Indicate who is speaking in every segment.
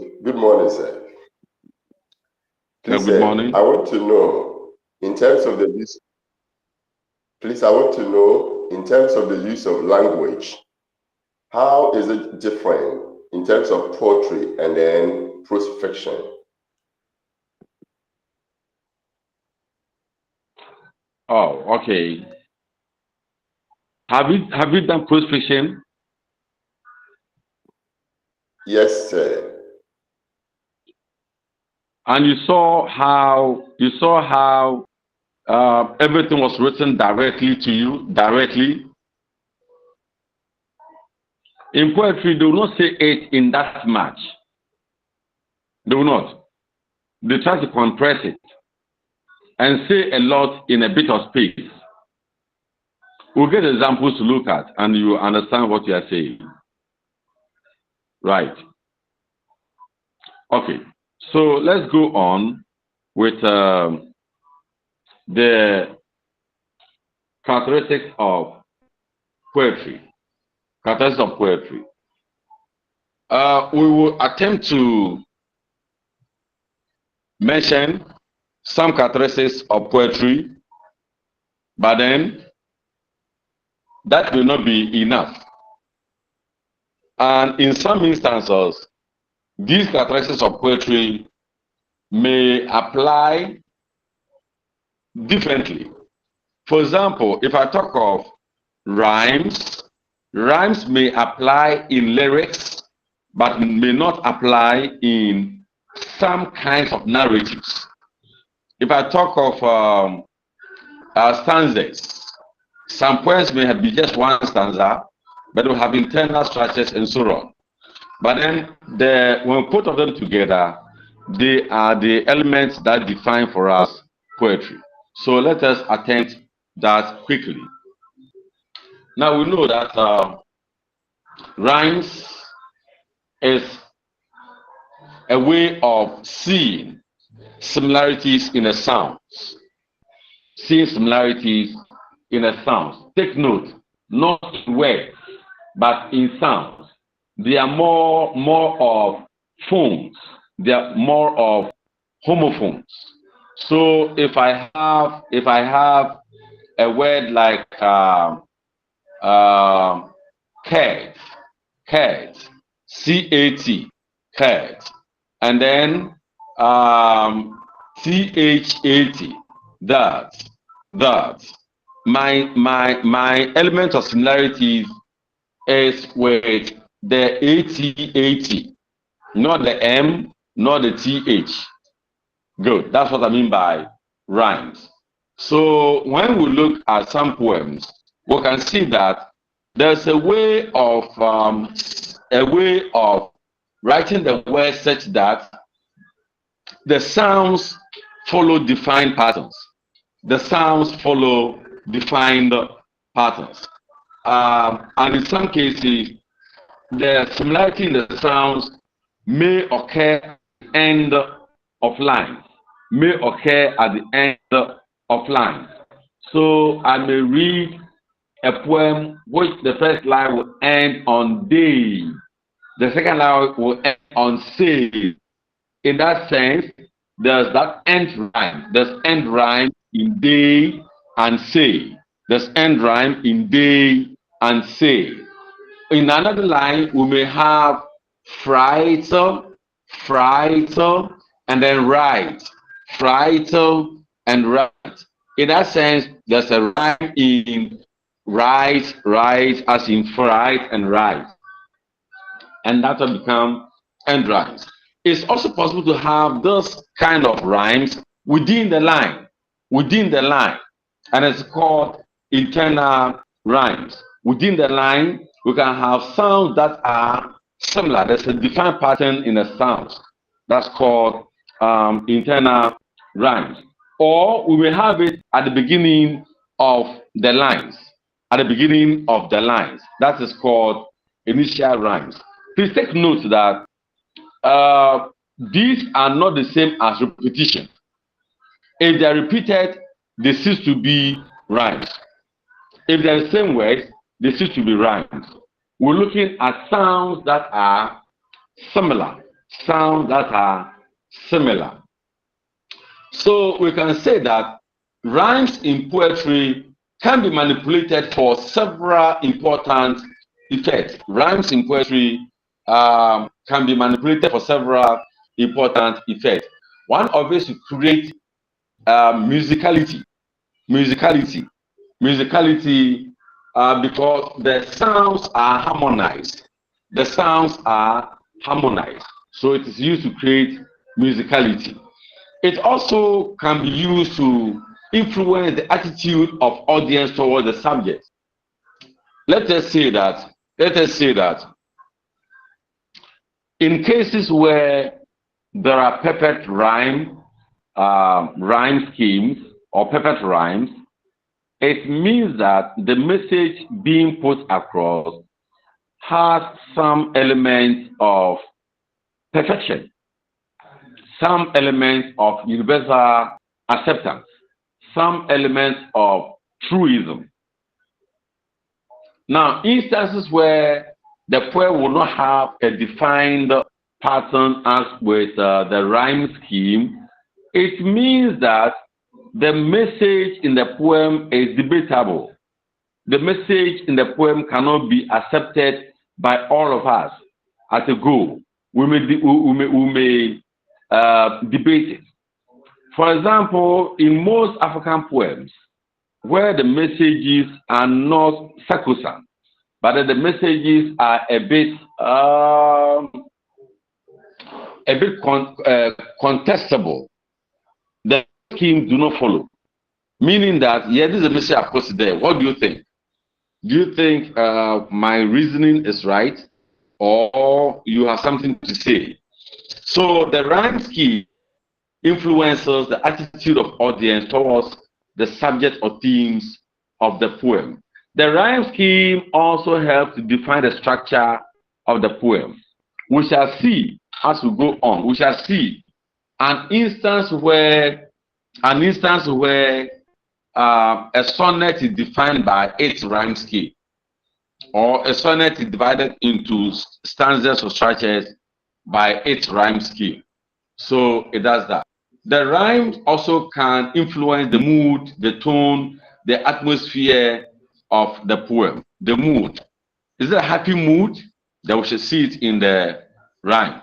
Speaker 1: Good morning, sir. Please,
Speaker 2: Good morning.
Speaker 1: I want to know in terms of the use. Please, I want to know in terms of the use of language, how is it different in terms of poetry and then prose fiction?
Speaker 2: Oh, okay. Have you done prose fiction?
Speaker 1: Yes, sir.
Speaker 2: And you saw how everything was written directly to you, directly. In poetry, they will not say it in that much. They will not. They try to compress it and say a lot in a bit of space. We'll get examples to look at, and you understand what you are saying. Right. Okay. So let's go on with the characteristics of poetry. Characteristics of poetry. We will attempt to mention some characteristics of poetry, but then that will not be enough. And in some instances, these characteristics of poetry may apply differently. For example, if I talk of rhymes, rhymes may apply in lyrics, but may not apply in some kinds of narratives. If I talk of stanzas, some poems may be just one stanza, but will have internal structures and so on. But then when we put all of them together, they are the elements that define for us poetry. So let us attempt that quickly. Now we know that rhymes is a way of seeing similarities in a sound. Seeing similarities in a sound. Take note, not in words, but in sounds. They are more of phones. They are more of homophones. So if I have a word like cat, cat, C-A-T, cat, and then C-H-A-T, that. My element of similarity is with the A-T-A-T, not the M, not the T-H. Good. That's what I mean by rhymes. So when we look at some poems, we can see that there's a way of writing the words such that the sounds follow defined patterns. The sounds follow defined patterns. And in some cases, the similarity in the sounds may occur at the end of lines. May occur at the end of lines. So I may read a poem which the first line will end on day, the second line will end on say. In that sense, there's that end rhyme. There's end rhyme in day and say. There's end rhyme in day and say. In another line, we may have fright, and then right. Fright and right. In that sense, there's a rhyme in right, as in fright and right. And that will become end rhymes. It's also possible to have those kind of rhymes within the line, and it's called internal rhymes. Within the line, we can have sounds that are similar. There's a defined pattern in the sounds. That's called internal rhymes. Or we may have it at the beginning of the lines. That is called initial rhymes. Please take note that these are not the same as repetition. If they are repeated, they cease to be rhymes. If they are the same words, they cease to be rhymes. We're looking at sounds that are similar. sounds that are similar. So we can say that rhymes in poetry can be manipulated for several important effects. Rhymes in poetry can be manipulated for several important effects. One of it is to create musicality, musicality, musicality, because the sounds are harmonized. The sounds are harmonized. So it is used to create musicality. It also can be used to influence the attitude of audience towards the subject. Let us say that, let us say that in cases where there are perfect rhyme schemes or perfect rhymes, it means that the message being put across has some element of perfection, some element of universal acceptance, some element of truism. Now, instances where the poem will not have a defined pattern as with the rhyme scheme, it means that the message in the poem is debatable. The message in the poem cannot be accepted by all of us as a goal. We may debate it. For example, in most African poems, where the messages are not sacrosanct, but the messages are a bit contestable, the schemes do not follow. Meaning that, yeah, this is a message I've posted there. What do you think? Do you think my reasoning is right, or you have something to say? So the rhyme scheme influences the attitude of audience towards the subject or themes of the poem. The rhyme scheme also helps to define the structure of the poem. We shall see as we go on. We shall see an instance where a sonnet is defined by its rhyme scheme, or a sonnet is divided into stanzas or structures by its rhyme scheme. So it does that. The rhymes also can influence the mood, the tone, the atmosphere of the poem. The mood. Is it a happy mood? Then we should see it in the rhyme.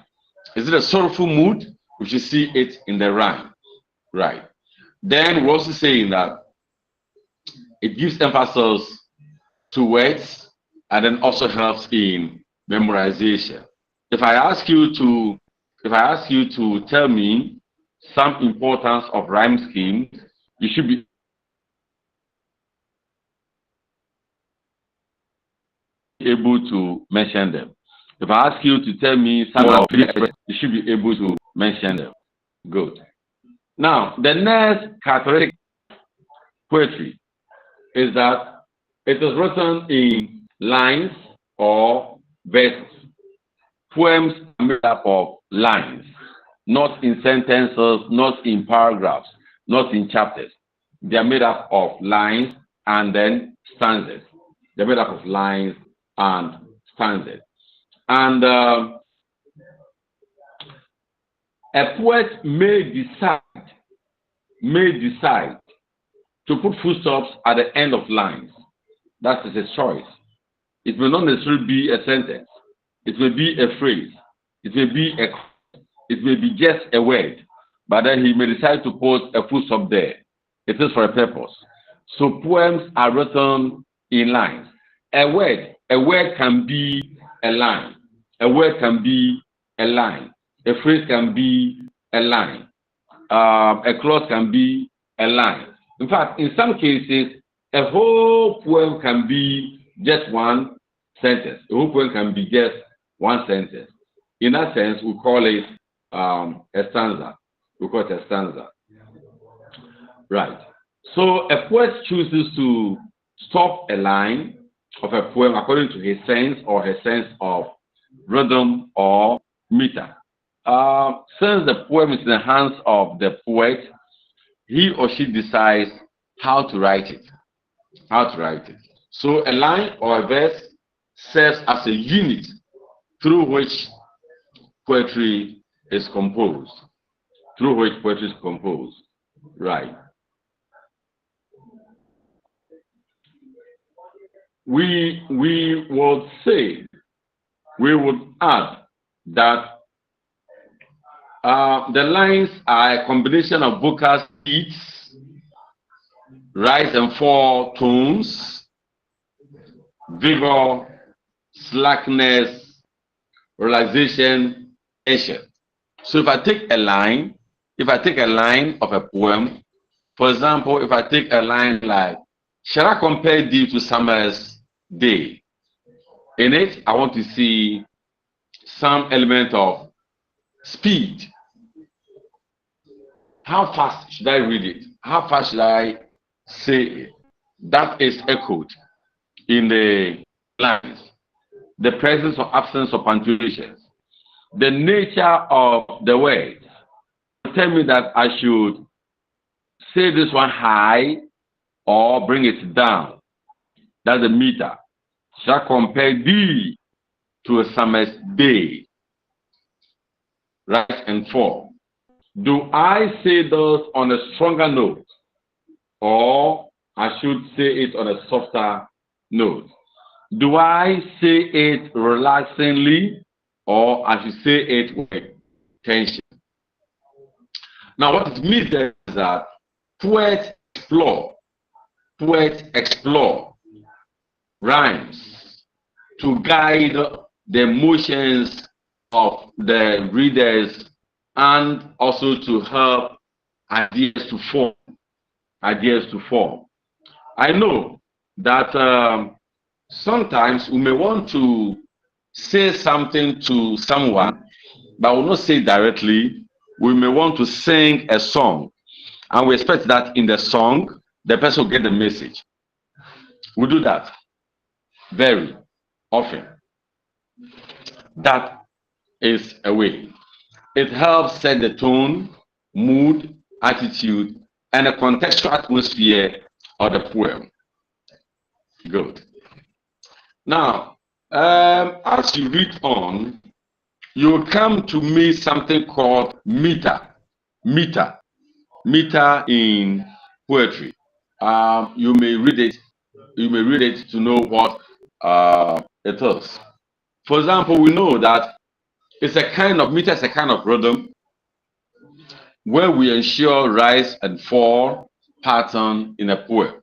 Speaker 2: Is it a sorrowful mood? We should see it in the rhyme. Right. Then we're also saying that it gives emphasis to words and then also helps in memorization. If I ask you to tell me some importance of rhyme schemes, you should be able to mention them. If I ask you to tell me some of them, you should be able to mention them. Good. Now, the next characteristic of poetry is that it is written in lines or verses. Poems are made up of lines, not in sentences, not in paragraphs, not in chapters. They are made up of lines and then stanzas. They're made up of lines and stanzas. And a poet may decide to put full stops at the end of lines. That is his choice. It may not necessarily be a sentence. It may be a phrase. It may be just a word. But then he may decide to put a full stop there. It is for a purpose. So poems are written in lines. A word can be a line. A word can be a line. A phrase can be a line. A clause can be a line. In fact, in some cases, a whole poem can be just one sentence. A whole poem can be just one sentence. In that sense, we call it a stanza. We call it a stanza. Right. So a poet chooses to stop a line of a poem according to his sense or her sense of rhythm or meter. Since the poem is in the hands of the poet, he or she decides how to write it. So a line or a verse serves as a unit through which poetry is composed, through which poetry is composed. Right. We would say, we would add that the lines are a combination of vocal beats, rise and fall tones, vigor, slackness, realization, tension. So if I take a line of a poem, for example, if I take a line like, shall I compare thee to summer's day? In it, I want to see some element of speed. How fast should I read it? How fast should I say it? That is echoed in the lines. The presence or absence of punctuations. The nature of the words tell me that I should say this one high or bring it down. That's the meter. Shall compare thee to a summer's day. Rise and fall. Do I say those on a stronger note, or I should say it on a softer note? Do I say it relaxingly, or I should say it with tension? Now, what it means is that poets explore rhymes to guide the emotions of the readers and also to help ideas to form. I know that sometimes we may want to say something to someone, but we will not say directly. We may want to sing a song, and we expect that in the song, the person will get the message. We do that very often. That is a way. It helps set the tone, mood, attitude, and the contextual atmosphere of the poem. Good. Now, as you read on, you will come to meet something called meter. Meter in poetry. You may read it. You may read it to know what it is. For example, we know that it's a kind of meter, is a kind of rhythm where we ensure rise and fall pattern in a poem.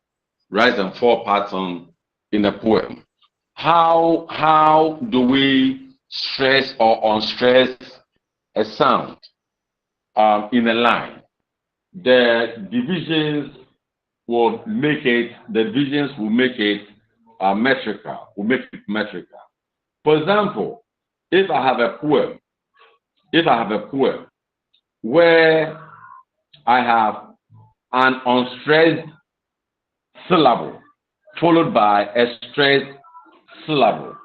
Speaker 2: Rise and fall pattern in a poem. How do we stress or unstress a sound in a line? The divisions will make it metrical, For example, if I have a poem where I have an unstressed syllable followed by a stressed syllable,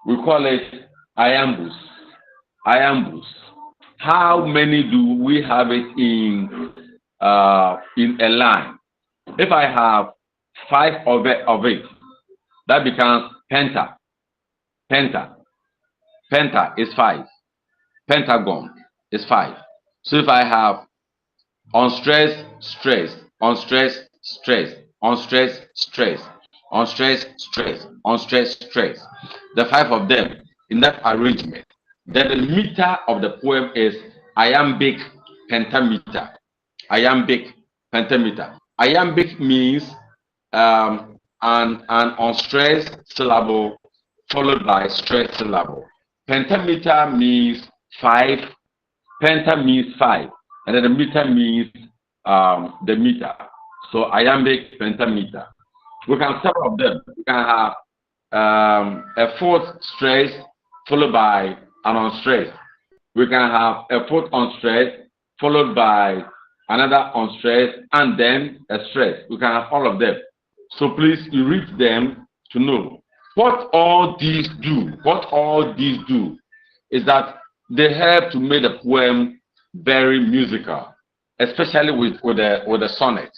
Speaker 2: we call it iambus. How many do we have it in a line? If I have 5 of it, that becomes penta. Penta is 5. Pentagon is 5. So if I have unstressed, stress, unstressed, stress, unstressed, stress, unstressed, stress, unstressed, stress, the 5 of them in that arrangement, then the meter of the poem is iambic pentameter. Iambic means an unstressed syllable followed by stressed syllable. Pentameter means 5. Penta means 5, and then the meter means the meter. So iambic pentameter. We can have several of them. We can have a 4th stress followed by an unstressed. We can have a 4th unstressed followed by another unstressed and then a stress. We can have all of them. So please, you read them to know what all these do. What all these do is that they help to make the poem very musical, especially with the sonnet.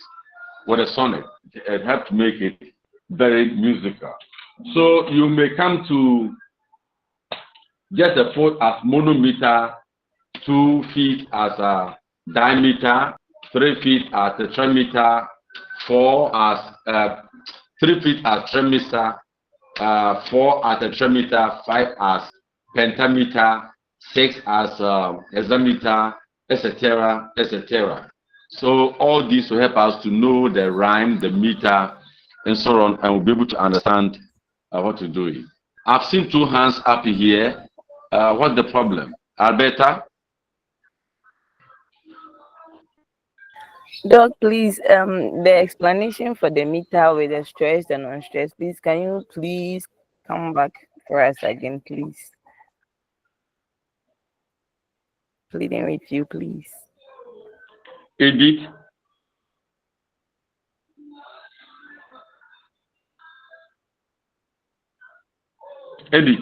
Speaker 2: With a sonnet, it helps to make it very musical. So you may come to just a 4th as monometer 2 feet as a diameter, 3 feet as a trimeter, 3 feet as trimeter, 4 as a trimeter, 5 as pentameter, 6 as hexameter, etc., etc. So all this will help us to know the rhyme, the meter, and so on, and we'll be able to understand what to do. I've seen 2 hands up here. What's the problem? Alberta?
Speaker 3: Doc, please, the explanation for the meter with the stressed and unstressed, please, can you please come back for us again, please? Pleading with you, please.
Speaker 2: Edith? Edith?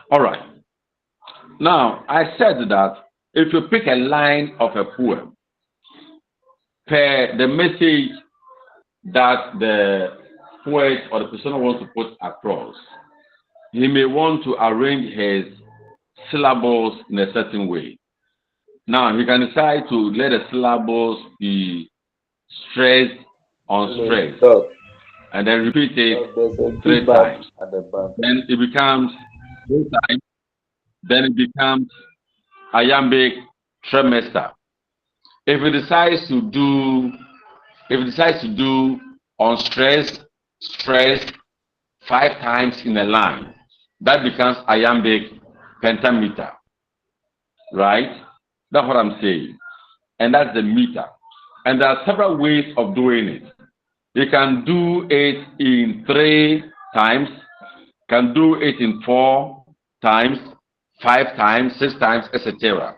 Speaker 2: All right. Now, I said that if you pick a line of a poem, per the message that the poet or the person wants to put across, he may want to arrange his syllables in a certain way. Now, he can decide to let the syllables be stressed on stress, and then repeat it 3 times. Then it becomes 3 times. Then it becomes iambic trimester. If it decides to do unstressed, stressed 5 times in a line, that becomes iambic pentameter, right? That's what I'm saying, and that's the meter. And there are several ways of doing it. You can do it in 3 times, can do it in 4 times, 5 times, 6 times, etc.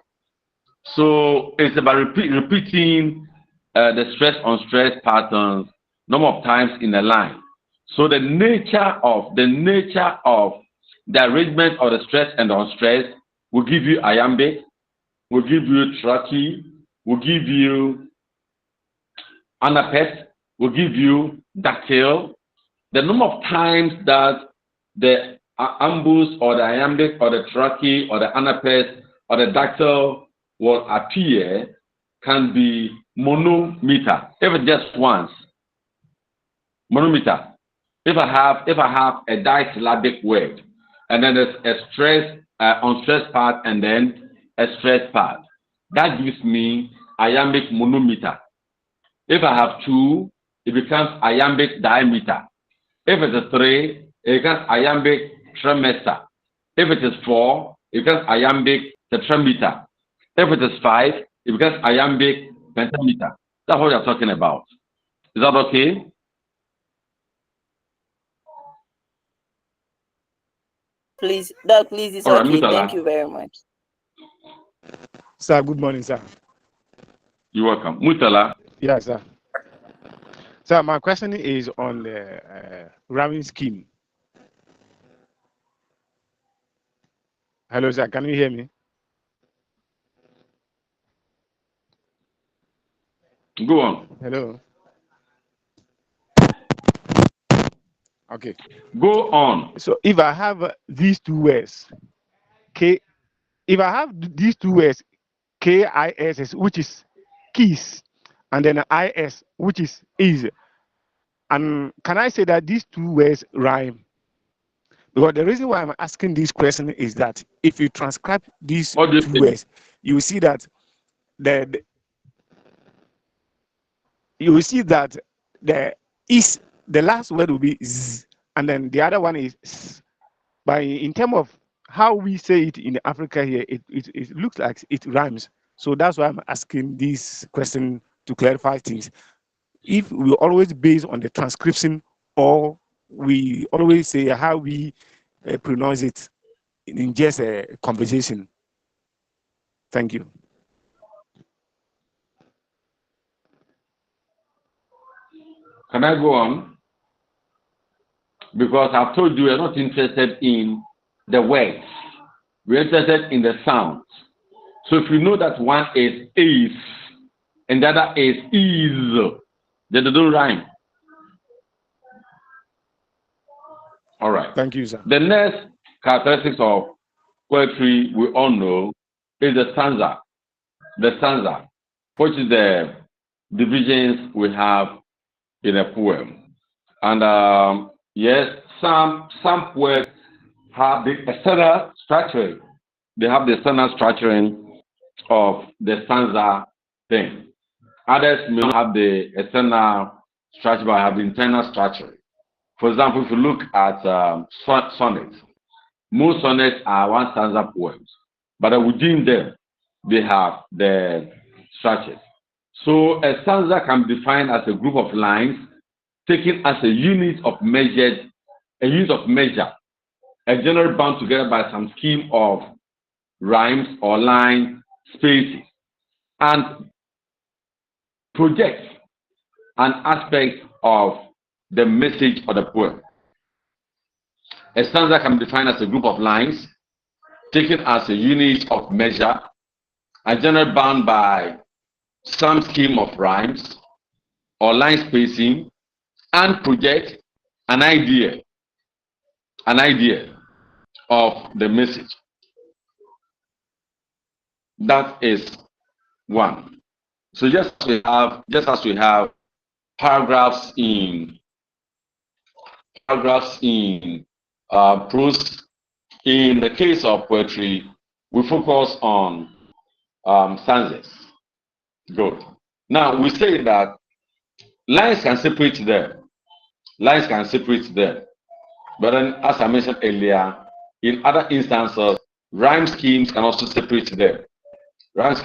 Speaker 2: So it's about repeating the stress on stress patterns number of times in a line. So the nature of the arrangement of the stress and the unstress will give you iambic, will give you trachea, will give you anapet, will give you dactyl. The number of times that the ambus or the iambic or the trachea or the anapet or the dactyl will appear can be monometer. If it's just once, monometer. If I have a disyllabic word, and then there's a stress, unstressed part, and then a stressed part, that gives me iambic monometer. If I have 2, it becomes iambic diameter. If it is 3, it becomes iambic trimester. If it is 4, it becomes iambic tetrameter. If it is 5, it becomes iambic pentameter. That's what we are talking about. Is that okay?
Speaker 3: Please, Doc, please, it's
Speaker 2: All right,
Speaker 3: okay.
Speaker 2: Mutala.
Speaker 3: Thank you very much.
Speaker 4: Sir, good morning, sir.
Speaker 2: You're welcome. Mutala.
Speaker 4: Yes, sir. Sir, my question is on the rhyming scheme. Hello, sir. Can you hear me?
Speaker 2: Go on.
Speaker 4: Hello. Okay.
Speaker 2: Go on.
Speaker 4: So if I have these 2 words, K, if I have these 2 words, KISS, which is keys, and then IS, which is easy, and can I say that these 2 words rhyme? Because the reason why I'm asking this question is that if you transcribe these 2 words, you will see that the last word will be z, and then the other one is s. But in terms of how we say it in Africa here, it looks like it rhymes. So that's why I'm asking this question to clarify things. If we always base on the transcription, or we always say how we pronounce it in just a conversation. Thank you.
Speaker 2: Can I go on? Because I've told you we're not interested in the words. We're interested in the sounds. So if you know that one is, and the other is. They don't rhyme. All right.
Speaker 4: Thank you, sir.
Speaker 2: The next characteristics of poetry we all know is the stanza. The stanza, which is the divisions we have in a poem. And yes, some poems have the external structuring. They have the external structuring of the stanza thing. Others may not have the external structure, but have the internal structure. For example, if you look at sonnets, most sonnets are one stanza poems, but within them, they have the structures. So a stanza can be defined as a group of lines taken as a unit of measure, a general bound together by some scheme of rhymes or line spaces, and projects an aspect of the message of the poem. A stanza can be defined as a group of lines taken as a unit of measure, a general bound by some scheme of rhymes or line spacing, and project an idea of the message. That is one. So just as we have paragraphs in prose, in the case of poetry, we focus on stanzas. Good. Now we say that lines can separate them. But then, as I mentioned earlier, in other instances, rhyme schemes can also separate them. And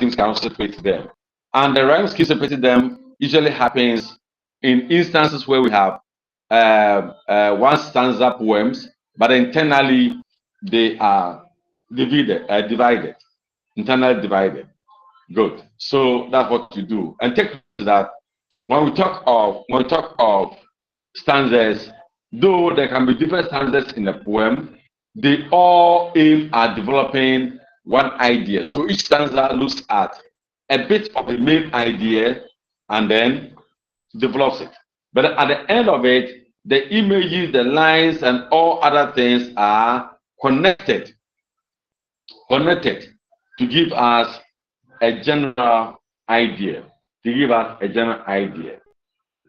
Speaker 2: the rhyme scheme separating them usually happens in instances where we have one stanza poems, but internally they are divided. Internally divided. Good. So that's what you do. And take that when we talk of stanzas, though there can be different stanzas in a poem, they all aim at developing one idea. So each stanza looks at a bit of the main idea and then develops it. But at the end of it, the images, the lines, and all other things are connected to give us a general idea.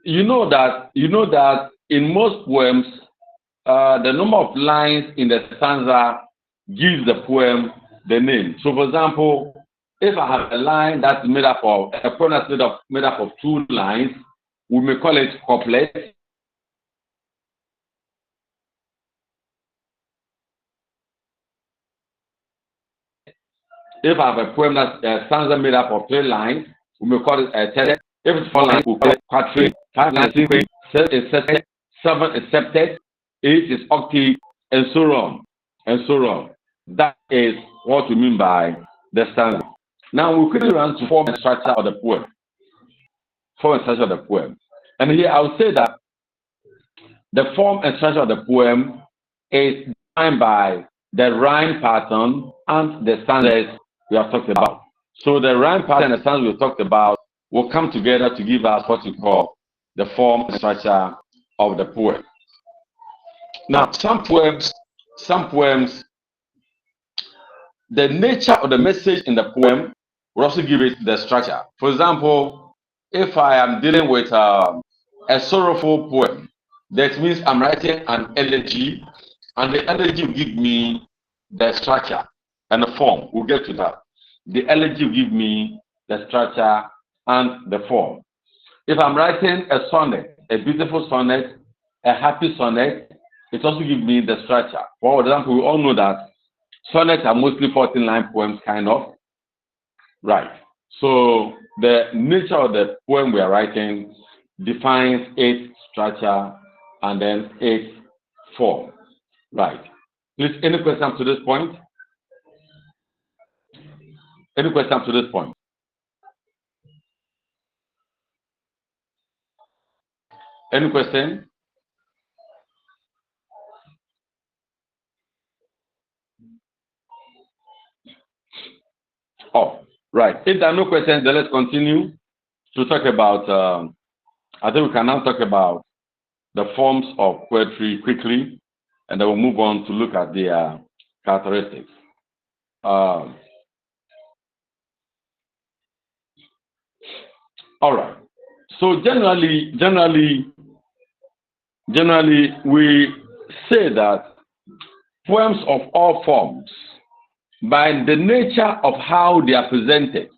Speaker 2: You know that in most poems, the number of lines in the stanza gives the poem the name. So, for example, if I have a line that's made up of a poem that's made up of 2 lines, we may call it couplet. If I have a poem that's a stanza made up of 3 lines, we may call it a tenet. If it's 4 lines, we call it quatrain. 5 lines, 6 is septet, 7 is septet, 8 is octave, and so on. That is what we mean by the stanza. Now we quickly run to form and structure of the poem. And here I will say that the form and structure of the poem is defined by the rhyme pattern and the stanzas we have talked about. So the rhyme pattern and the stanzas we talked about will come together to give us what we call the form and structure of the poem. Now, some poems, the nature of the message in the poem will also give it the structure. For example, if I am dealing with a sorrowful poem, that means I'm writing an elegy, and the elegy will give me the structure and the form. We'll get to that. The elegy will give me the structure and the form. If I'm writing a sonnet, a beautiful sonnet, a happy sonnet, it also gives me the structure. For example, we all know that sonnets are mostly 14-line poems, kind of. Right. So the nature of the poem we are writing defines its structure and then its form. Right. Please, any questions to this point? Any questions to this point? Any question? Oh, right. If there are no questions, then let's continue. to talk about, I think we can now talk about the forms of poetry quickly, and then we'll move on to look at their characteristics. All right. So generally, we say that poems of all forms, by the nature of how they are presented,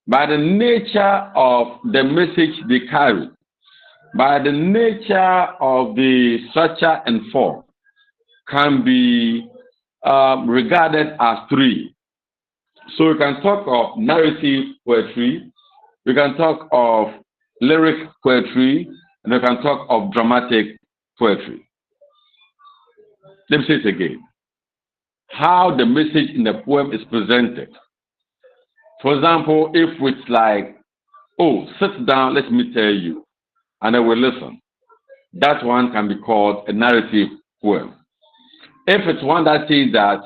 Speaker 2: by the nature of the message they carry, by the nature of the structure and form, can be regarded as three. So we can talk of narrative poetry, we can talk of lyric poetry, and we can talk of dramatic poetry. Let me say it again. How the message in the poem is presented. For example, if it's like, oh, sit down, let me tell you, and I will listen. That one can be called a narrative poem. If it's one that says that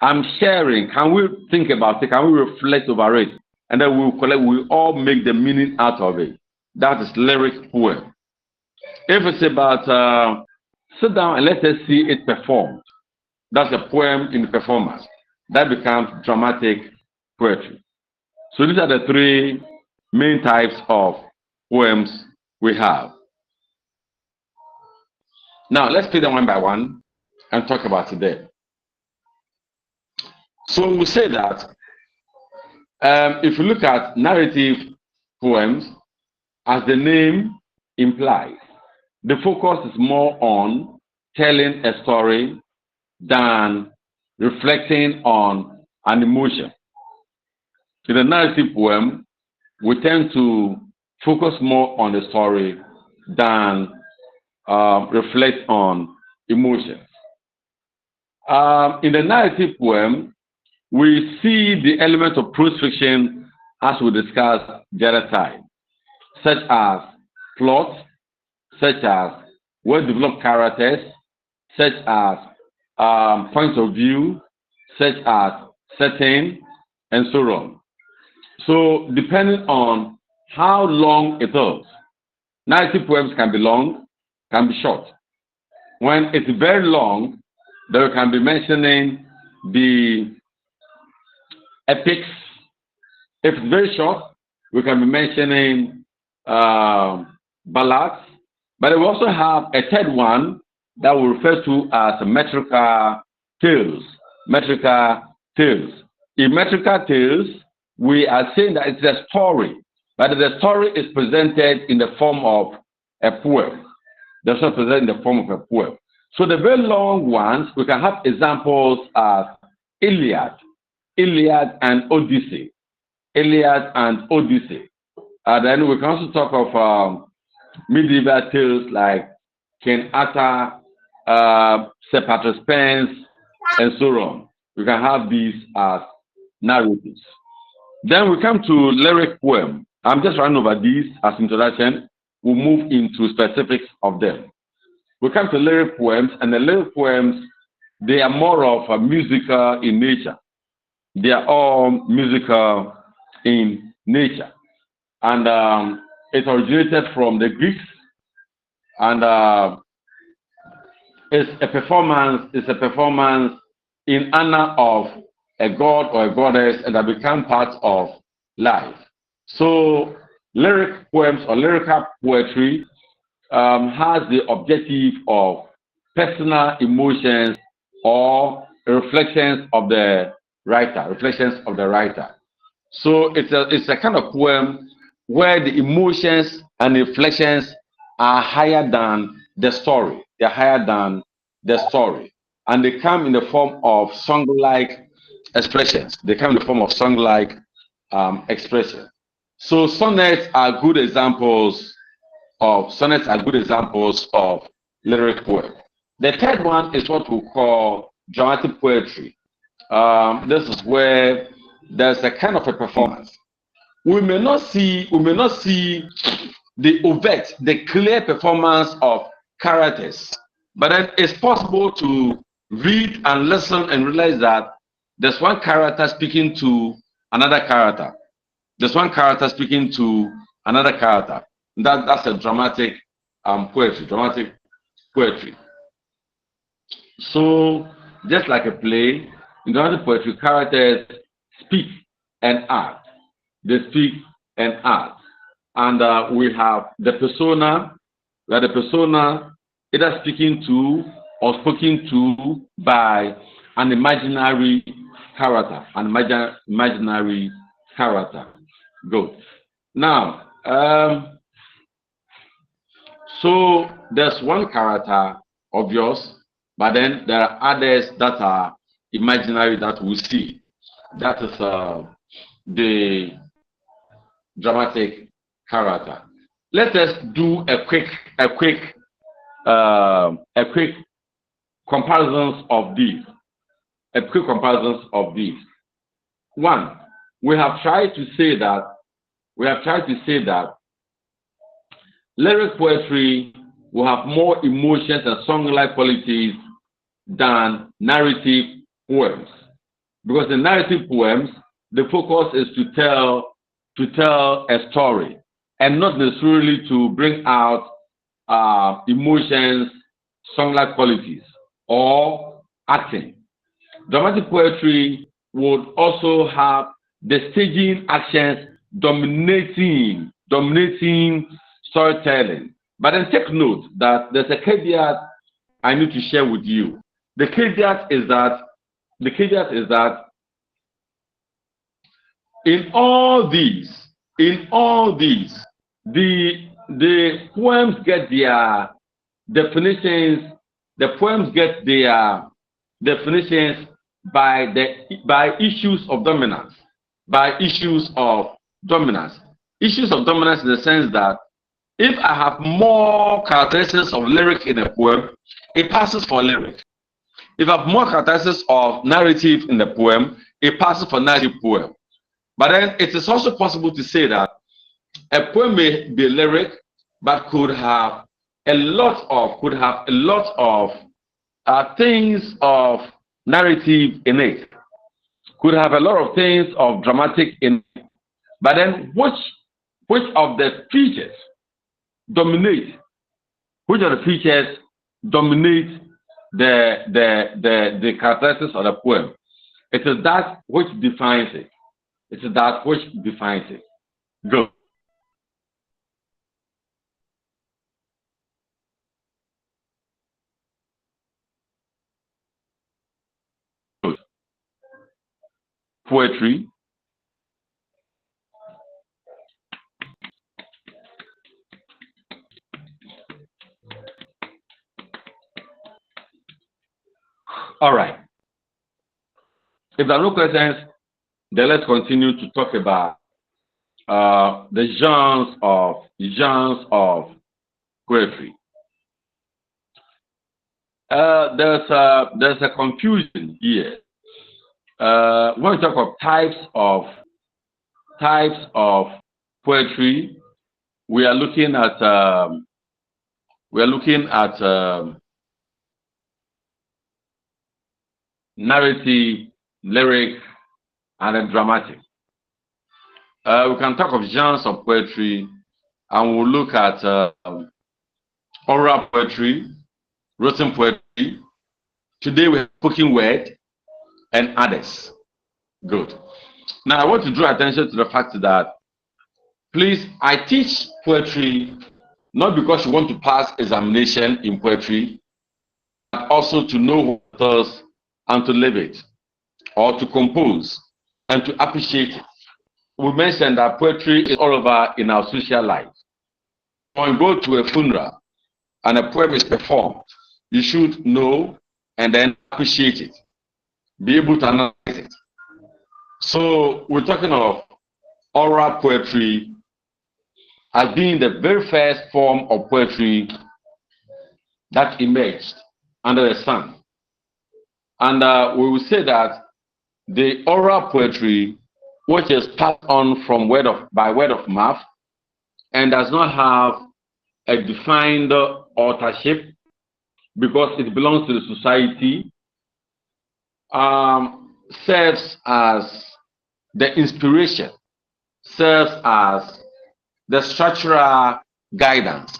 Speaker 2: I'm sharing, can we think about it? Can we reflect over it? And then we'll all make the meaning out of it. That is lyric poem. If it's about sit down and let us see it performed, that's a poem in performance. That becomes dramatic poetry. So these are the three main types of poems we have. Now let's take them one by one and talk about it there. So we say that if you look at narrative poems, as the name implies, the focus is more on telling a story than reflecting on an emotion. In a narrative poem, we tend to focus more on the story than reflect on emotions. In the narrative poem, we see the element of prose fiction as we discussed the other time, such as plot, such as well-developed characters, such as point of view, such as setting, and so on. So depending on how long it is, narrative poems can be long, can be short. When it's very long, then we can be mentioning the epics. If it's very short, we can be mentioning ballads. But we also have a third one that we refer to as metrical tales. Metrical tales. In metrical tales, we are saying that it's a story, but the story is presented in the form of a poem. That's not presented in the form of a poem. So the very long ones, we can have examples as Iliad and Odyssey. Iliad and Odyssey. Then we can also talk of medieval tales like King Arthur, Sir Patrick Spens, and so on. We can have these as narratives. Then we come to lyric poem. I'm just running over these as introduction. We'll move into specifics of them. We come to lyric poems, and the lyric poems, they are more of musical in nature. They are all musical in nature. And it originated from the Greeks, and it's a performance in honor of a god or a goddess, and that become part of life. So lyric poems or lyrical poetry has the objective of personal emotions or reflections of the writer. So it's a kind of poem where the emotions and the reflections are higher than the story. They're higher than the story. And they come in the form of song-like expressions. They come in the form of song-like expression. So sonnets are good examples of lyric poem. The third one is what we call dramatic poetry. This is where there's a kind of a performance. We may not see the overt, the clear performance of characters, but then it's possible to read and listen and realize that there's one character speaking to another character. There's one character speaking to another character. That's a dramatic poetry, dramatic poetry. So just like a play, in dramatic poetry, characters speak and act. They speak and act. And we have the persona, where the persona either speaking to or spoken to by an imaginary character, imaginary character. Good. Now, so there's one character of yours, but then there are others that are imaginary that we see. That is the dramatic character. Let us do a quick comparisons of these. A quick comparisons of these. One, we have tried to say that lyric poetry will have more emotions and song-like qualities than narrative poems. Because in narrative poems, the focus is to tell a story and not necessarily to bring out emotions, song-like qualities, or acting. Dramatic poetry would also have the staging actions dominating storytelling. But then take note that there's a caveat I need to share with you. The caveat is that in all these, the poems get their definitions. The poems get their definitions by issues of dominance. Issues of dominance in the sense that if I have more characteristics of lyric in a poem, it passes for lyric. If I have more characteristics of narrative in the poem, it passes for narrative poem. But then it is also possible to say that a poem may be lyric, but could have a lot of things of narrative in it. Could have a lot of things of dramatic in it. But then which of the features dominate? Which of the features dominate the characteristics of the poem? It is that which defines it. Go. Poetry. All right. If there are no questions, then let's continue to talk about the genres of poetry. There's a confusion here. When we talk of types of poetry, we are looking at narrative, lyric, and then dramatic. We can talk of genres of poetry, and we'll look at oral poetry, written poetry. Today we have spoken word and others. Good. Now I want to draw attention to the fact that, please, I teach poetry not because you want to pass examination in poetry, but also to know what it is and to live it, or to compose and to appreciate it. We mentioned that poetry is all over in our social life. When you go to a funeral and a poem is performed, you should know and then appreciate it, be able to analyze it. So we're talking of oral poetry as being the very first form of poetry that emerged under the sun. And we will say that the oral poetry, which is passed on from by word of mouth and does not have a defined authorship because it belongs to the society, serves as the inspiration, serves as the structural guidance.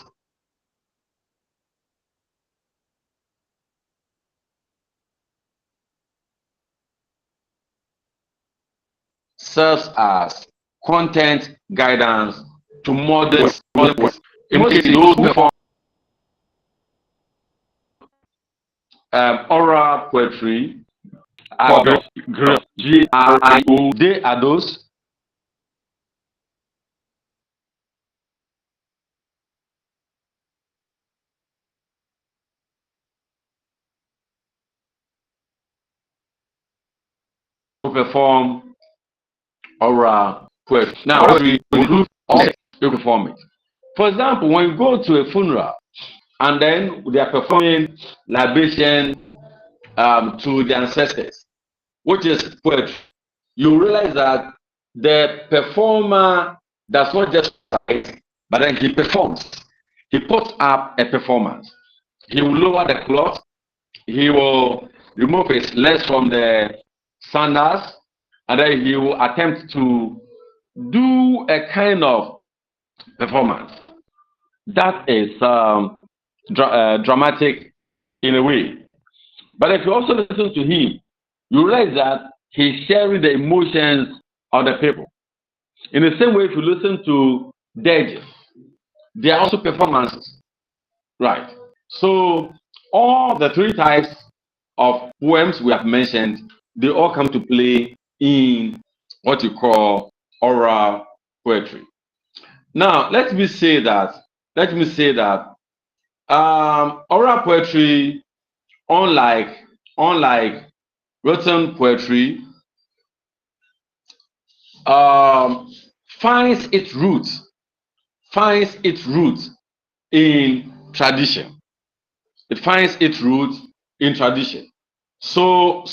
Speaker 2: Serves as content guidance to models. In most cases, those who perform oral poetry are GRIO. They are those who perform oral poetry. Now, we include all you perform it. For example, when you go to a funeral and then they are performing libation to the ancestors, which is poetry, you realize that the performer does not just write, but then he performs. He puts up a performance. He will lower the cloth. He will remove his legs from the sandals, and then he will attempt to do a kind of performance that is dramatic in a way. But if you also listen to him, you realize that he's sharing the emotions of the people. In the same way, if you listen to Deji, they are also performances, right? So all the three types of poems we have mentioned, they all come to play in what you call oral poetry. Now, let me say that oral poetry, unlike written poetry, finds its roots in tradition. It finds its roots in tradition. So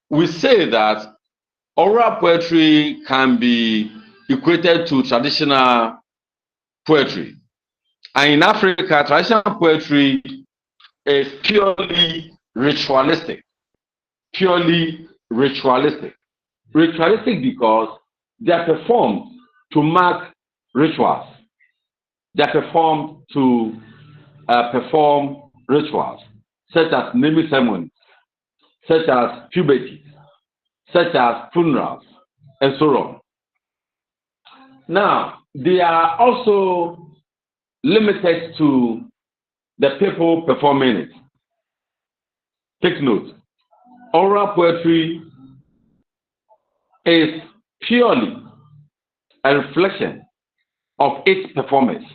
Speaker 2: we say that oral poetry can be equated to traditional poetry. And in Africa, traditional poetry is purely ritualistic. Ritualistic because they are performed to mark rituals. They are performed to perform rituals, such as naming ceremonies, such as puberty, such as funerals, and so on. Now, they are also limited to the people performing it. Take note, oral poetry is purely a reflection of its performance.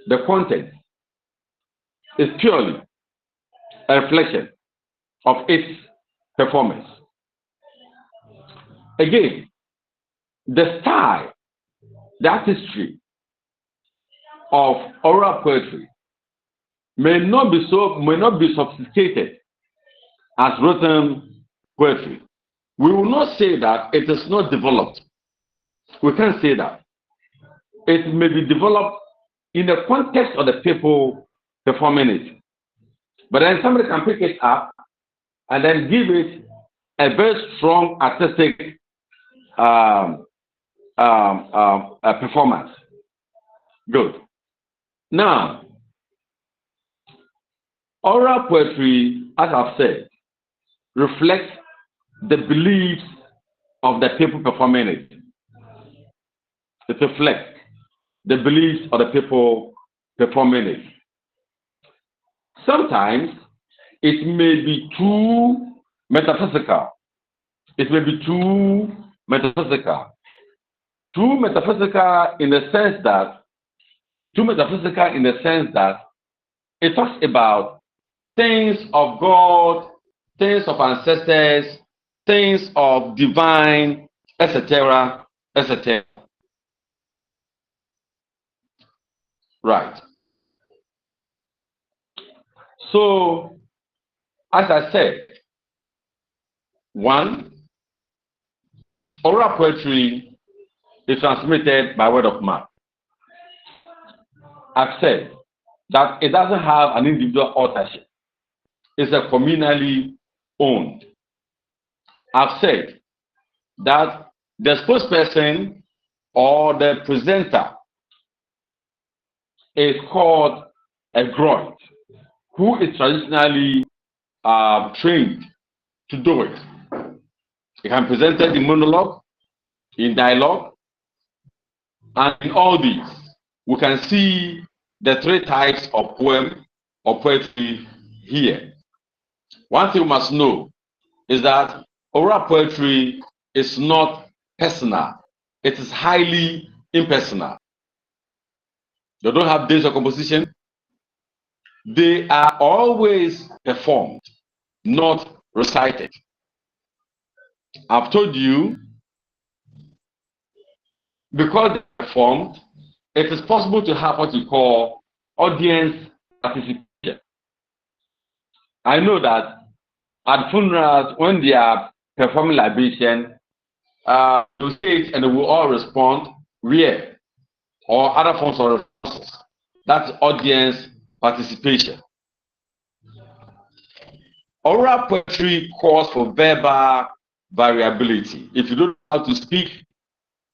Speaker 2: The content is purely a reflection of its performance. Again, the style, the artistry of oral poetry may not be sophisticated as written poetry. We will not say that it is not developed. We can't say that. It may be developed in the context of the people performing it. But then somebody can pick it up and then give it a very strong artistic performance. Good. Now, oral poetry, as I've said, reflects the beliefs of the people performing it. It reflects the beliefs of the people performing it. Sometimes it may be too metaphysical. It may be too metaphysical. Too metaphysical in the sense that it talks about things of God, things of ancestors, things of divine, etc., etc. Right. So, as I said, one, oral poetry is transmitted by word of mouth. I've said that it doesn't have an individual authorship. It's a communally owned. I've said that The spokesperson or the presenter is called a groit, who is traditionally trained to do it. He can present it in monologue, in dialogue, and in all these, we can see the three types of poem or poetry here. One thing we must know is that oral poetry is not personal. It is highly impersonal. They don't have days of composition. They are always performed, not recited. I've told you, because they're performed, it is possible to have what we call audience participation. I know that at funerals, when they are performing libation, they'll say it and they will all respond, yeah, or other forms of responses. That's audience participation. Oral poetry calls for verbal variability. If you don't know how to speak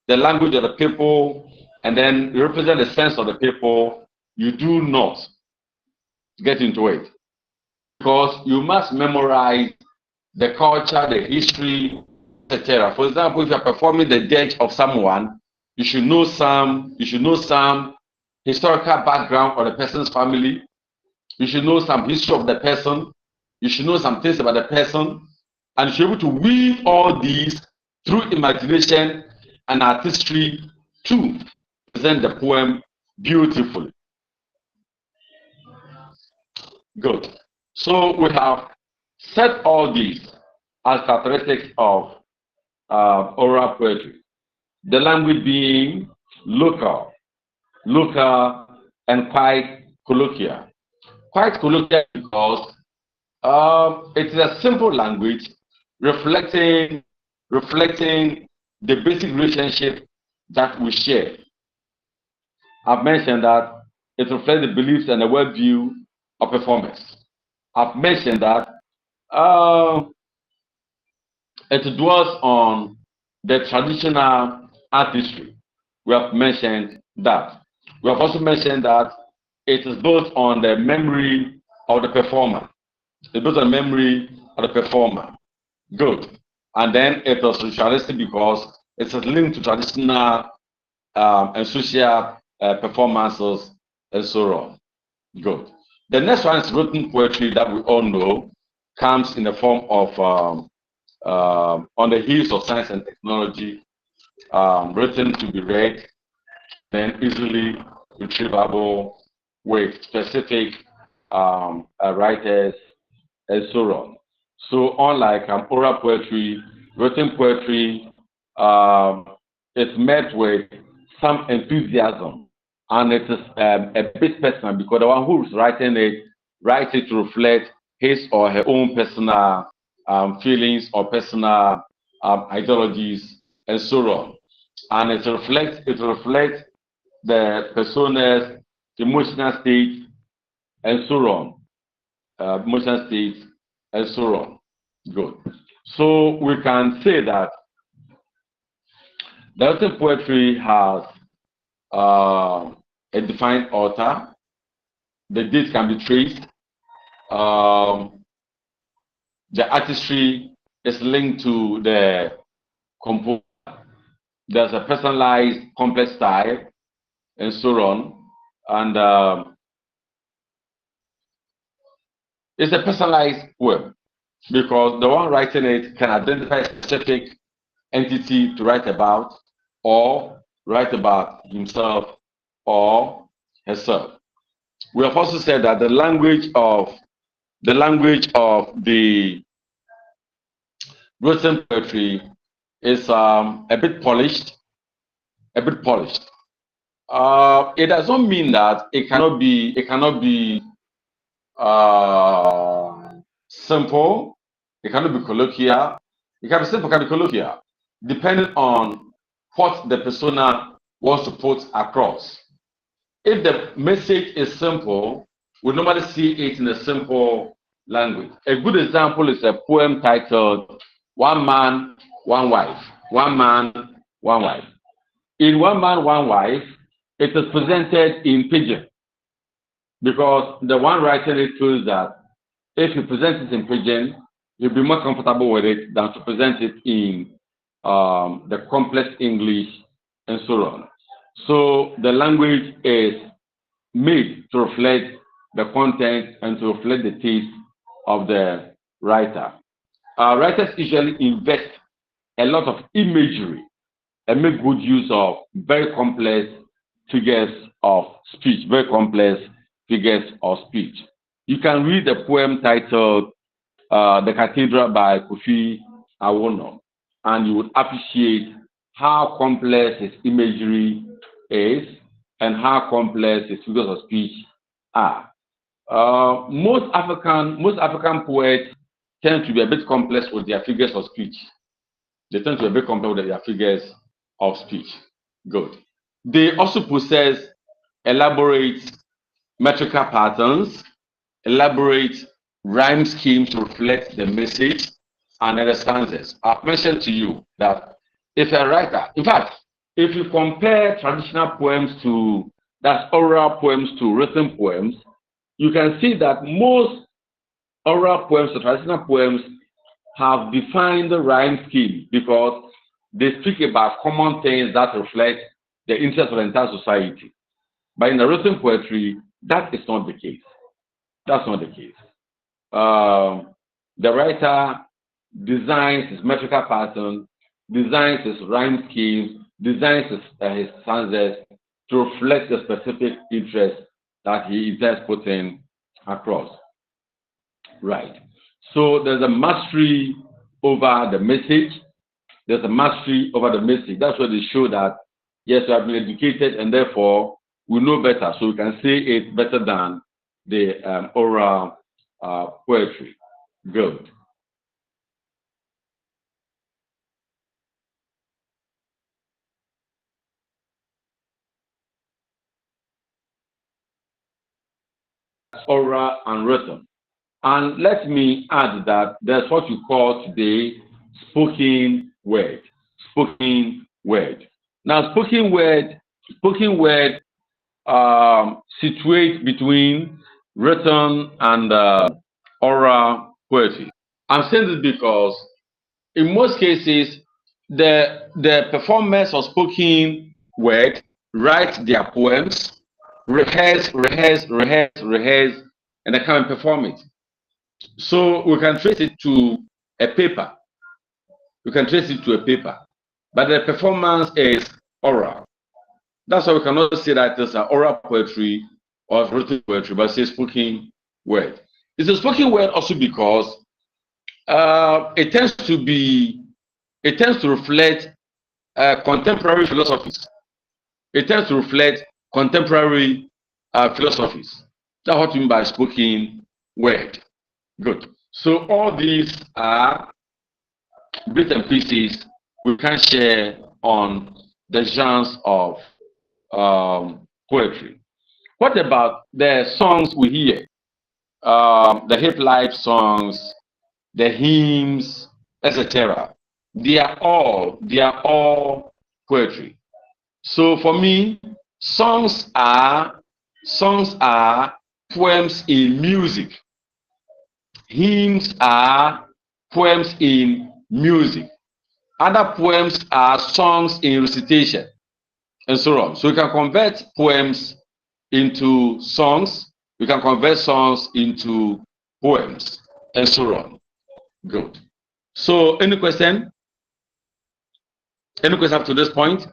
Speaker 2: the language of the people and then represent the sense of the people, you do not get into it. Because you must memorize the culture, the history, etc. For example, if you are performing the death of someone, you should know some historical background of the person's family. You should know some history of the person. You should know some things about the person, and you should be able to weave all these through imagination and artistry to present the poem beautifully. Good. So we have set all these as characteristics of oral poetry. The language being local, and quite colloquial. Quite colloquial because it is a simple language reflecting the basic relationship that we share. I've mentioned that it reflects the beliefs and the worldview of performers. I've mentioned that it dwells on the traditional artistry. We have mentioned that. We have also mentioned that it is built on the memory of the performer. It's built on the memory of the performer. Good. And then it was ritualistic because it's linked to traditional and social performances and so on. Good. The next one is written poetry that we all know comes in the form of on the heels of science and technology, written to be read, then easily retrievable with specific writers and so on. So unlike oral poetry, written poetry is met with some enthusiasm, and it is a bit personal because the one who is writing it writes it to reflect his or her own personal feelings or personal ideologies and so on, and it reflects the persona's emotional state and so on, emotional state and so on. Good. So we can say that the written poetry has a defined author. The date can be traced. The artistry is linked to the composer. There's a personalized, complex style, and so on. And it's a personalized poem because the one writing it can identify a specific entity to write about, or write about himself or herself. We have also said that the language of the written poetry is a bit polished. It does not mean that it cannot be simple. It cannot be colloquial. It can be simple, it can be colloquial, depending on what the persona wants to put across. If the message is simple, we normally see it in a simple language. A good example is a poem titled "One Man, One Wife." one man, one wife. In one man, one wife, it is presented in pidgin because the one writing it feels that if you present it in pidgin, you'll be more comfortable with it than to present it in the complex English and so on. So the language is made to reflect the content and to reflect the taste of the writer. Writers usually invest a lot of imagery and make good use of very complex figures of speech, very complex figures of speech. You can read a poem titled The Cathedral by Kofi Awoonor, and you would appreciate how complex his imagery is and how complex his figures of speech are. Most African poets tend to be a bit complex with their figures of speech. They tend to be a bit complex with their figures of speech. Good. They also possess elaborate metrical patterns, elaborate rhyme schemes to reflect the message and other stanzas. I've mentioned to you that if a writer, in fact, if you compare traditional poems to, that's oral poems to written poems, you can see that most oral poems or traditional poems have defined the rhyme scheme because they speak about common things that reflect the interest of the entire society. But in the written poetry, that is not the case. That's not the case. The writer designs his metrical pattern, designs his rhyme schemes, designs his stanzas to reflect the specific interest that he intends putting across. Right. So there's a mastery over the message. There's a mastery over the message. That's why they show that, yes, we have been educated and therefore we know better. So we can say it better than the oral poetry. Good. Oral and written. And let me add that there's what you call today spoken word. Spoken word. Now, spoken word situates between written and oral poetry. I'm saying this because in most cases, the performers of spoken word write their poems, rehearse, and they come and perform it. So we can trace it to a paper. We can trace it to a paper. But the performance is oral. That's why we cannot say that it's an oral poetry or written poetry, but it's a spoken word. It's a spoken word also because it tends to reflect contemporary philosophies. It tends to reflect contemporary philosophies. That's what we mean by spoken word. Good. So all these are bits and pieces we can share on the genres of poetry. What about the songs we hear? The hip life songs, the hymns, etc. They are all poetry. So for me, songs are poems in music. Hymns are poems in music. Other poems are songs in recitation, and so on. So we can convert poems into songs. We can convert songs into poems, and so on. Good. So any question? Any question up to this point?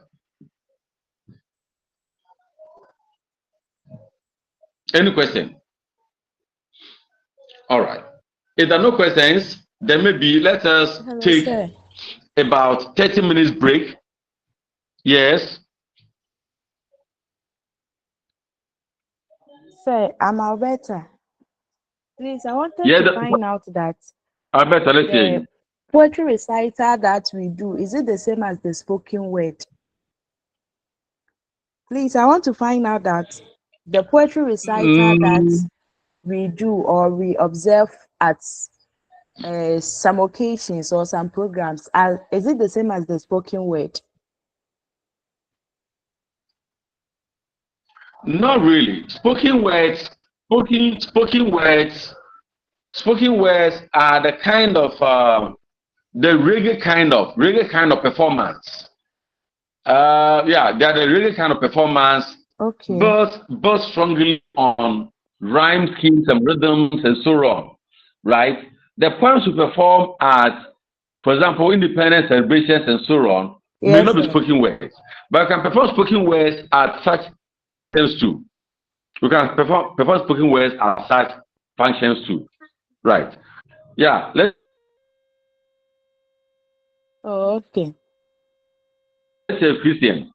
Speaker 2: Any question? All right. If there are no questions, then maybe let us take about 30 minutes break. Yes.
Speaker 5: Sir, I'm Alberta. Please, I wanted to find out that
Speaker 2: Alberta, let's hear you.
Speaker 5: Poetry recital that we do, is it the same as the spoken word? Please, I want to find out that the poetry recital that we do or we observe at some occasions or some programs, is it the same as the spoken word?
Speaker 2: Not really. Spoken words are the kind of the reggae kind of performance. Yeah, they are the reggae kind of performance,
Speaker 5: Okay.
Speaker 2: both strongly on rhyme schemes and rhythms and so on, right? The poems we perform at, for example, independence celebrations and so on, may
Speaker 5: Yes,
Speaker 2: not be
Speaker 5: sir.
Speaker 2: spoken words, but I can perform spoken words at such things too. We can perform spoken words at such functions too. Right. Yeah.
Speaker 5: Oh, okay.
Speaker 2: Let's say Christian.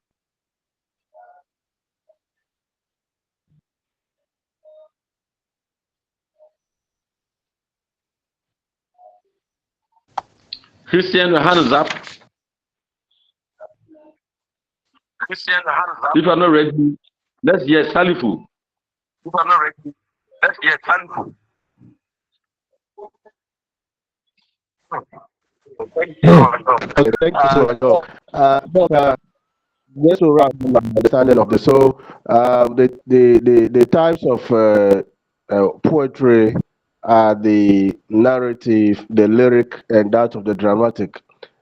Speaker 2: Christian, your hand is up. Christian, your hand is up. If you are not ready, let's hear Salifu. If you are not ready, let's hear Salifu.
Speaker 6: Okay, thank you so much. Just to wrap up my understanding of the so the types of poetry are the narrative, the lyric, and that of the dramatic.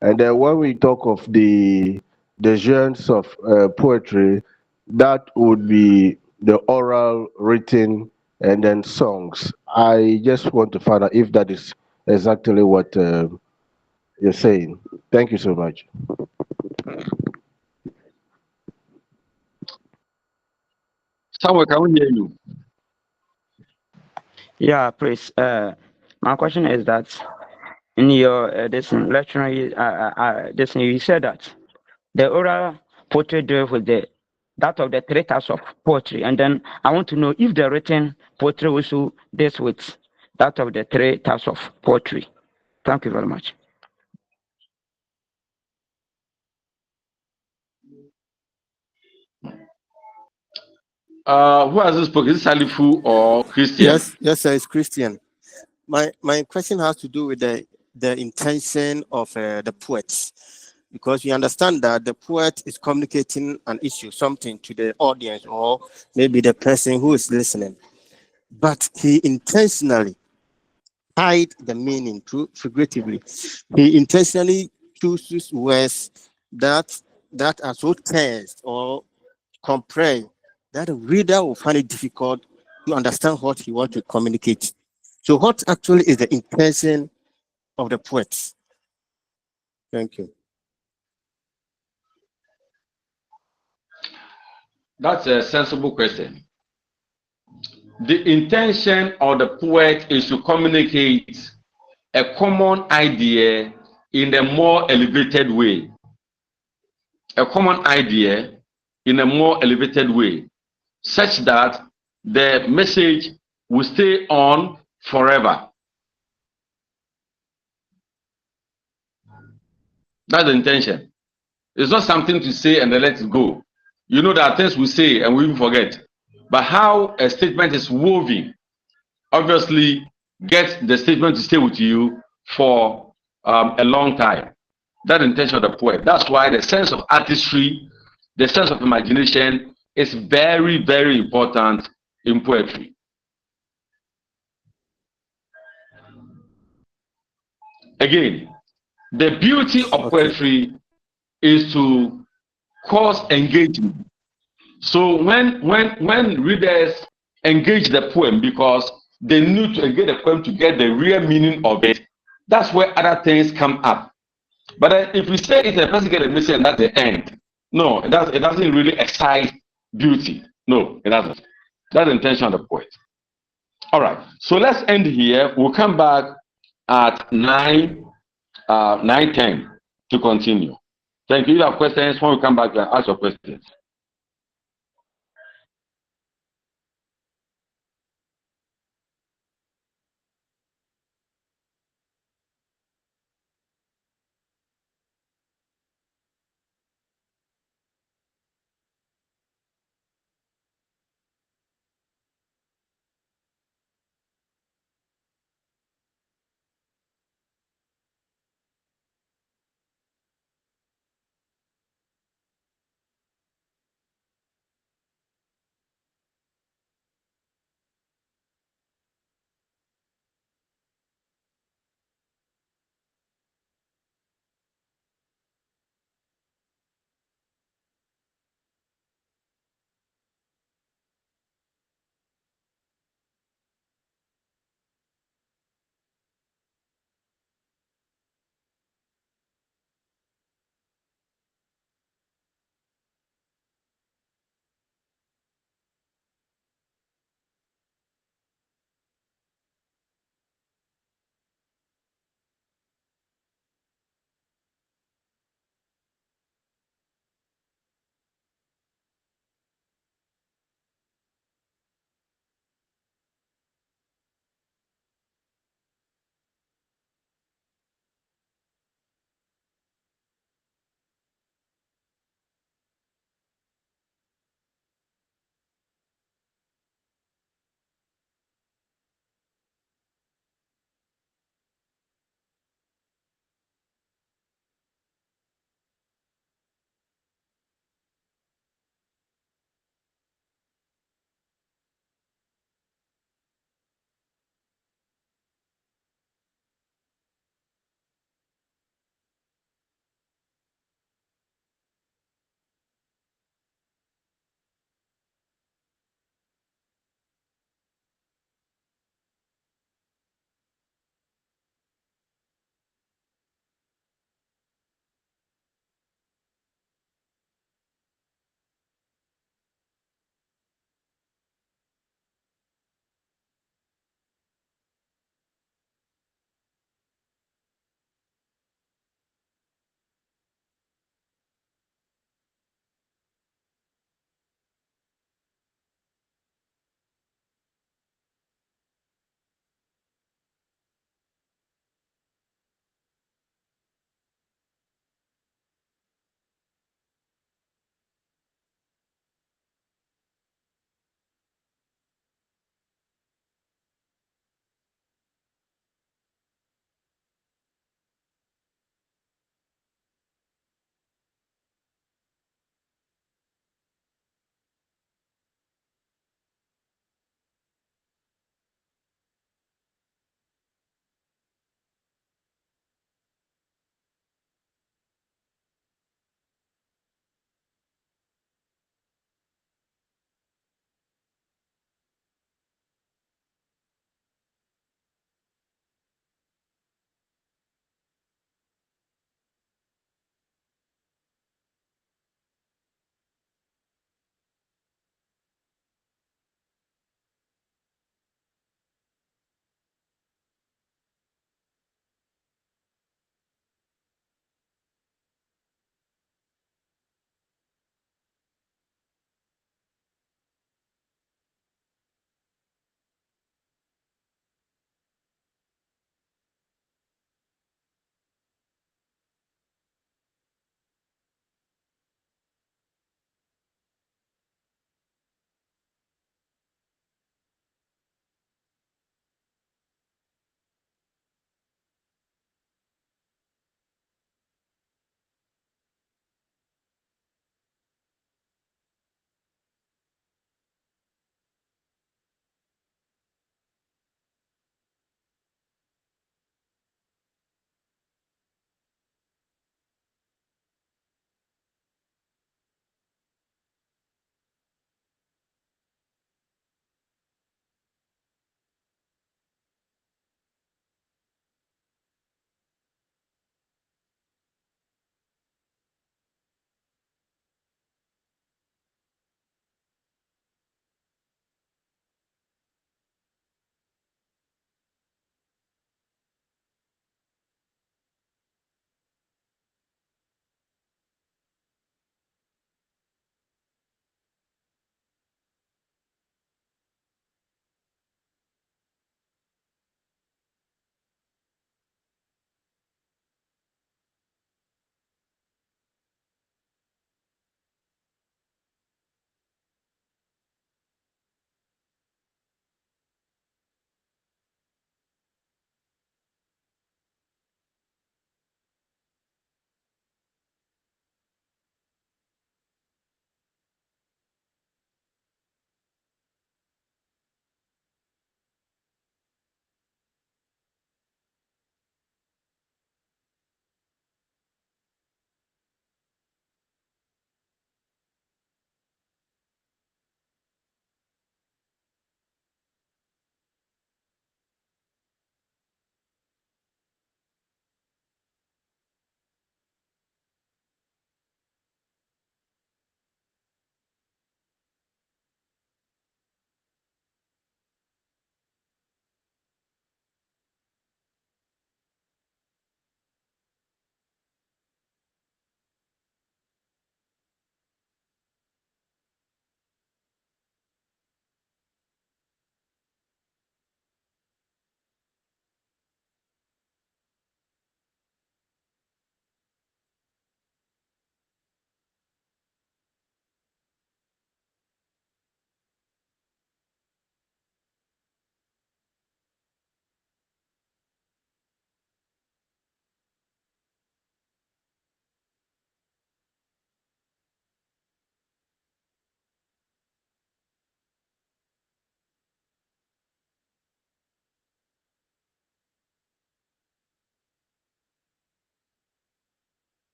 Speaker 6: And then when we talk of the genres of poetry, that would be the oral, written, and then songs. I just want to find out if that is exactly what you're saying. Thank you so much.
Speaker 2: Samuel, can we hear you?
Speaker 7: Yeah, please. My question is that in your this lecture, this you said that the oral poetry deals with the that of the three types of poetry, and then I want to know if the written poetry also deals with that of the three types of poetry. Thank you very much.
Speaker 2: Who has this spoken? Is it Salifu or Christian?
Speaker 8: Yes, sir, it's Christian. My question has to do with the intention of the poet, because we understand that the poet is communicating an issue, something to the audience or maybe the person who is listening, but he intentionally hide the meaning through figuratively. He intentionally chooses words that are so tense or compressed that the reader will find it difficult to understand what he wants to communicate. So, what actually is the intention of the poet? Thank you.
Speaker 2: That's a sensible question. The intention of the poet is to communicate a common idea in a more elevated way. A common idea in a more elevated way, such that the message will stay on forever. That's the intention. It's not something to say and then let it go. You know, there are things we say and we forget. But how a statement is woven, obviously, gets the statement to stay with you for a long time. That intention of the poet. That's why the sense of artistry, the sense of imagination is very, very important in poetry. Again, the beauty of
Speaker 8: Okay.
Speaker 2: poetry is to cause engagement. So when readers engage the poem because they need to engage the poem to get the real meaning of it, that's where other things come up. But if we say it's a person get a message and that's the end, no, it doesn't really excite beauty. No, it doesn't. That's the intention of the poet. All right. So let's end here. We'll come back at 9:10 to continue. Thank you. If you have questions, when we come back, ask your questions.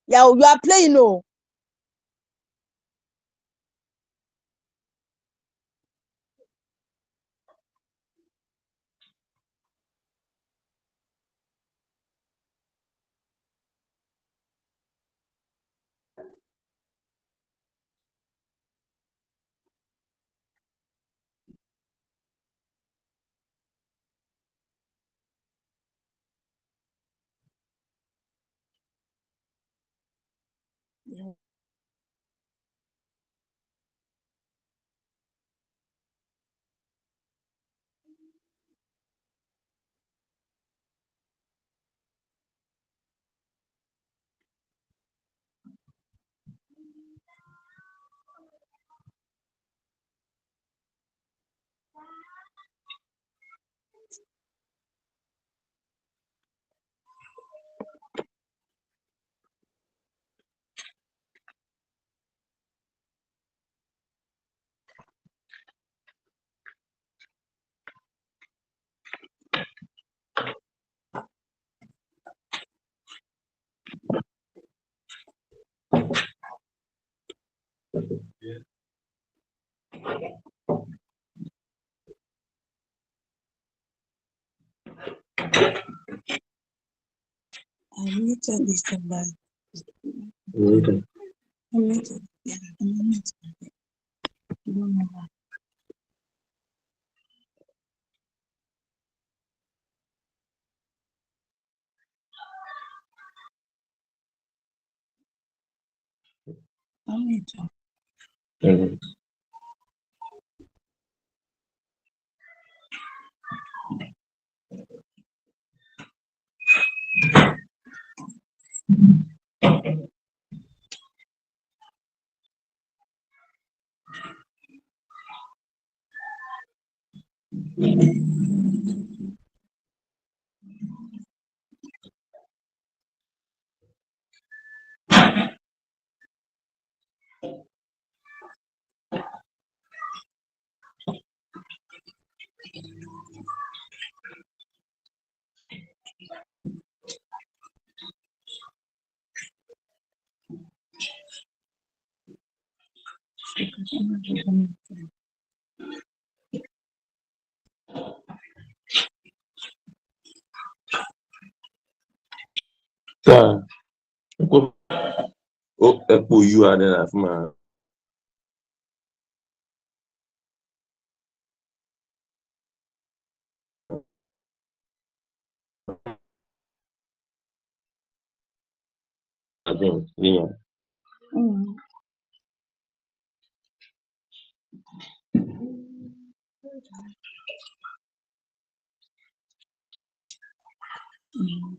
Speaker 5: Yeah, you are playing, no. Yeah. I'm muted this time, but
Speaker 6: Okay.
Speaker 5: I'm muted. Yeah, I'm muted. I don't know why. I'm muted.
Speaker 6: Mhm. Sir, Apple you are then as my I think, yeah.
Speaker 5: Mm.
Speaker 9: Mm.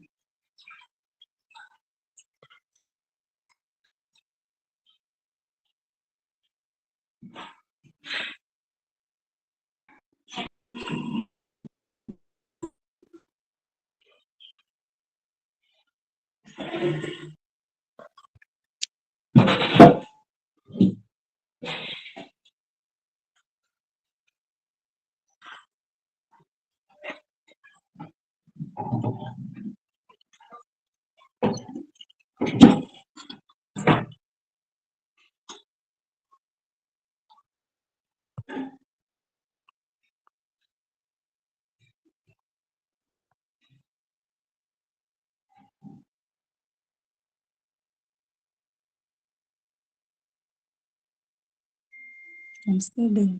Speaker 9: I'm still there.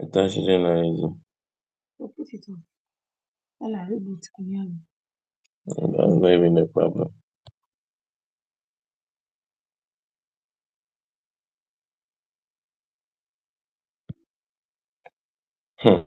Speaker 10: It's actually not easy.
Speaker 9: So put it on. And I read it.
Speaker 10: That's not even a problem. Hmm.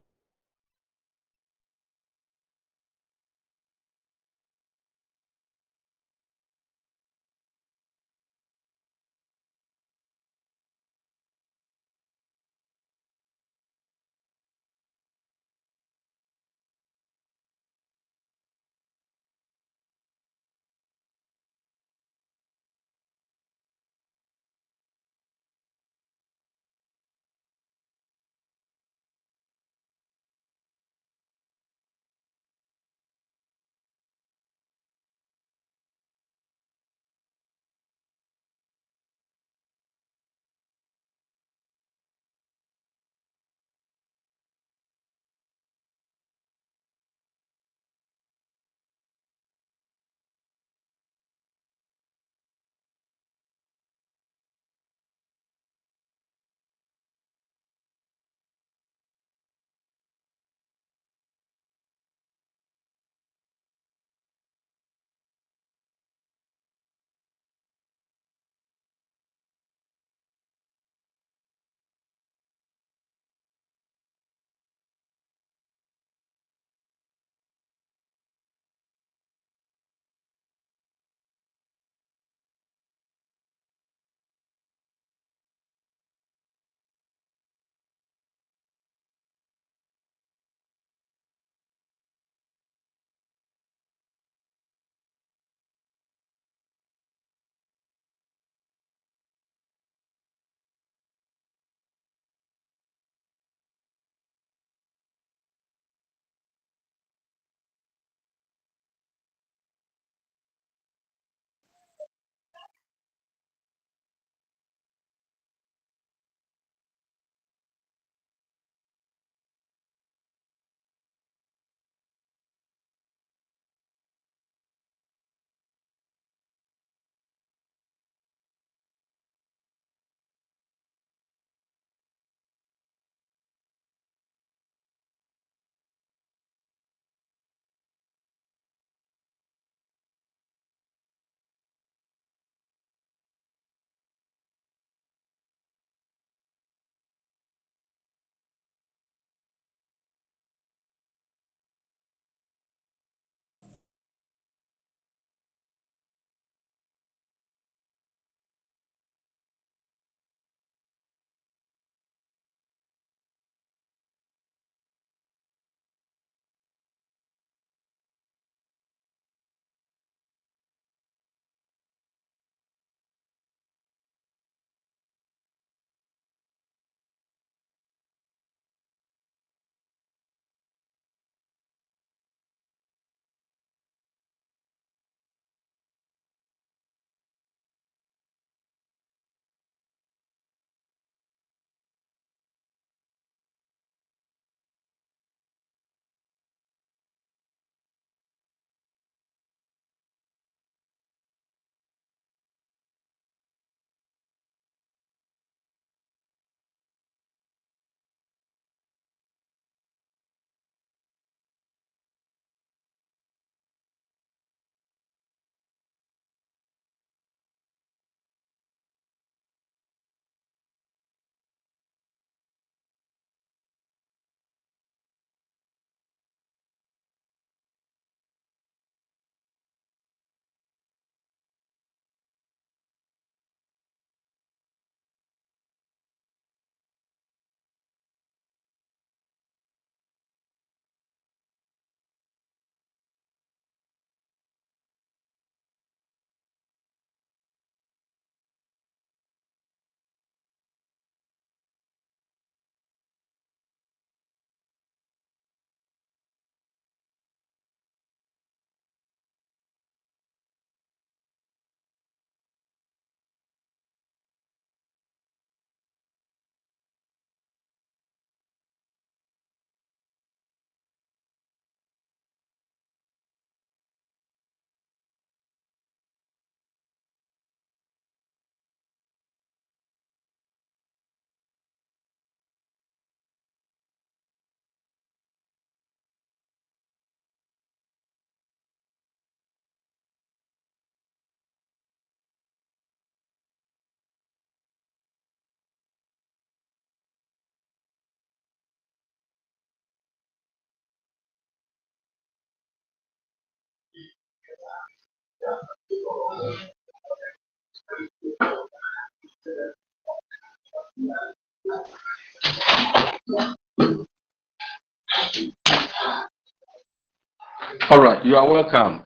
Speaker 2: All right, you are welcome.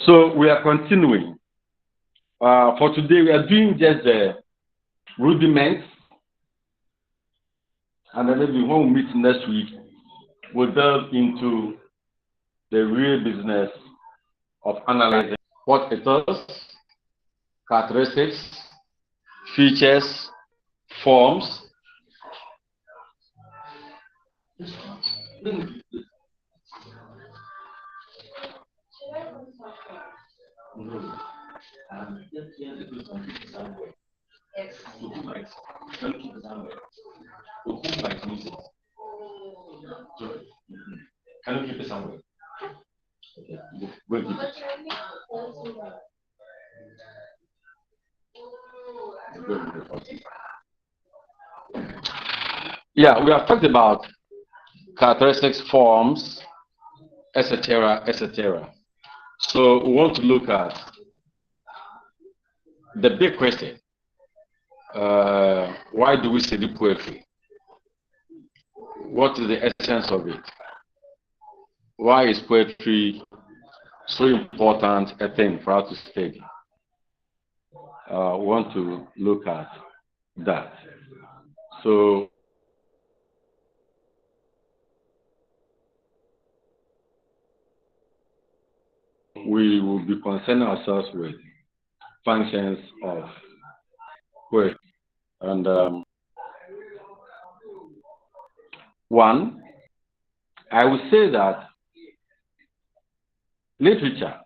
Speaker 2: So we are continuing. For today, we are doing just the rudiments, and then maybe when we meet next week, we'll delve into the real business of analyzing what it is, characteristics, features, forms. Can you keep it somewhere? Okay, go keep it. Yeah, we have talked about characteristics, forms, etc., etc. So we want to look at the big question. Why do we study poetry? What is the essence of it? Why is poetry so important a thing for us to study? We want to look at that. So we will be concerning ourselves with functions of poetry. And one, I would say that literature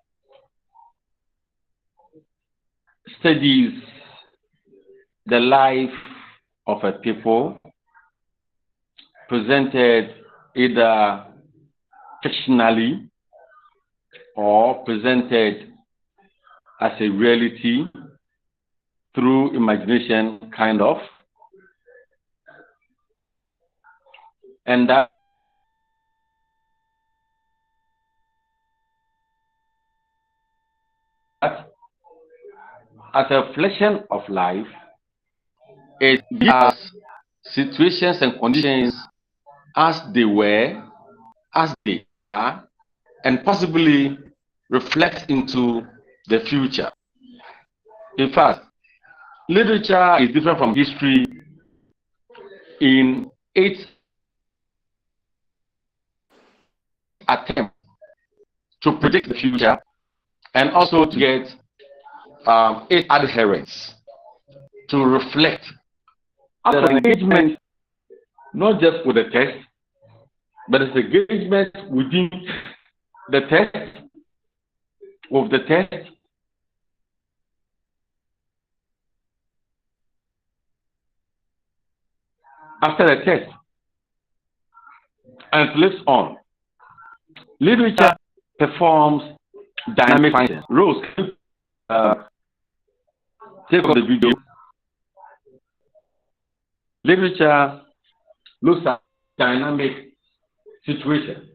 Speaker 2: studies the life of a people presented either fictionally or presented as a reality through imagination, kind of. And that as a reflection of life, it gives us situations and conditions as they were, as they are, and possibly reflect into the future. In fact, literature is different from history in its attempt to predict the future and also to get its adherents to reflect our engagement, not just with the text, but it's engagement within the text, with the text, after the text, and flips on. Literature performs dynamic functions. Rose, take on the video. Literature looks at dynamic situation.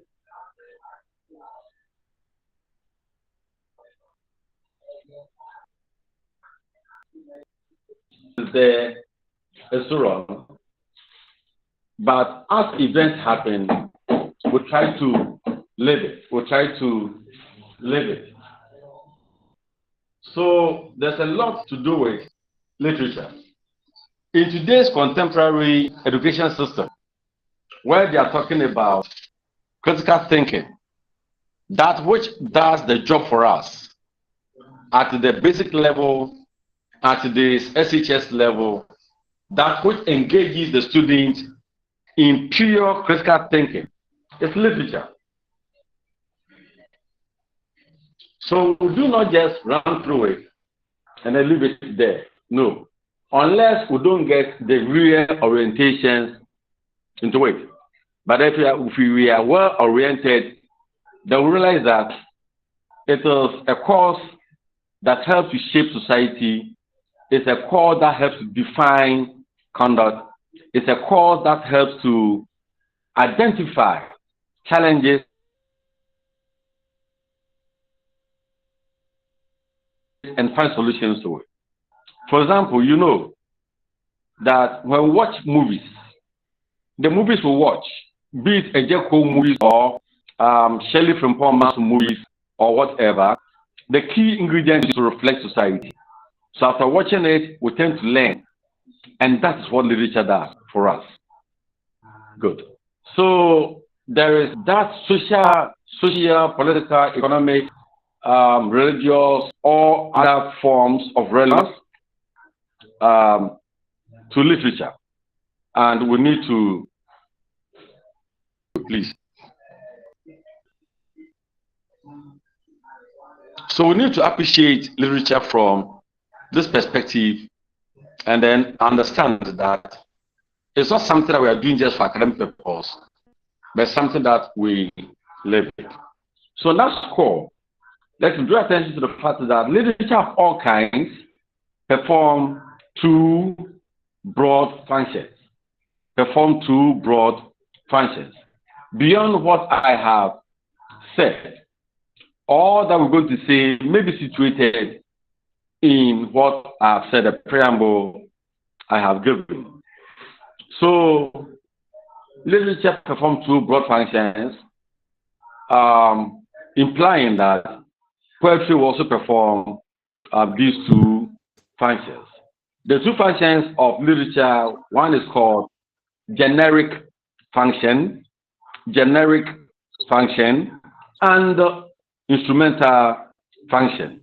Speaker 2: There is so wrong. But as events happen, we try to live it. We try to live it. So there's a lot to do with literature. In today's contemporary education system, where they are talking about critical thinking, that which does the job for us at the basic level, at the SHS level, that which engages the student in pure critical thinking, is literature. So we do not just run through it and then leave it there. No. Unless we don't get the real orientations into it. But if we are well oriented they will realize that it is a cause that helps to shape society. It's a cause that helps to define conduct. It's a cause that helps to identify challenges and find solutions to it. For example, you know that when we watch movies, the movies we watch, be it a Jeko movies or Shelley from Palmer's movies or whatever, the key ingredient is to reflect society. So after watching it, we tend to learn. And that is what literature does for us. Good. So there is that social, political, economic, religious, or other forms of relevance to literature. And we need to, please. So we need to appreciate literature from this perspective and then understand that it's not something that we are doing just for academic purpose, but something that we live with. So on that score, let's draw attention to the fact that literature of all kinds perform two broad functions. Beyond what I have said, all that we're going to say may be situated in what I have said, the preamble I have given. So, literature performs two broad functions, implying that poetry will also perform these two functions. The two functions of literature, one is called generic function, and instrumental function.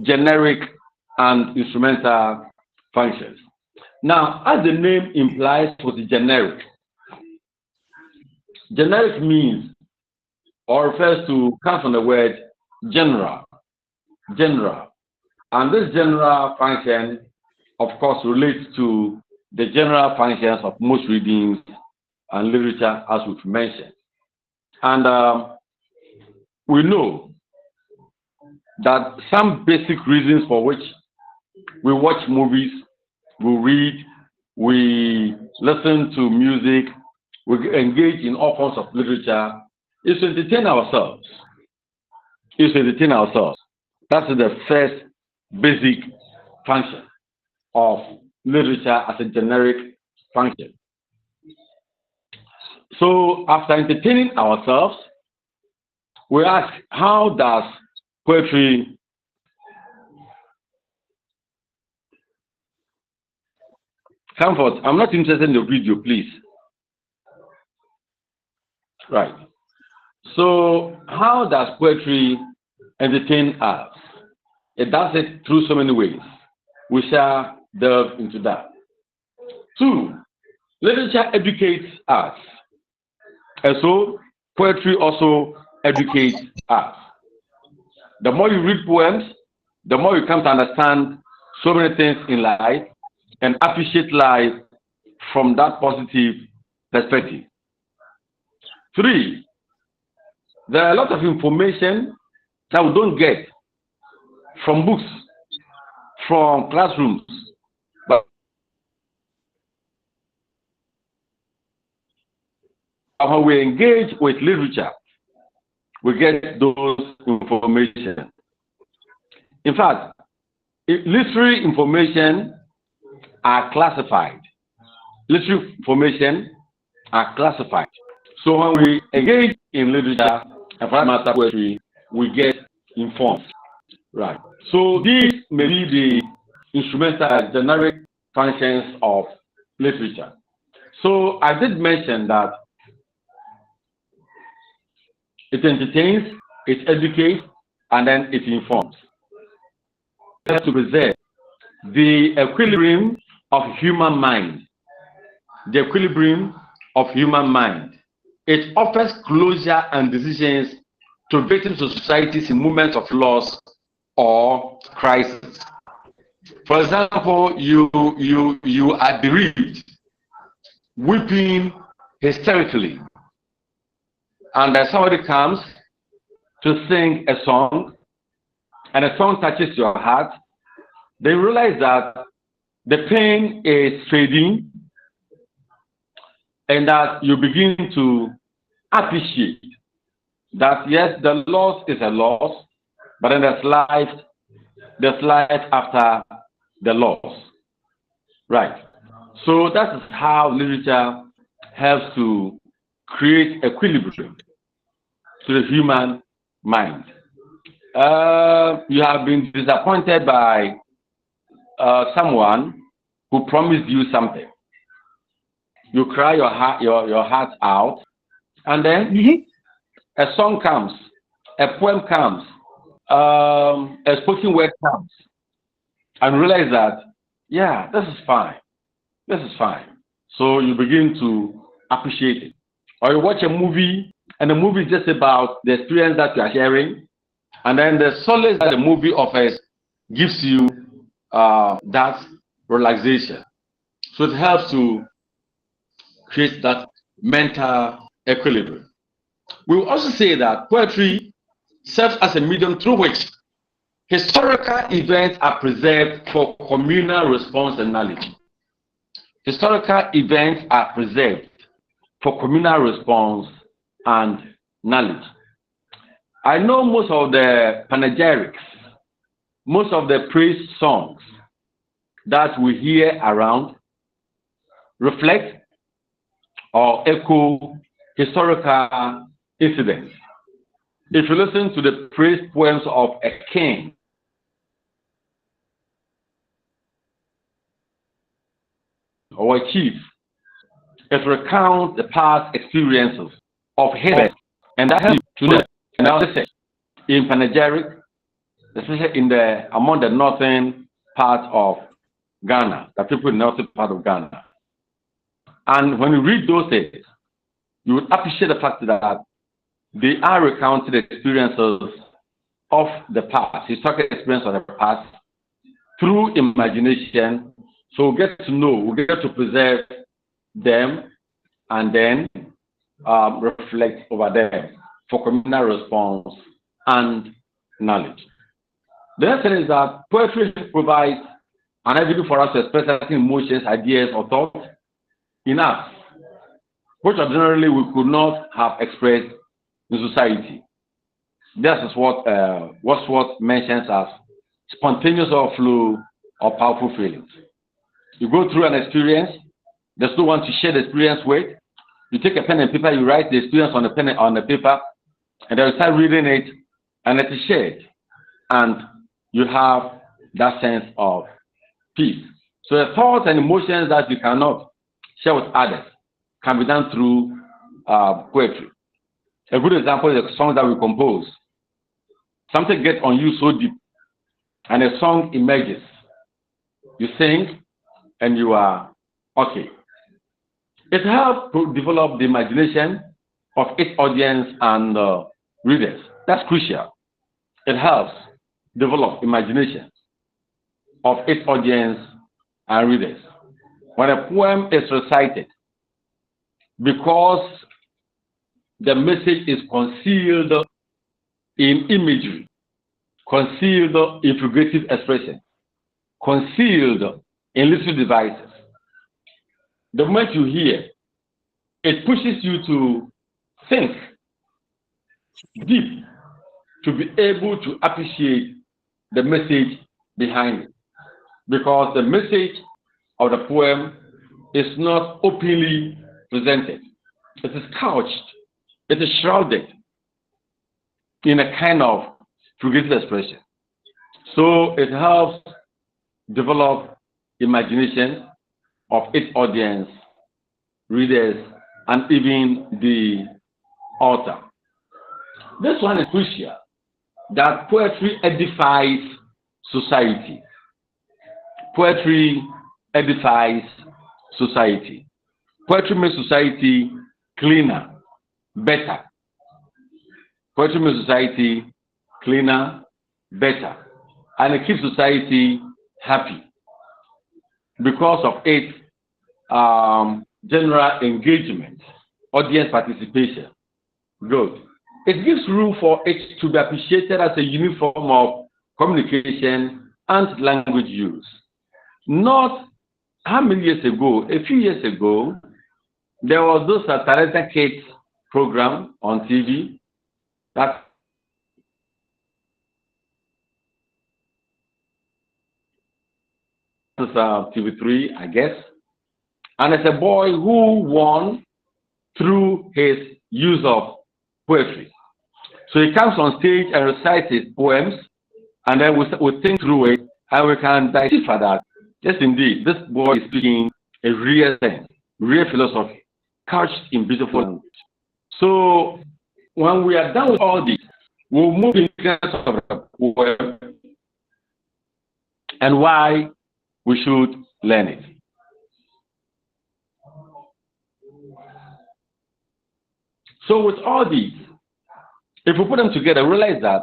Speaker 2: Generic and instrumental functions. Now, as the name implies for the generic means or refers to, comes from the word general. And this general function, of course, relates to the general functions of most readings and literature, as we've mentioned. And we know that some basic reasons for which we watch movies, we read, we listen to music, we engage in all forms of literature, is to entertain ourselves. That's the first basic function of literature as a generic function. So after entertaining ourselves, we ask, how does poetry Comfort, I'm not interested in the video, please. Right. So how does poetry entertain us? It does it through so many ways. We shall delve into that. 2, literature educates us. And so poetry also educates us. The more you read poems, the more you come to understand so many things in life and appreciate life from that positive perspective. 3, there are a lot of information that we don't get from books, from classrooms, but when we engage with literature, we get those information. In fact, literary information are classified. Literary information are classified. So when we engage in literature and for that matter poetry, we get informed. Right. So these may be the instrumental generic functions of literature. So I did mention that it entertains, it educates, and then it informs. To preserve the equilibrium of human mind. The equilibrium of human mind. It offers closure and decisions to victims of societies in moments of loss or crisis. For example, you are bereaved, weeping hysterically, and somebody comes to sing a song, and a song touches your heart, they realize that the pain is fading and that you begin to appreciate that, yes, the loss is a loss, but then there's life after the loss. Right. So that is how literature helps to create equilibrium to the human mind. You have been disappointed by someone who promised you something. You cry your heart out, and then a song comes, a poem comes, a spoken word comes, and realize that, yeah, this is fine. This is fine. So you begin to appreciate it. Or you watch a movie, and the movie is just about the experience that you are sharing, and then the solace that the movie offers gives you that relaxation. So it helps to create that mental equilibrium. We will also say that poetry serves as a medium through which historical events are preserved for communal response and knowledge. Historical events are preserved for communal response and knowledge. I know most of the panegyrics, most of the praise songs that we hear around reflect or echo historical incidents. If you listen to the praise poems of a king, or a chief, it recounts the past experiences of his, and that helps to the analysis in panegyric, especially among the northern part of Ghana, the people in the northern part of Ghana. And when you read those things, you would appreciate the fact that they are recounting the experiences of the past, historical experience of the past, through imagination. So we get to know, we get to preserve them, and then reflect over them for communal response and knowledge. The next thing is that poetry provides an avenue for us to express certain emotions, ideas, or thoughts in us, which ordinarily we could not have expressed in society. This is what Wordsworth mentions as spontaneous overflow of powerful feelings. You go through an experience, there's no one to share the experience with. You take a pen and paper, you write the experience on the paper, and then you start reading it, and it is shared. And you have that sense of peace. So the thoughts and emotions that you cannot share with others can be done through poetry. A good example is the songs that we compose. Something gets on you so deep, and a song emerges. You sing, and you are okay. It helps to develop the imagination of its audience and readers. That's crucial. It helps develop imagination of its audience and readers. When a poem is recited, because the message is concealed in imagery, concealed in figurative expression, concealed in little devices, the moment you hear, it pushes you to think deep, to be able to appreciate the message behind it. Because the message of the poem is not openly presented. It is couched, it is shrouded in a kind of figurative expression. So it helps develop imagination of its audience, readers, and even the author. This one is crucial, that poetry edifies society. Poetry edifies society. Poetry makes society cleaner, better. Poetry makes society cleaner, better. And it keeps society happy because of its general engagement, audience participation. Good. it gives room for it to be appreciated as a unique form of communication and language use. Not how many years ago, a few years ago, there was those Talented Kids program on TV that was TV3, I guess. And it's a boy who won through his use of poetry. So he comes on stage and recites his poems, and then we think through it, and we can decipher that. Yes, indeed, this boy is speaking a real thing, real philosophy, couched in beautiful language. So when we are done with all this, we'll move into the poem and why we should learn it. So with all these, if we put them together, realize that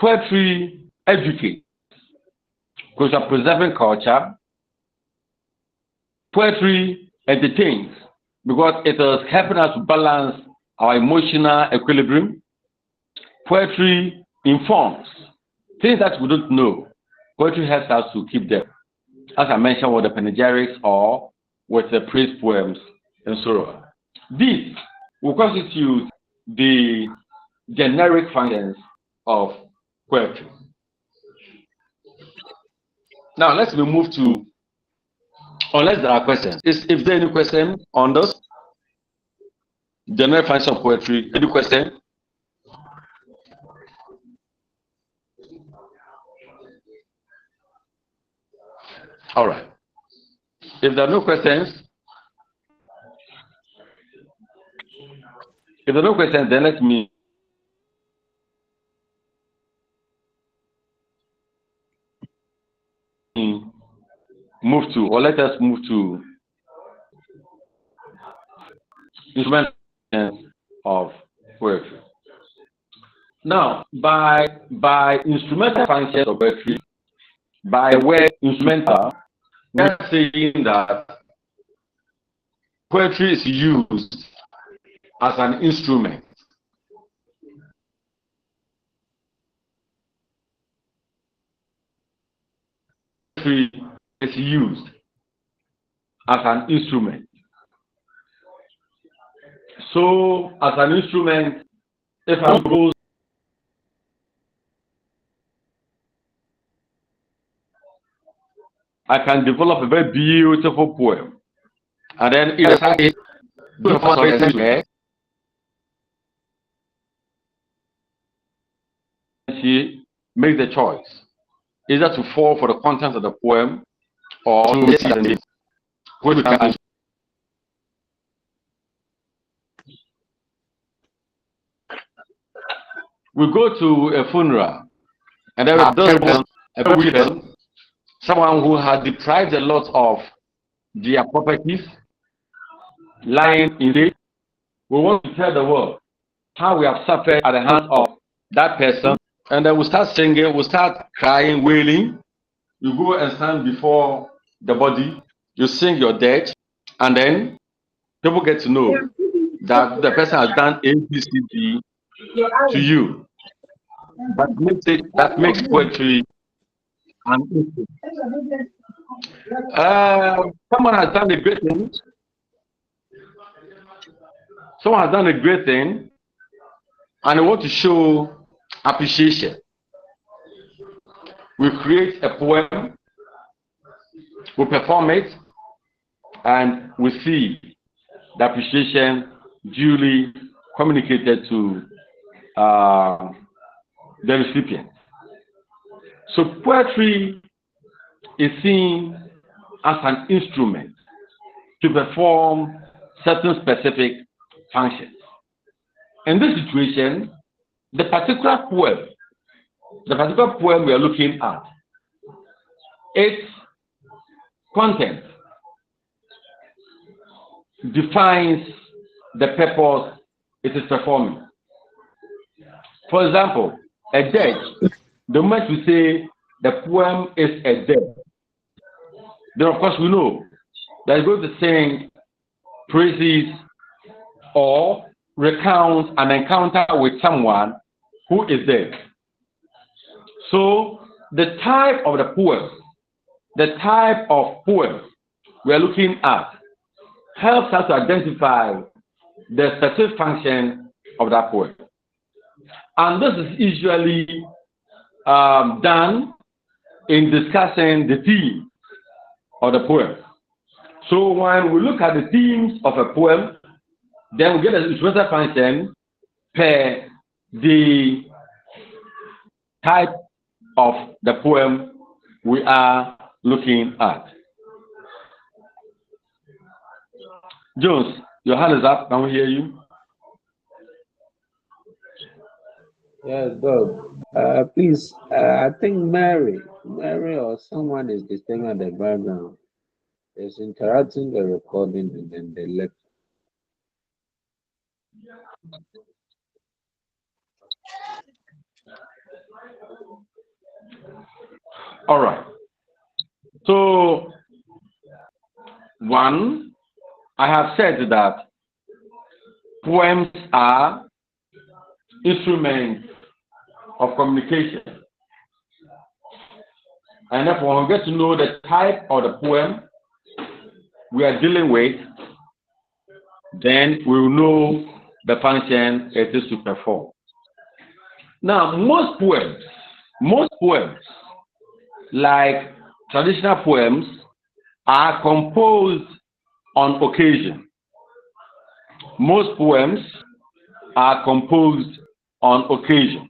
Speaker 2: poetry educates because you're preserving culture. Poetry entertains because it is helping us to balance our emotional equilibrium. Poetry informs things that we don't know. Poetry helps us to keep them, as I mentioned, with the panegyrics or with the praise poems and so on. These will constitute the generic functions of poetry. Now let's move to, unless there are questions. If there are any question on this generic function of poetry, any question? All right. If there are no questions, then let me move to, or let us move to instrument of poetry. Now, by instrumental functions of poetry, by word instrumental, we are saying that poetry is used as an instrument. Poetry is used as an instrument. So, as an instrument, if I go, I can develop a very beautiful poem, and then if I she makes the choice either to fall for the content of the poem or to we go to a funeral, and there is a widow, someone who had deprived a lot of their properties, lying in it. We want to tell the world how we have suffered at the hands of that person, and then we start singing, we start crying, wailing. You go and stand before the body, you sing your death, and then people get to know that the person has done A, B, C, D to you. That makes poetry an instrument. Someone has done a great thing. Someone has done a great thing, and they want to show appreciation. We create a poem, we perform it, and we see the appreciation duly communicated to the recipient. So poetry is seen as an instrument to perform certain specific functions. In this situation, the particular poem we are looking at, its content defines the purpose it is performing. For example, a debt, the moment we say the poem is a debt, then of course we know that it's going to sing praises or recount an encounter with someone who is dead. So the type of poem we are looking at helps us to identify the specific function of that poem. And this is usually done in discussing the theme of the poem. So when we look at the themes of a poem, then we get a special function per the type of the poem we are looking at. Jones, your hand is up. Can we hear you?
Speaker 11: Yes, Bob. Please, I think Mary or someone is disturbing at the background. Is interrupting the recording and then they left.
Speaker 2: All right. So, one, I have said that poems are instruments of communication. And therefore, when we get to know the type of the poem we are dealing with, then we will know the function it is to perform. Now, most poems, like traditional poems, are composed on occasion. Most poems are composed on occasion.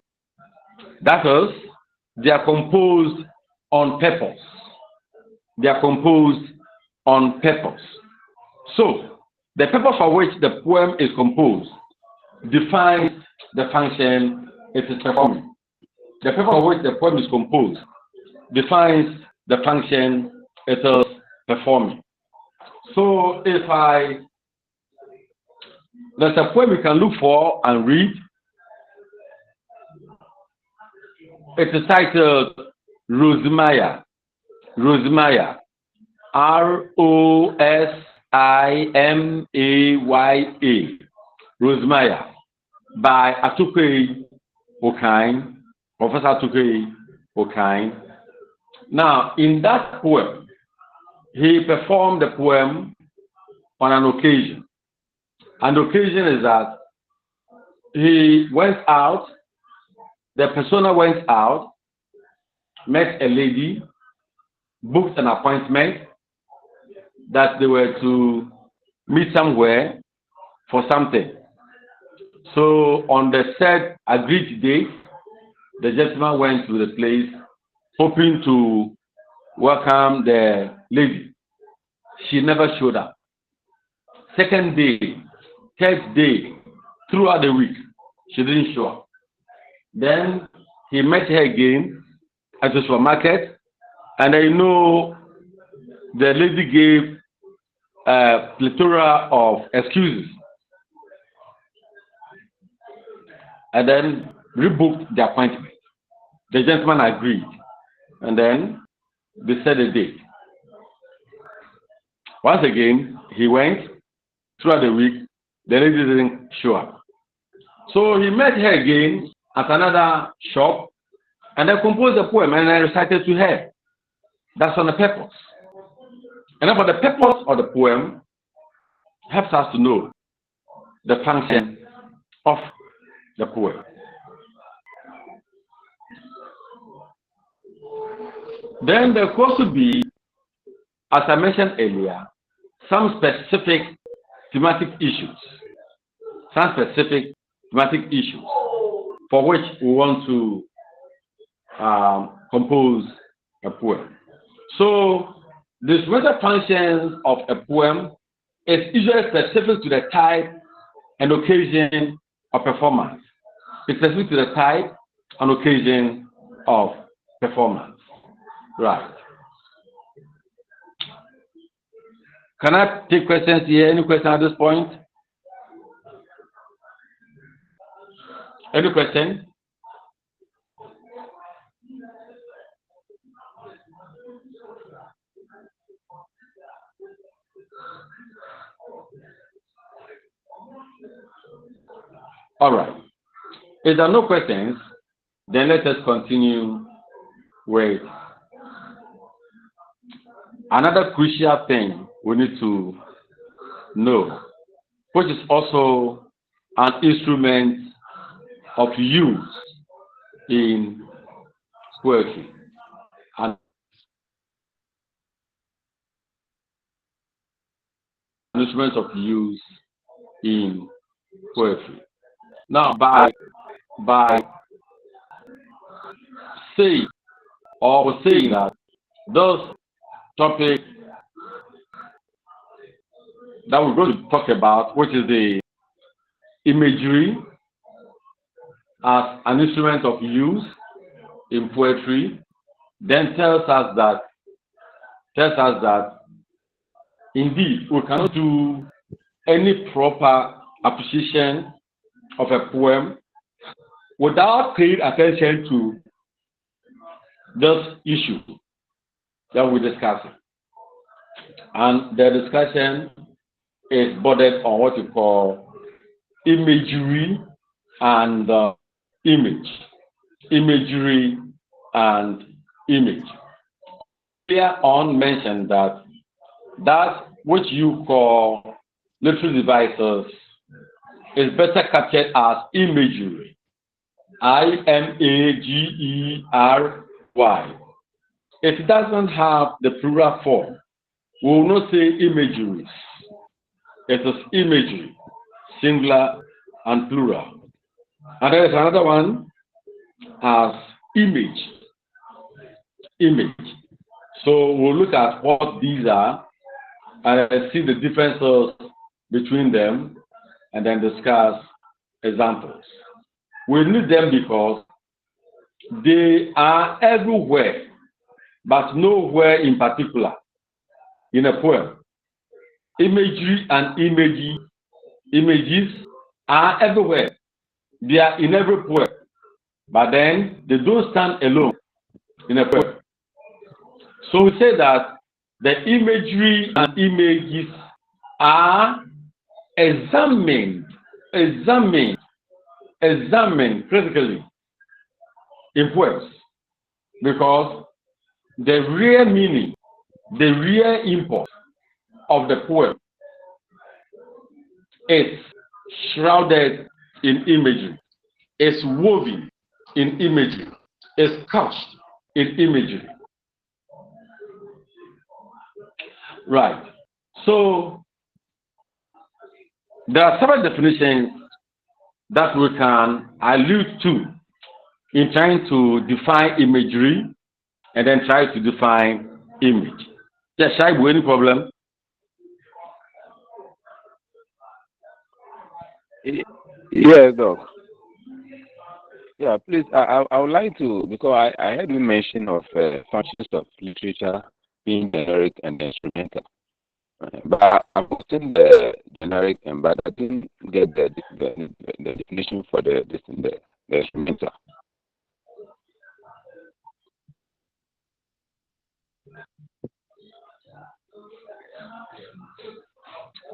Speaker 2: That is, they are composed on purpose. They are composed on purpose. So, the purpose for which the poem is composed defines the function it is performing. The purpose for which the poem is composed defines the function it is performing. So, there's a poem you can look for and read. It is titled Rosemaya. Rosemaya. Rosimaya. Rosemaya. By Atukwe Okine, Professor Atukwe Okine. Now, in that poem, he performed the poem on an occasion. And the occasion is that he went out, the persona went out, met a lady, booked an appointment that they were to meet somewhere for something. So on the said agreed date, the gentleman went to the place hoping to welcome the lady. She never showed up. Second day, third day, throughout the week, she didn't show up. Then he met her again at the supermarket, and I know the lady gave a plethora of excuses, and then rebooked the appointment. The gentleman agreed, and then they set a date. Once again, he went throughout the week. The lady didn't show up. So he met her again at another shop, and I composed a poem and I recited to her. That's on the purpose. And then for the purpose of the poem helps us to know the function of the poem. Then there could also be, as I mentioned earlier, some specific thematic issues. Some specific thematic issues for which we want to compose a poem. So the instrumental functions of a poem is usually specific to the type and occasion of performance. It's specific to the type and occasion of performance. Right. Can I take questions here? Any question at this point? Any question? All right. If there are no questions, then let us continue with another crucial thing we need to know, which is also an instrument of use in poetry. An instrument of use in poetry. Now, by saying or saying that those topics that we're going to talk about, which is the imagery as an instrument of use in poetry, then tells us that indeed we cannot do any proper appreciation of a poem without paying attention to this issue that we're discussing. And the discussion is bordered on what you call imagery and image. Imagery and image. Here on mentioned that which you call literary devices is better captured as imagery. imagery. It doesn't have the plural form. We will not say imageries. It is imagery, singular and plural. And there is another one as image. Image. So we'll look at what these are and see the differences between them and then discuss examples. We need them because they are everywhere, but nowhere in particular in a poem. Imagery and images are everywhere. They are in every poem, but then they don't stand alone in a poem. So we say that the imagery and images are examined critically in poems, because the real meaning, the real import of the poem is shrouded in imagery, is woven in imagery, is couched in imagery. Right. So there are several definitions that we can allude to in trying to define imagery and then try to define image. Yes, Shaibu, any problem?
Speaker 12: Yes, Doc. Yeah, please, I would like to, because I heard you mention of functions of literature being generic and instrumental. But I've gotten the generic, but I didn't get the definition for the instrumental.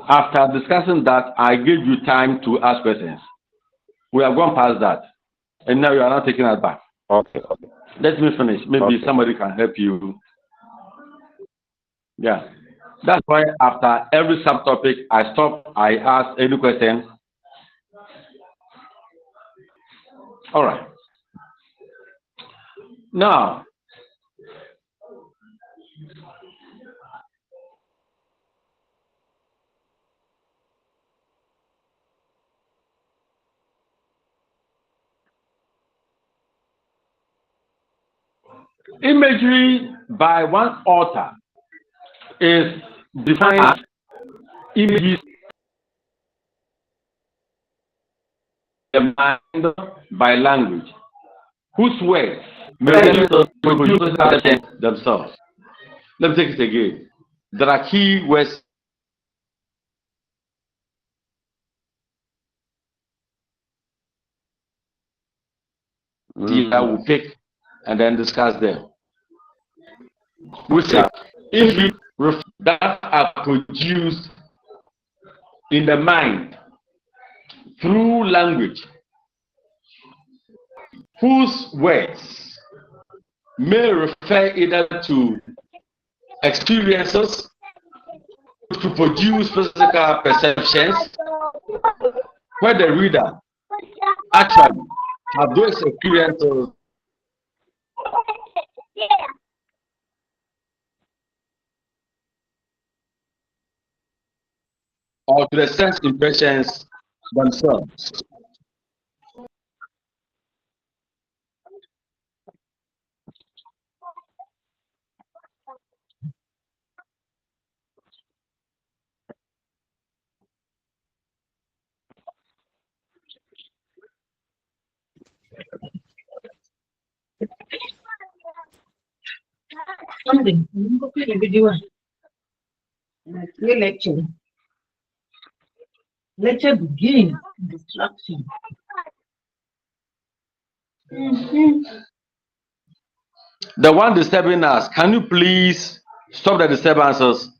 Speaker 2: After discussing that, I gave you time to ask questions. We have gone past that, and now you are not taking us back.
Speaker 12: Okay.
Speaker 2: Let me finish. Maybe somebody can help you. Yeah. That's why after every subtopic, I stop, I ask any question. All right. Now, imagery by one author is defined as images in the mind by language, whose words may produce themselves. Let me take it again. There are key words that we pick and then discuss them. We say images that are produced in the mind through language whose words may refer either to experiences to produce physical perceptions, where the reader actually have those experiences or to the sense impressions themselves.
Speaker 9: Something. Copy the video. Lecture. Lecture begin. Distraction.
Speaker 2: The one disturbing us, can you please stop the disturbances?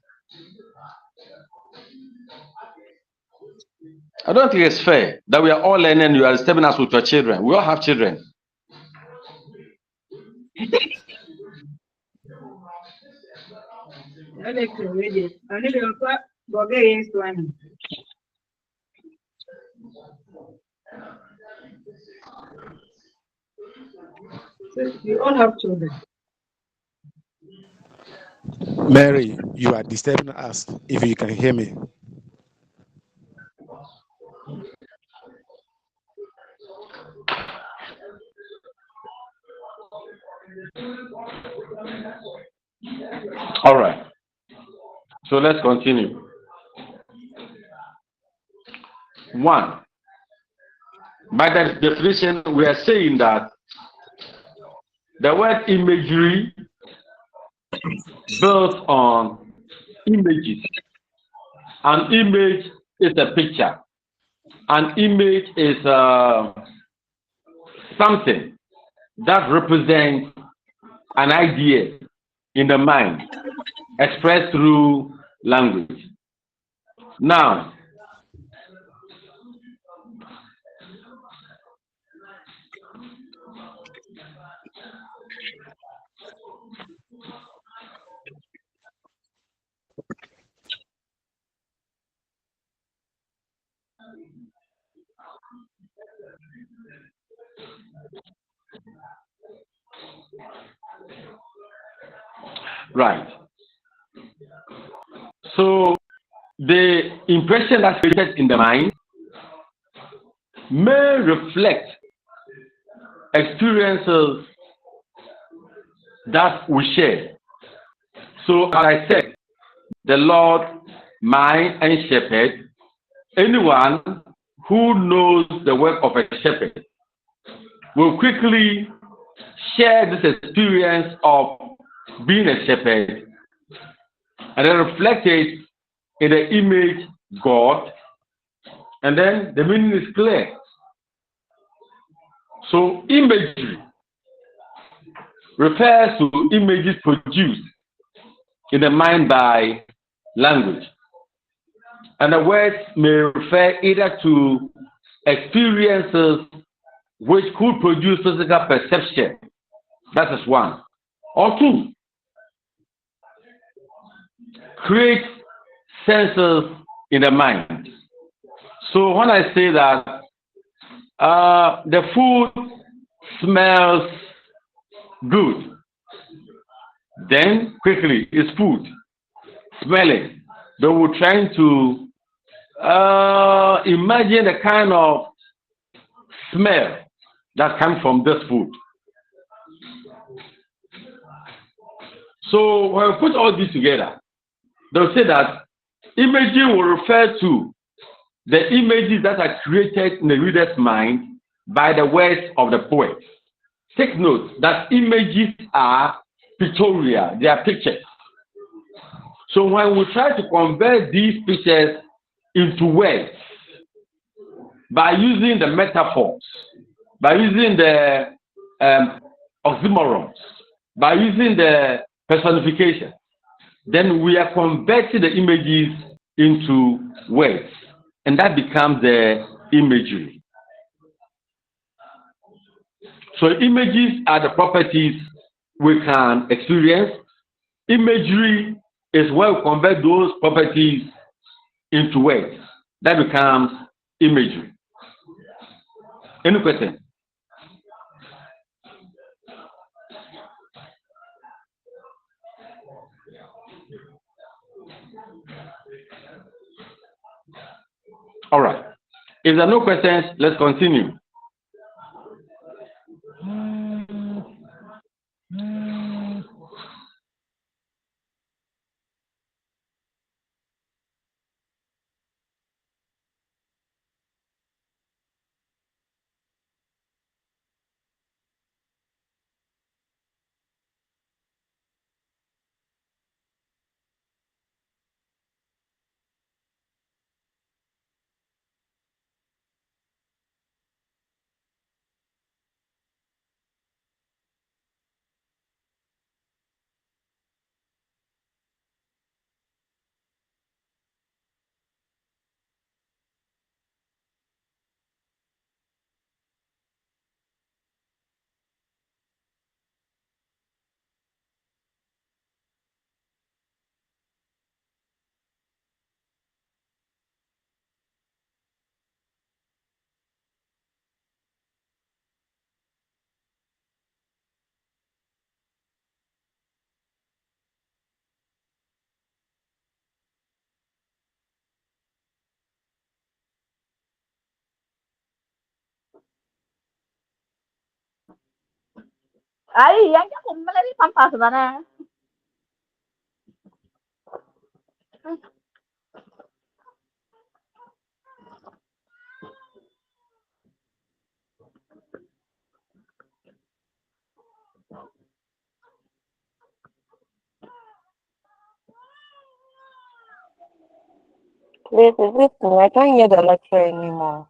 Speaker 2: I don't think it's fair that we are all learning. You are disturbing us with your children. We all have children.
Speaker 9: We all have children.
Speaker 4: Mary, you are disturbing us if you can hear me.
Speaker 2: All right. So let's continue. 1. By that definition, we are saying that the word imagery built on images. An image is a picture. An image is something that represents an idea in the mind expressed through language. Now, right. So the impression that's created in the mind may reflect experiences that we share. So as I said, the Lord, mind and shepherd, anyone who knows the work of a shepherd will quickly share this experience of being a shepherd and then reflect it in the image God, and then the meaning is clear. So imagery refers to images produced in the mind by language. And the words may refer either to experiences which could produce physical perception. That is 1. Or 2, create senses in the mind. So when I say that the food smells good, then quickly it's food. Smell it. But we're trying to imagine the kind of smell that comes from this food. So when we put all this together, they'll say that imaging will refer to the images that are created in the reader's mind by the words of the poet. Take note that images are pictorial, they are pictures. So when we try to convert these pictures into words by using the metaphors, by using the oxymorons, by using the personification, then we are converting the images into words, and that becomes the imagery. So images are the properties we can experience. Imagery is where we convert those properties into words. That becomes imagery. Any question? All right. If there are no questions, let's continue.
Speaker 13: Ay, yan ka kung malari pampas ba na?
Speaker 3: Please, is it me? I can't hear the lecture anymore.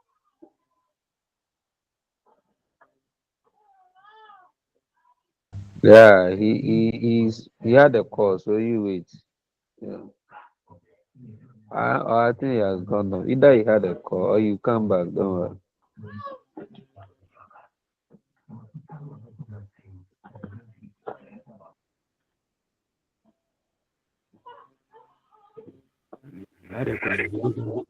Speaker 11: Yeah, he had a call, so you wait. Yeah. I think he has gone on. Either he had a call or you come back. Don't worry. Had a call.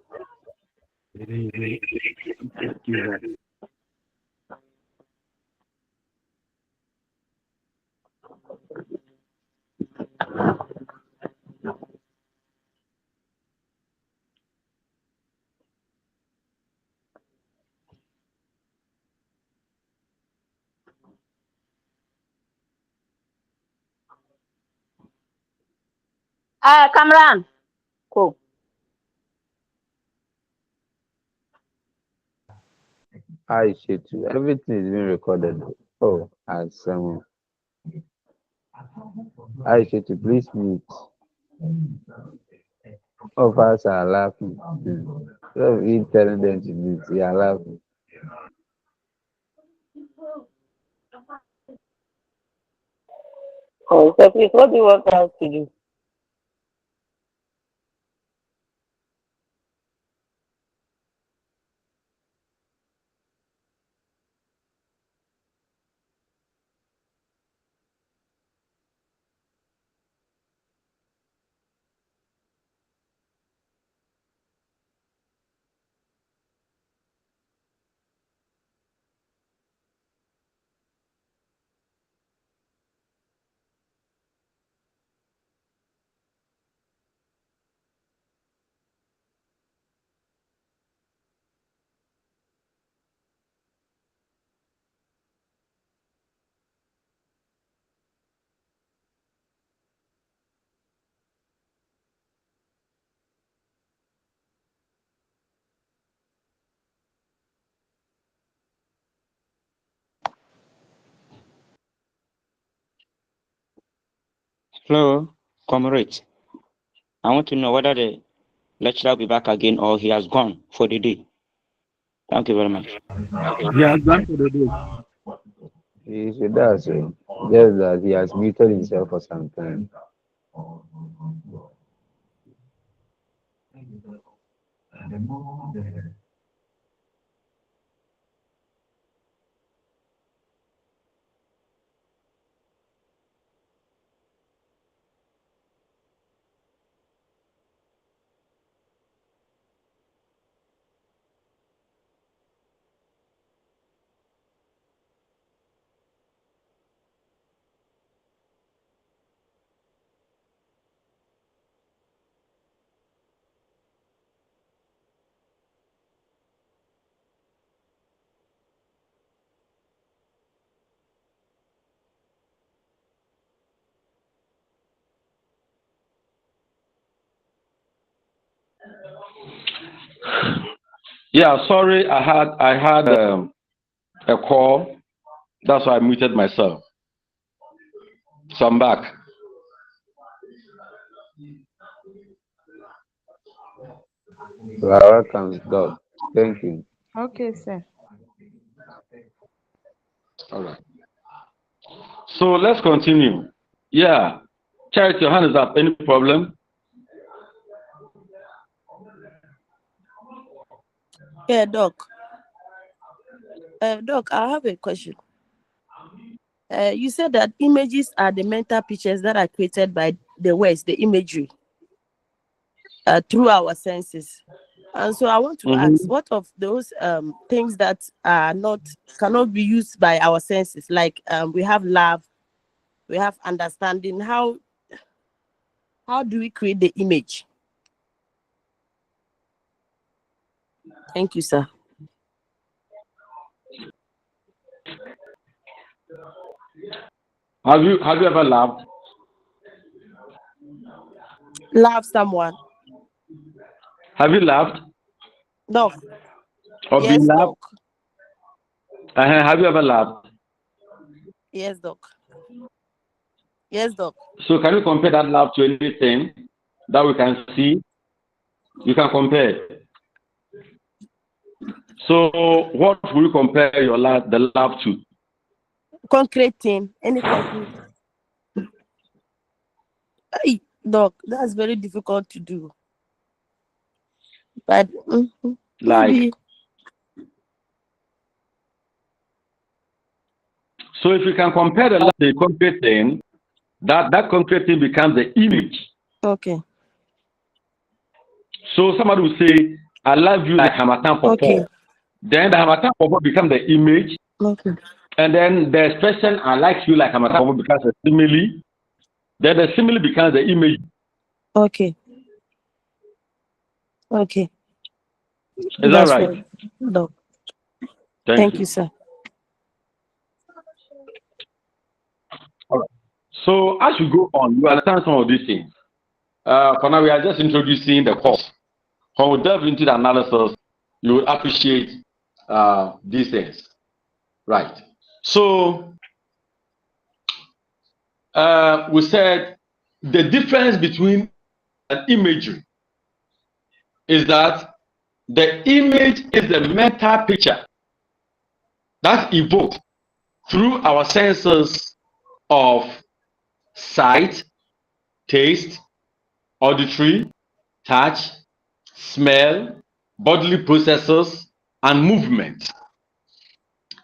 Speaker 13: Kamran. Cool.
Speaker 11: I should too. Everything is being recorded. Oh, as I should to please mute. Of us are laughing. So we telling them to mute. We are laughing.
Speaker 3: Oh, so please, what do you want us to do?
Speaker 7: Hello, comrade. I want to know whether the lecturer will be back again or he has gone for the day. Thank you very much.
Speaker 11: He has gone for the day. He should have so just that he has muted himself for some time.
Speaker 2: Yeah, sorry, I had a call. That's why I muted myself. So I'm back.
Speaker 11: You are welcome, Doc. Thank you.
Speaker 5: Okay, sir.
Speaker 2: All right. So let's continue. Yeah. Charity, your hand is up. Any problem?
Speaker 14: Yeah, Doc. Doc, I have a question. You said that images are the mental pictures that are created by the words, the imagery, through our senses. And so I want to ask, what of those things that are cannot be used by our senses? Like we have love, we have understanding. How do we create the image? Thank you, sir.
Speaker 2: Have you ever loved?
Speaker 14: Love someone.
Speaker 2: Have you loved?
Speaker 14: No.
Speaker 2: Or
Speaker 14: Yes,
Speaker 2: been loved?
Speaker 14: Doc.
Speaker 2: Have you ever loved?
Speaker 14: Yes, Doc. Yes, Doc.
Speaker 2: So can you compare that love to anything that we can see? You can compare. So what will you compare the love to?
Speaker 14: Concrete thing, any concrete. Hey, Doc, that's very difficult to do. But
Speaker 2: Like,
Speaker 14: maybe.
Speaker 2: So if you can compare the love to the concrete thing, that concrete thing becomes the image.
Speaker 14: Okay.
Speaker 2: So somebody will say, I love you like Hamatan Popo.
Speaker 14: Okay.
Speaker 2: Then the Hamatan Popo becomes the image.
Speaker 14: Okay.
Speaker 2: And then the expression I like you like Hamatan Popo becomes a simile. Then the simile becomes the image.
Speaker 14: Okay. Okay.
Speaker 2: Is that right?
Speaker 14: No.
Speaker 2: Thank
Speaker 14: you, sir.
Speaker 2: All right. So as you go on, you understand some of these things. For now, we are just introducing the course. When we delve into the analysis, you will appreciate these things. Right. So we said the difference between an imagery is that the image is the mental picture that's evoked through our senses of sight, taste, auditory, touch, smell, bodily processes, and movement.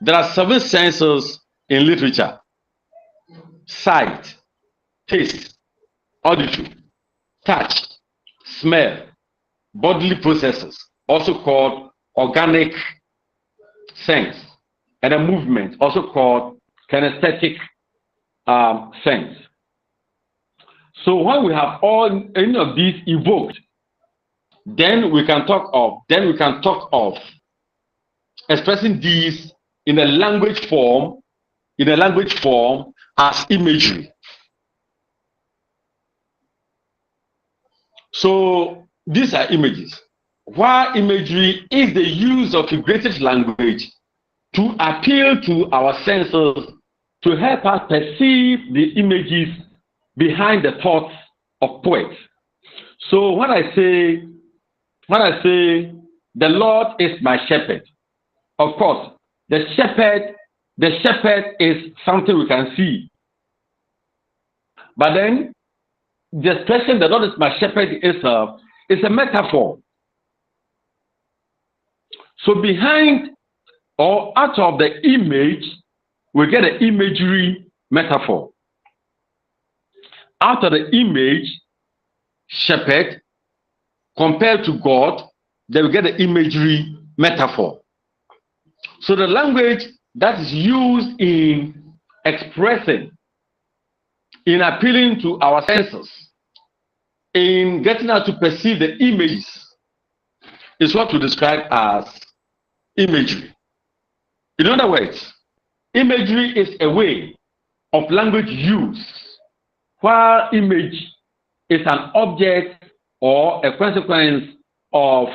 Speaker 2: There are 7 senses in literature: sight, taste, auditory, touch, smell, bodily processes, also called organic sense, and a movement, also called kinesthetic sense. So when we have any of these evoked, then we can talk of expressing these in a language form as imagery. So these are images. While imagery is the use of figurative language to appeal to our senses to help us perceive the images behind the thoughts of poets. So when I say the Lord is my shepherd, of course, the shepherd is something we can see. But then the expression the Lord is my shepherd is a metaphor. So behind or out of the image, we get an imagery metaphor. Out of the image, shepherd, compared to God, then we get the imagery metaphor. So the language that is used in expressing, in appealing to our senses, in getting us to perceive the images, is what we describe as imagery. In other words, imagery is a way of language use, while image is an object or a consequence of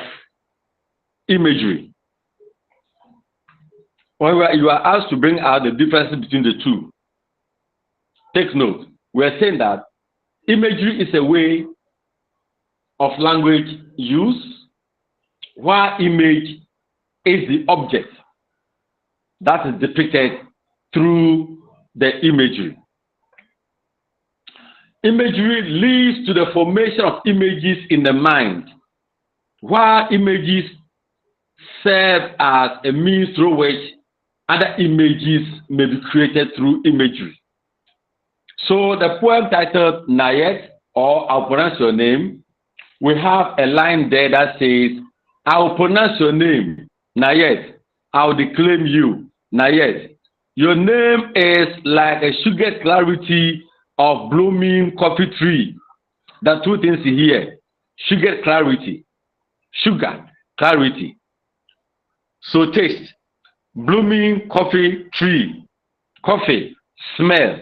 Speaker 2: imagery. When you are asked to bring out the difference between the two, take note. We are saying that imagery is a way of language use, while image is the object that is depicted through the imagery. Imagery leads to the formation of images in the mind, while images serve as a means through which other images may be created through imagery. So the poem titled Nayet, or I'll pronounce your name, we have a line there that says, I'll pronounce your name, Nayet. I'll declaim you, Nayet. Your name is like a sugar clarity of blooming coffee tree. There are two things here. Sugar clarity. Sugar clarity. So taste. Blooming coffee tree. Coffee. Smell.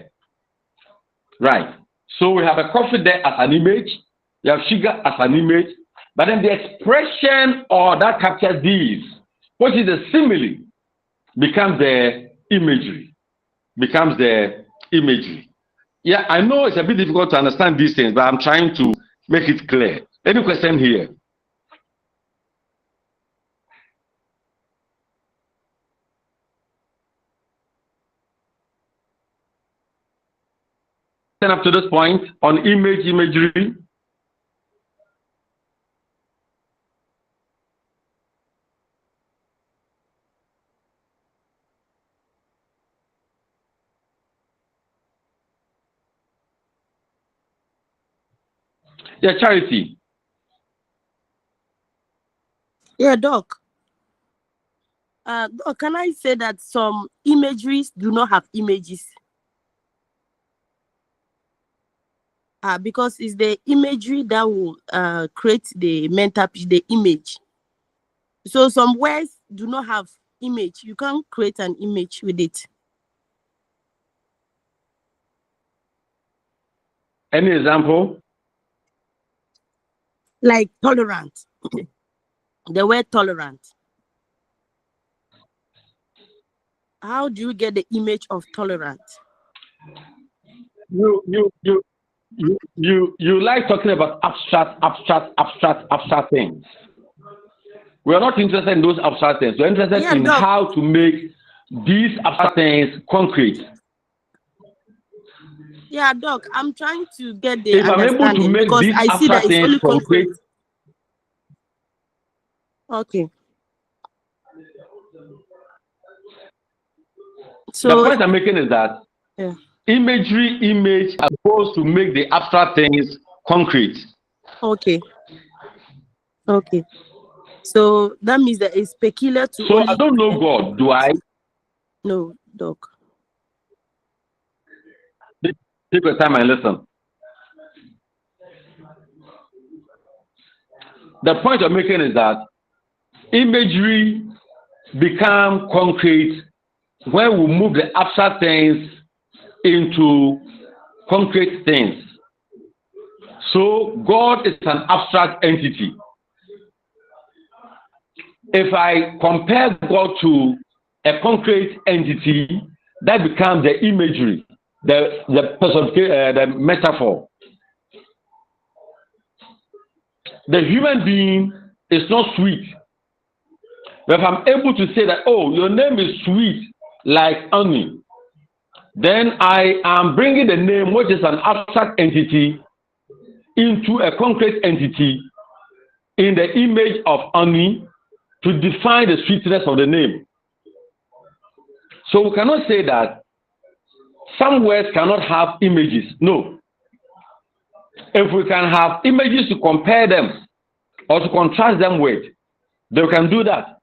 Speaker 2: Right. So we have a coffee there as an image. You have sugar as an image. But then the expression or that captures these, which is the simile, becomes the imagery. Becomes the imagery. Yeah, I know it's a bit difficult to understand these things, but I'm trying to make it clear. Any question here? Up to this point on imagery. Yeah, Charity.
Speaker 14: Yeah, Doc. Doc, can I say that some imageries do not have images? Because it's the imagery that will create the mental picture, the image. So some words do not have image. You can't create an image with it.
Speaker 2: Any example?
Speaker 14: Like tolerant. The word tolerant. How do you get the image of tolerant?
Speaker 2: You like talking about abstract things. We are not interested in those abstract things. We're interested in how to make these abstract things concrete.
Speaker 14: Yeah, Doc, I'm trying to get the
Speaker 2: if
Speaker 14: understanding
Speaker 2: I'm able to make
Speaker 14: because
Speaker 2: these
Speaker 14: I see that it's only concrete. Okay. So
Speaker 2: the point I'm making is that image are supposed to make the abstract things concrete.
Speaker 14: Okay. Okay. So that means that it's peculiar to.
Speaker 2: So I don't know God, do I?
Speaker 14: No, Doc.
Speaker 2: Take your time and listen. The point I'm making is that imagery become concrete when we move the abstract things into concrete things. So God is an abstract entity. If I compare God to a concrete entity, that becomes the imagery, the metaphor. The human being is not sweet. But if I'm able to say that, oh, your name is sweet like honey, then I am bringing the name, which is an abstract entity, into a concrete entity in the image of honey to define the sweetness of the name. So we cannot say that some words cannot have images. No. If we can have images to compare them or to contrast them with, they can do that.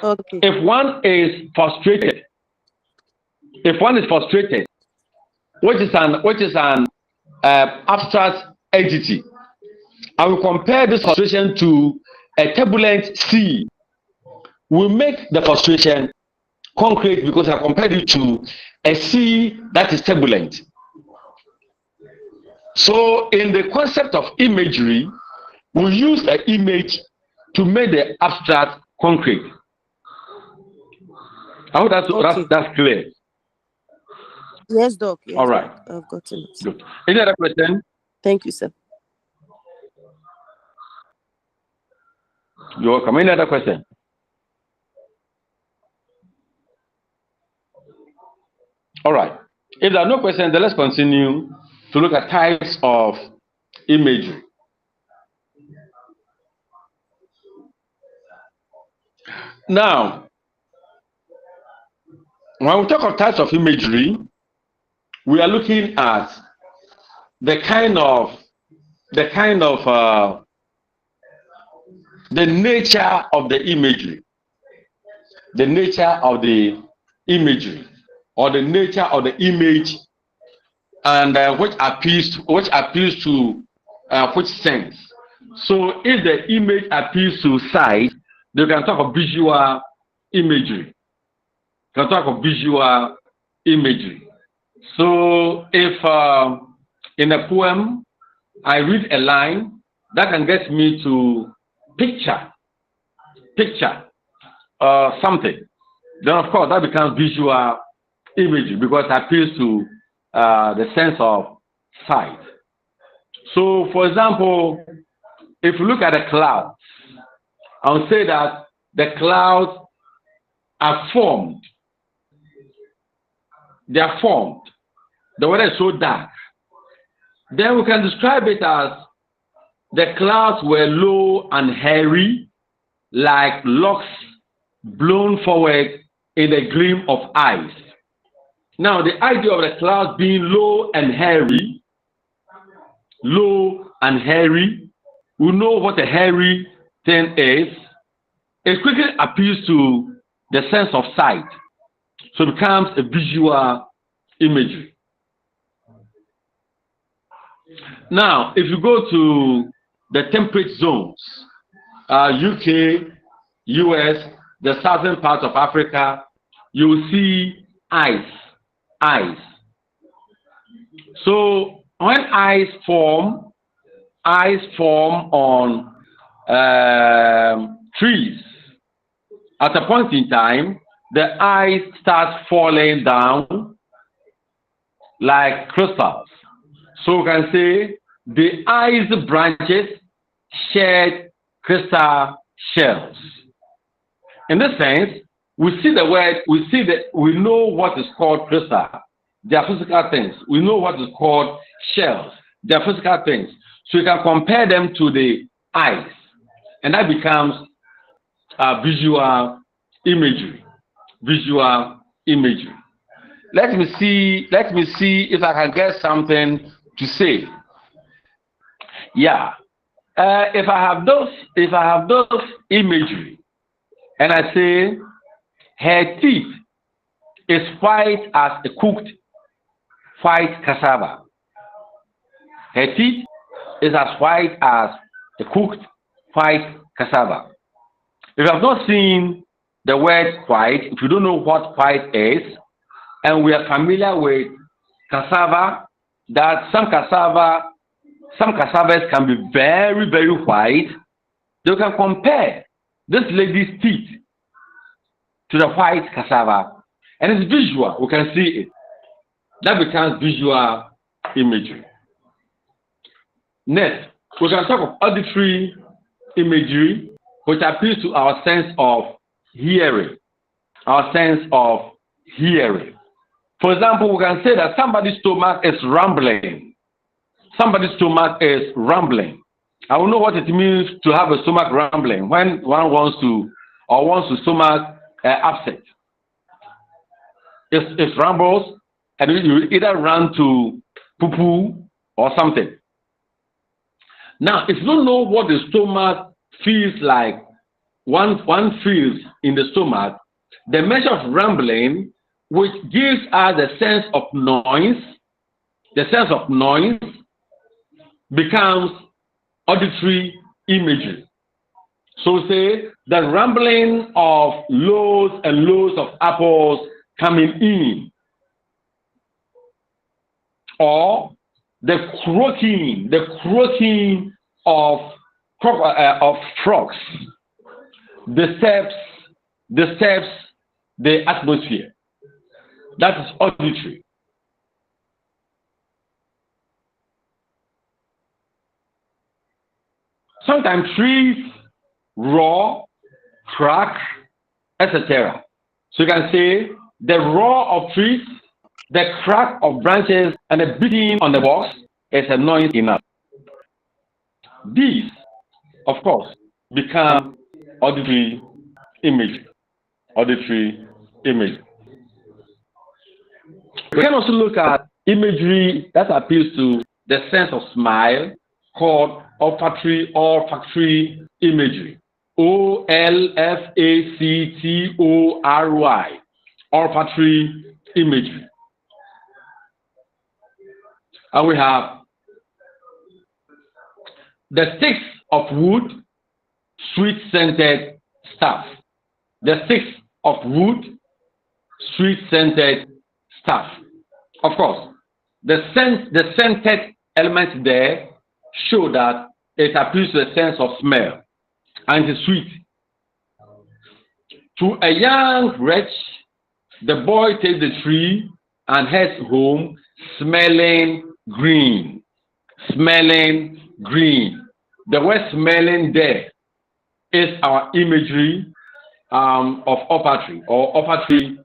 Speaker 14: Okay.
Speaker 2: If one is frustrated, which is an abstract entity, I will compare this frustration to a turbulent sea, we make the frustration concrete because I compared it to a sea that is turbulent. So in the concept of imagery, we use an image to make the abstract concrete. I hope that's clear.
Speaker 14: Yes, Doc. Yes,
Speaker 2: All right.
Speaker 14: Doc. I've gotten it.
Speaker 2: Good. Any other question?
Speaker 14: Thank you, sir.
Speaker 2: You're welcome. Any other question? All right. If there are no questions, then let's continue to look at types of imagery. Now, when we talk of types of imagery, we are looking at the nature of the imagery, the nature of the imagery, or the nature of the image, and which appeals to which sense. So, if the image appeals to sight, they can talk of visual imagery. Can talk of visual imagery. So, if in a poem I read a line that can get me to picture something, then of course that becomes visual imagery because it appeals to the sense of sight. So, for example, if you look at the clouds, I would say that the clouds are formed. They are formed. The weather is so dark. Then we can describe it as the clouds were low and hairy, like locks blown forward in the gleam of eyes. Now, the idea of the clouds being low and hairy, we know what a hairy thing is. It quickly appeals to the sense of sight. So it becomes a visual imagery. Now, if you go to the temperate zones, UK, US, the southern part of Africa, you will see ice. So when ice form on trees. At a point in time, the ice starts falling down like crystals. So we can say the ice branches shed crystal shells. In this sense, we know what is called crystal. They are physical things. We know what is called shells. They are physical things. So you can compare them to the ice, and that becomes visual imagery. Visual imagery. Let me see if I can get something to say. Yeah. If I have those imagery, and I say her teeth is white as a cooked white cassava. Her teeth is as white as a cooked white cassava. If you have not seen the word white, if you don't know what white is, and we are familiar with cassava, that some cassavas can be very, very white, you can compare this lady's teeth to the white cassava, and it's visual. We can see it. That becomes visual imagery. Next, we can talk of auditory imagery, which appeals to our sense of hearing. Our sense of hearing. For example, we can say that somebody's stomach is rumbling. Somebody's stomach is rumbling. I don't know what it means to have a stomach rumbling when one wants to stomach upset. It rumbles, and you either run to poo-poo or something. Now, if you don't know what the stomach feels like, one feels in the stomach, the measure of rumbling, which gives us the sense of noise, becomes auditory imagery. So say the rumbling of loads and loads of apples coming in, or the croaking of frogs disturbs the atmosphere. That is auditory. Sometimes trees roar, crack, etc. So you can say the roar of trees, the crack of branches, and the beating on the box is annoying enough. These, of course, become auditory imagery. Auditory imagery. We can also look at imagery that appeals to the sense of smile, called olfactory imagery. OLFACTORY. Olfactory imagery. And we have the sticks of wood, sweet-scented stuff. The sticks of wood, sweet-scented stuff. Of course, the scented elements there show that it appeals to a sense of smell and it's sweet. To a young wretch, the boy takes the tree and heads home smelling green. Smelling green. The word smelling there is our imagery of olfactory or olfactory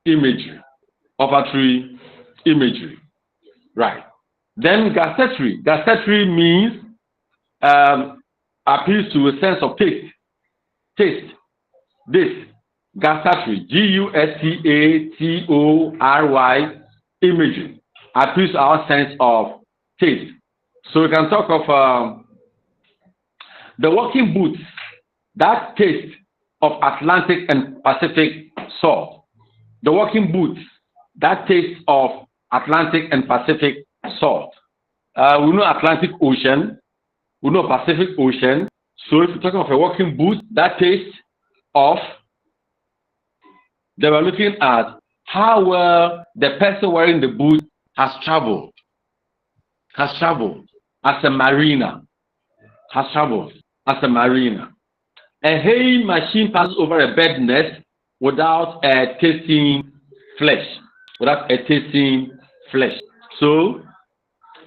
Speaker 2: imagery. Olfactory imagery. Right. Then gustatory. Gustatory means appeals to a sense of taste. Taste. This. Gustatory. GUSTATORY imagery. Appeals to our sense of taste. So we can talk of the walking boots. That taste of Atlantic and Pacific salt. The walking boots. That taste of Atlantic and Pacific salt. We know Atlantic Ocean, we know Pacific Ocean. So if you're talking of a walking boot, that taste of, they were looking at how well the person wearing the boot has traveled as a mariner, A haying machine passes over a bird nest without tasting flesh, So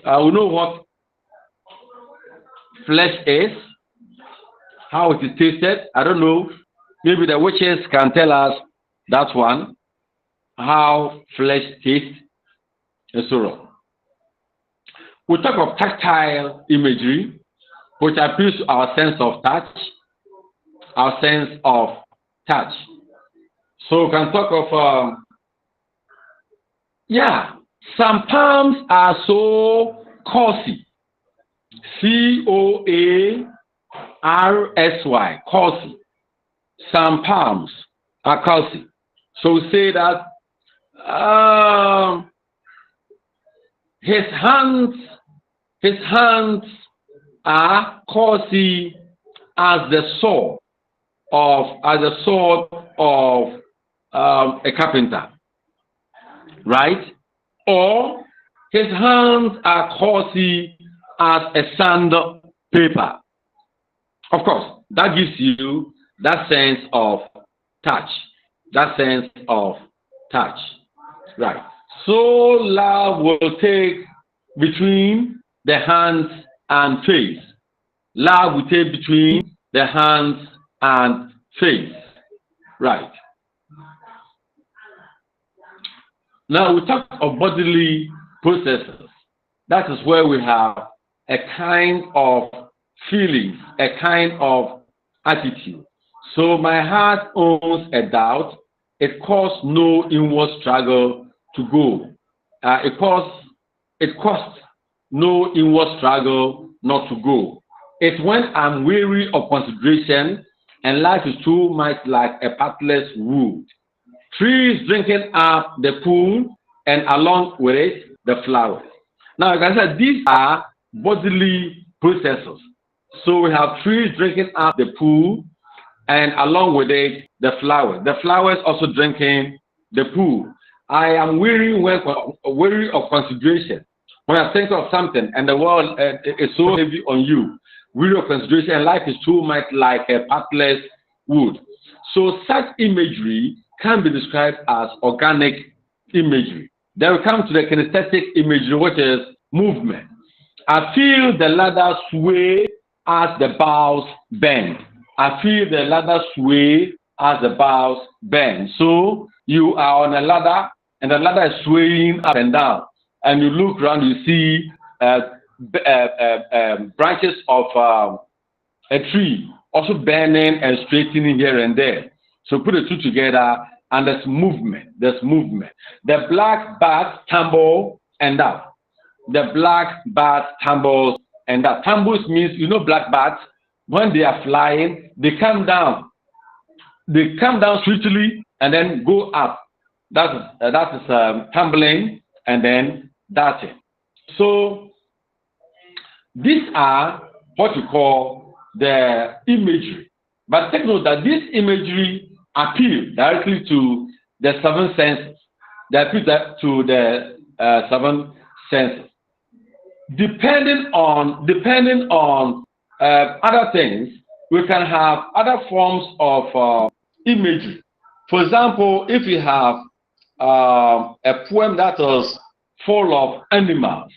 Speaker 2: we know what flesh is, how it is tasted. I don't know. Maybe the witches can tell us that one, how flesh tastes, and so on. We talk of tactile imagery, which appeals to our sense of touch. So we can talk of, some palms are so cozy. COARSY, cozy. Some palms are cozy. So we say that his hands are cozy as the sword of a carpenter, right? Or his hands are cozy as a sandpaper. Of course, that gives you that sense of touch. Right. So love will take between the hands and face. Love will take between the hands and face. Right. Now we talk of bodily processes. That is where we have a kind of feeling, a kind of attitude. So my heart owns a doubt. It costs no inward struggle to go. It costs no inward struggle not to go. It's when I'm weary of consideration and life is too much like a pathless wood. Trees drinking up the pool and along with it, the flowers. Now, like I said, these are bodily processes. So we have trees drinking up the pool and along with it, the flowers. The flowers also drinking the pool. I am weary of consideration. When I think of something and the world is so heavy on you, weary of consideration, and life is too much like a pathless wood. So such imagery can be described as organic imagery. Then we come to the kinesthetic imagery, which is movement. I feel the ladder sway as the boughs bend. I feel the ladder sway as the boughs bend. So you are on a ladder, and the ladder is swaying up and down. And you look around, you see branches of a tree also bending and straightening here and there. So put the two together, and there's movement. There's movement. The black bat tumble and up. The black bat tumbles and up. Tumbles means, you know, black bats, when they are flying, they come down. They come down swiftly and then go up. That is tumbling and then darting. So these are what you call the imagery. But take note that this imagery appeal directly to the seven senses. They appeal to the seven senses. Depending on other things, we can have other forms of imagery. For example, if you have a poem that is full of animals,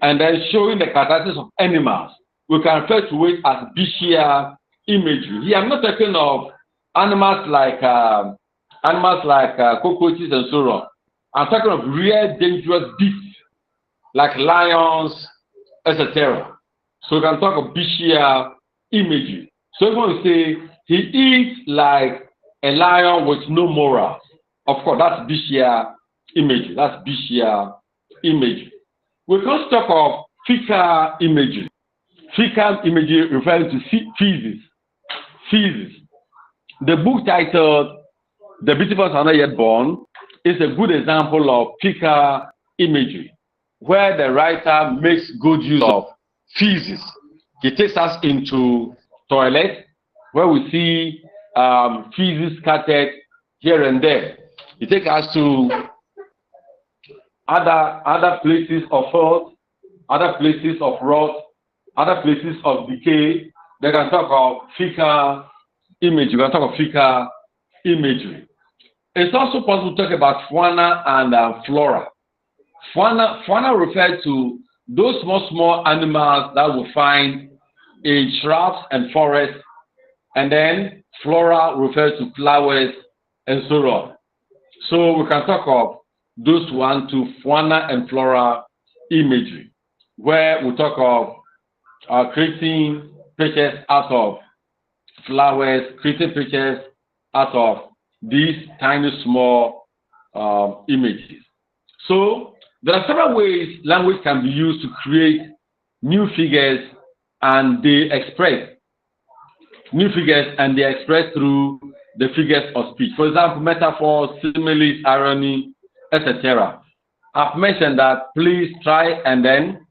Speaker 2: and then showing the characteristics of animals, we can refer to it as bestial imagery. Here, I'm not talking of animals like cockroaches and so on. I'm talking of real dangerous beasts like lions, etc. So we can talk of bestial imagery. So when we say he eats like a lion with no morals, of course that's bestial imagery. That's bestial imagery. We can also talk of fecal imagery. Fecal imagery referring to feces. Feces. The book titled "The Beautiful Are Not Yet Born" is a good example of fecal imagery, where the writer makes good use of feces. He takes us into toilet, where we see feces scattered here and there. He takes us to other places of filth, other places of rot, other places of decay. They can talk of fecal imagery. We can talk of fecal imagery. It's also possible to talk about fauna and flora. Fauna refers to those small animals that we find in shrubs and forests, and then flora refers to flowers and so on. So we can talk of those fauna and flora imagery, where we talk of creating pictures out of flowers, creating pictures out of these tiny small images. So there are several ways language can be used to create new figures, and they express new figures, and they express through the figures of speech. For example, metaphors, similes, irony, etc. I've mentioned that. Please try and then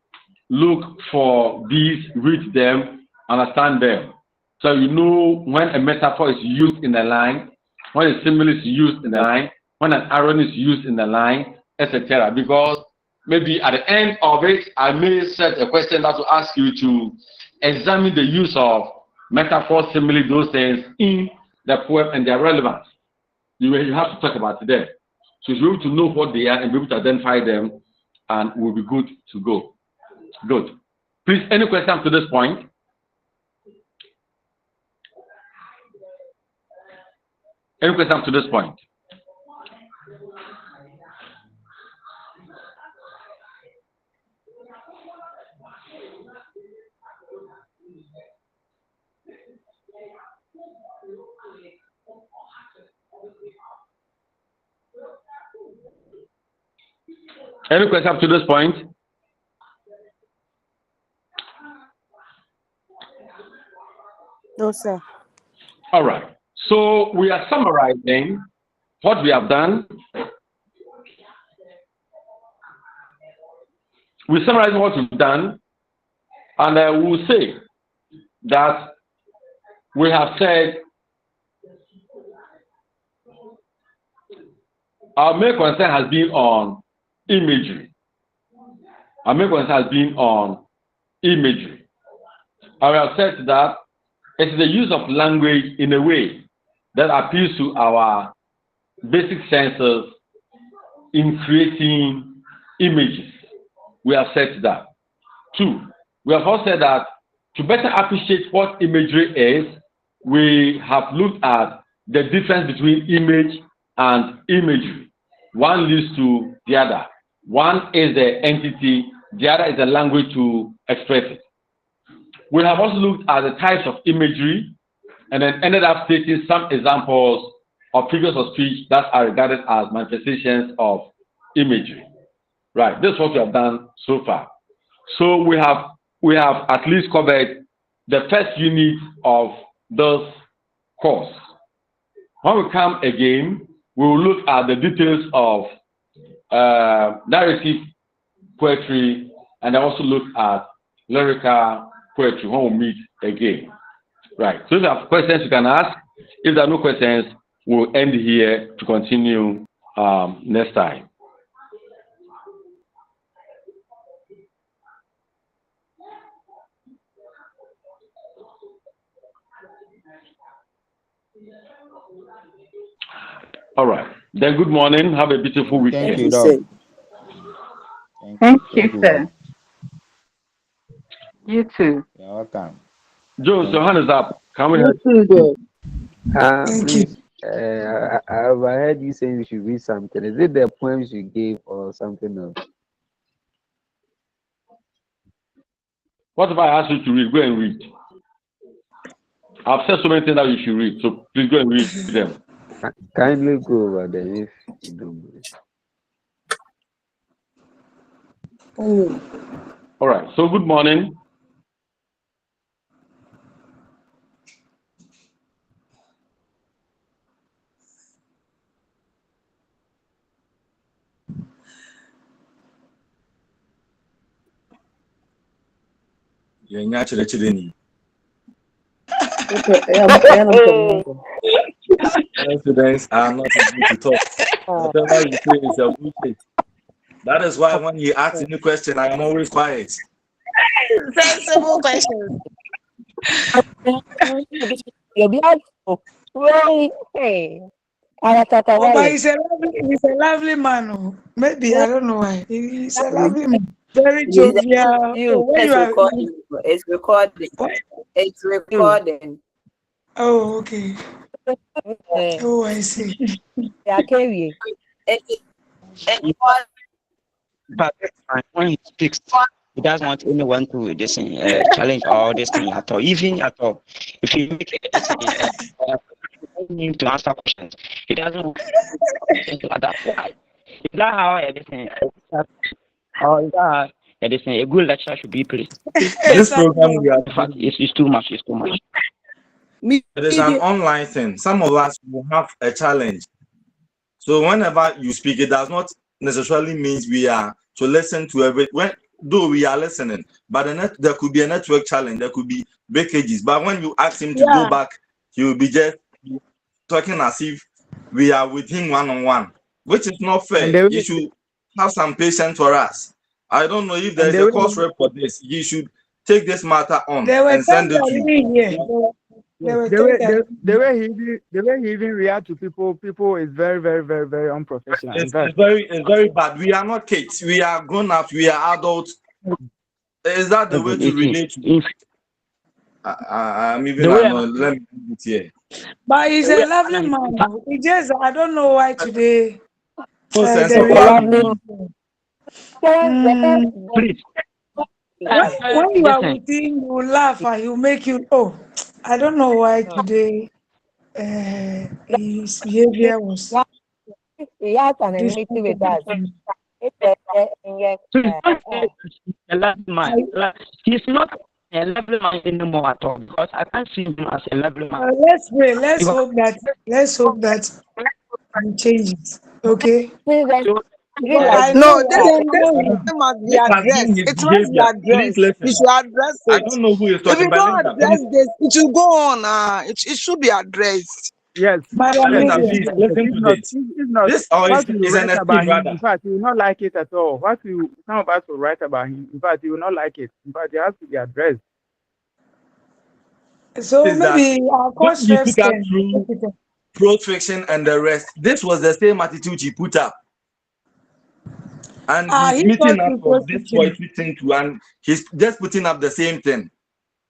Speaker 2: look for these, read them, understand them. So you know when a metaphor is used in a line, when a simile is used in a line, when an irony is used in a line, etc. Because maybe at the end of it, I may set a question that will ask you to examine the use of metaphor, simile, those things in the poem and their relevance. You have to talk about them. So you'll be able to know what they are and be able to identify them, and we'll be good to go. Good. Please, any questions to this point? Any questions to this point? Any questions up to this point?
Speaker 14: No, sir.
Speaker 2: All right. So we are summarizing what we have done. We summarize what we've done, and we'll say that we have said our main concern has been on imagery. Our main concern has been on imagery. I have said that It's the use of language in a way that appeals to our basic senses in creating images. We have said that. 2, we have also said that to better appreciate what imagery is, we have looked at the difference between image and imagery. One leads to the other. One is the entity, the other is the language to express it. We have also looked at the types of imagery and then ended up stating some examples of figures of speech that are regarded as manifestations of imagery. Right, this is what we have done so far. So we have at least covered the first unit of this course. When we come again, we will look at the details of narrative poetry and also look at lyrical poetry when we meet again. Right. So if you have questions, you can ask. If there are no questions, we'll end here to continue next time. All right. Then good morning. Have a beautiful weekend.
Speaker 15: Thank you, Doc.
Speaker 16: Thank you, sir. You too.
Speaker 15: You're welcome.
Speaker 2: Jones, your hand is up. Can we
Speaker 16: You
Speaker 2: help?
Speaker 16: too,
Speaker 11: Please, I overheard you say you should read something. Is it the poems you gave or something else?
Speaker 2: What if I ask you to read? Go and read. I've said so many things that you should read, so please go and read them.
Speaker 11: Kindly go over there if you don't believe.
Speaker 2: All right. So good morning.
Speaker 17: Students are not able to talk. Whatever you say is a bullshit. That is why when you ask any question, I am always quiet.
Speaker 14: Sensible questions.
Speaker 9: But he's a lovely man. Oh. Maybe I don't know why. He's a lovely man. Very jovial.
Speaker 3: It's recording. It's recording.
Speaker 9: Oh, okay. Oh, I see.
Speaker 7: But when he speaks, he doesn't want anyone to challenge all this thing at all. Even at all, if you make him to answer questions, he doesn't want like that. Why? Is that how everything? Or is that a good lecture should be placed?
Speaker 17: This program we are
Speaker 7: it's too much. It's too much.
Speaker 17: It is an online thing. Some of us will have a challenge. So whenever you speak, it does not necessarily mean we are to listen to everything. Though we are listening, but there could be a network challenge. There could be breakages. But when you ask him to go back, he will be just talking as if we are with him one-on-one, which is not fair. You should have some patience for us. I don't know if there's a course rep for this. You should take this matter on and send it to you.
Speaker 4: The way he even react to people is very, very, very, very unprofessional.
Speaker 17: It's very bad. We are not kids. We are grown up. We are adults. Is that the way to relate to? I'm even let me put it here.
Speaker 9: But he's a lovely man. He just, I don't know why today.
Speaker 17: Please.
Speaker 9: When you are with him, you will laugh and he'll make you, I don't know why today his behavior was.
Speaker 14: He has an enmity with us.
Speaker 7: A lovely man. He's not a lovely man anymore at all because I can't see him as a lovely man.
Speaker 9: Let's pray. Let's hope that he changes. Okay.
Speaker 18: No, this must be addressed. It must be addressed. You should address it.
Speaker 17: I don't know who is talking.
Speaker 18: If you don't address this, it will go on. It should be addressed.
Speaker 4: Yes.
Speaker 17: Please listen to this. This is an
Speaker 4: in fact, you will not like it at all. Some of us will write about him. In fact, you will not like it. In fact, it has to be addressed.
Speaker 9: So
Speaker 17: Is that
Speaker 9: maybe our
Speaker 17: when
Speaker 9: course
Speaker 17: he
Speaker 9: reps
Speaker 17: took us
Speaker 9: can
Speaker 17: through
Speaker 9: take it up.
Speaker 17: pro-friction and the rest, this was the same attitude he put up. And he's
Speaker 9: He
Speaker 17: meeting
Speaker 9: taught
Speaker 17: up
Speaker 9: you
Speaker 17: of this
Speaker 9: pro-fiction.
Speaker 17: poetry thing too, and he's just putting up the same thing.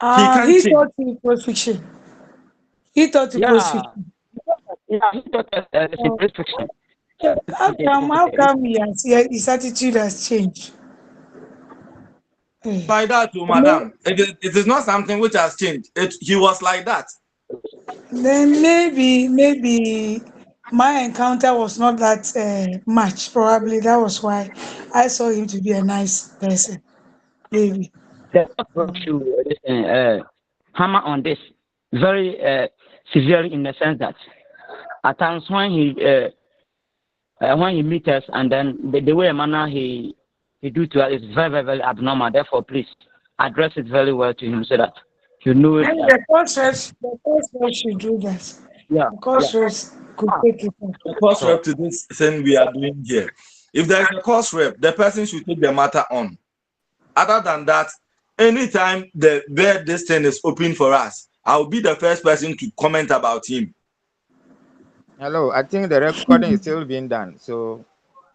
Speaker 17: He
Speaker 9: He
Speaker 17: can't change.
Speaker 9: taught you pro-fiction. He taught you
Speaker 7: Yeah.
Speaker 9: pro-fiction.
Speaker 7: Yeah, he taught us the prescription.
Speaker 9: How come his attitude has changed?
Speaker 17: Like that, too, madam. It is not something which has changed. He was like that.
Speaker 9: Then maybe my encounter was not that much. Probably that was why I saw him to be a nice person. Maybe.
Speaker 7: To hammer on this very severely in the sense that at times when he meets us and then the way manner he do to us is very, very, very abnormal. Therefore, please address it very well to him so that you know it.
Speaker 9: And the course reps should do that.
Speaker 7: Yeah.
Speaker 9: The course reps could take it up.
Speaker 17: The course rep to this thing we are doing here. If there is a course rep, the person should take the matter on. Other than that, anytime this thing is open for us, I'll be the first person to comment about him.
Speaker 16: Hello, I think the recording is still being done. So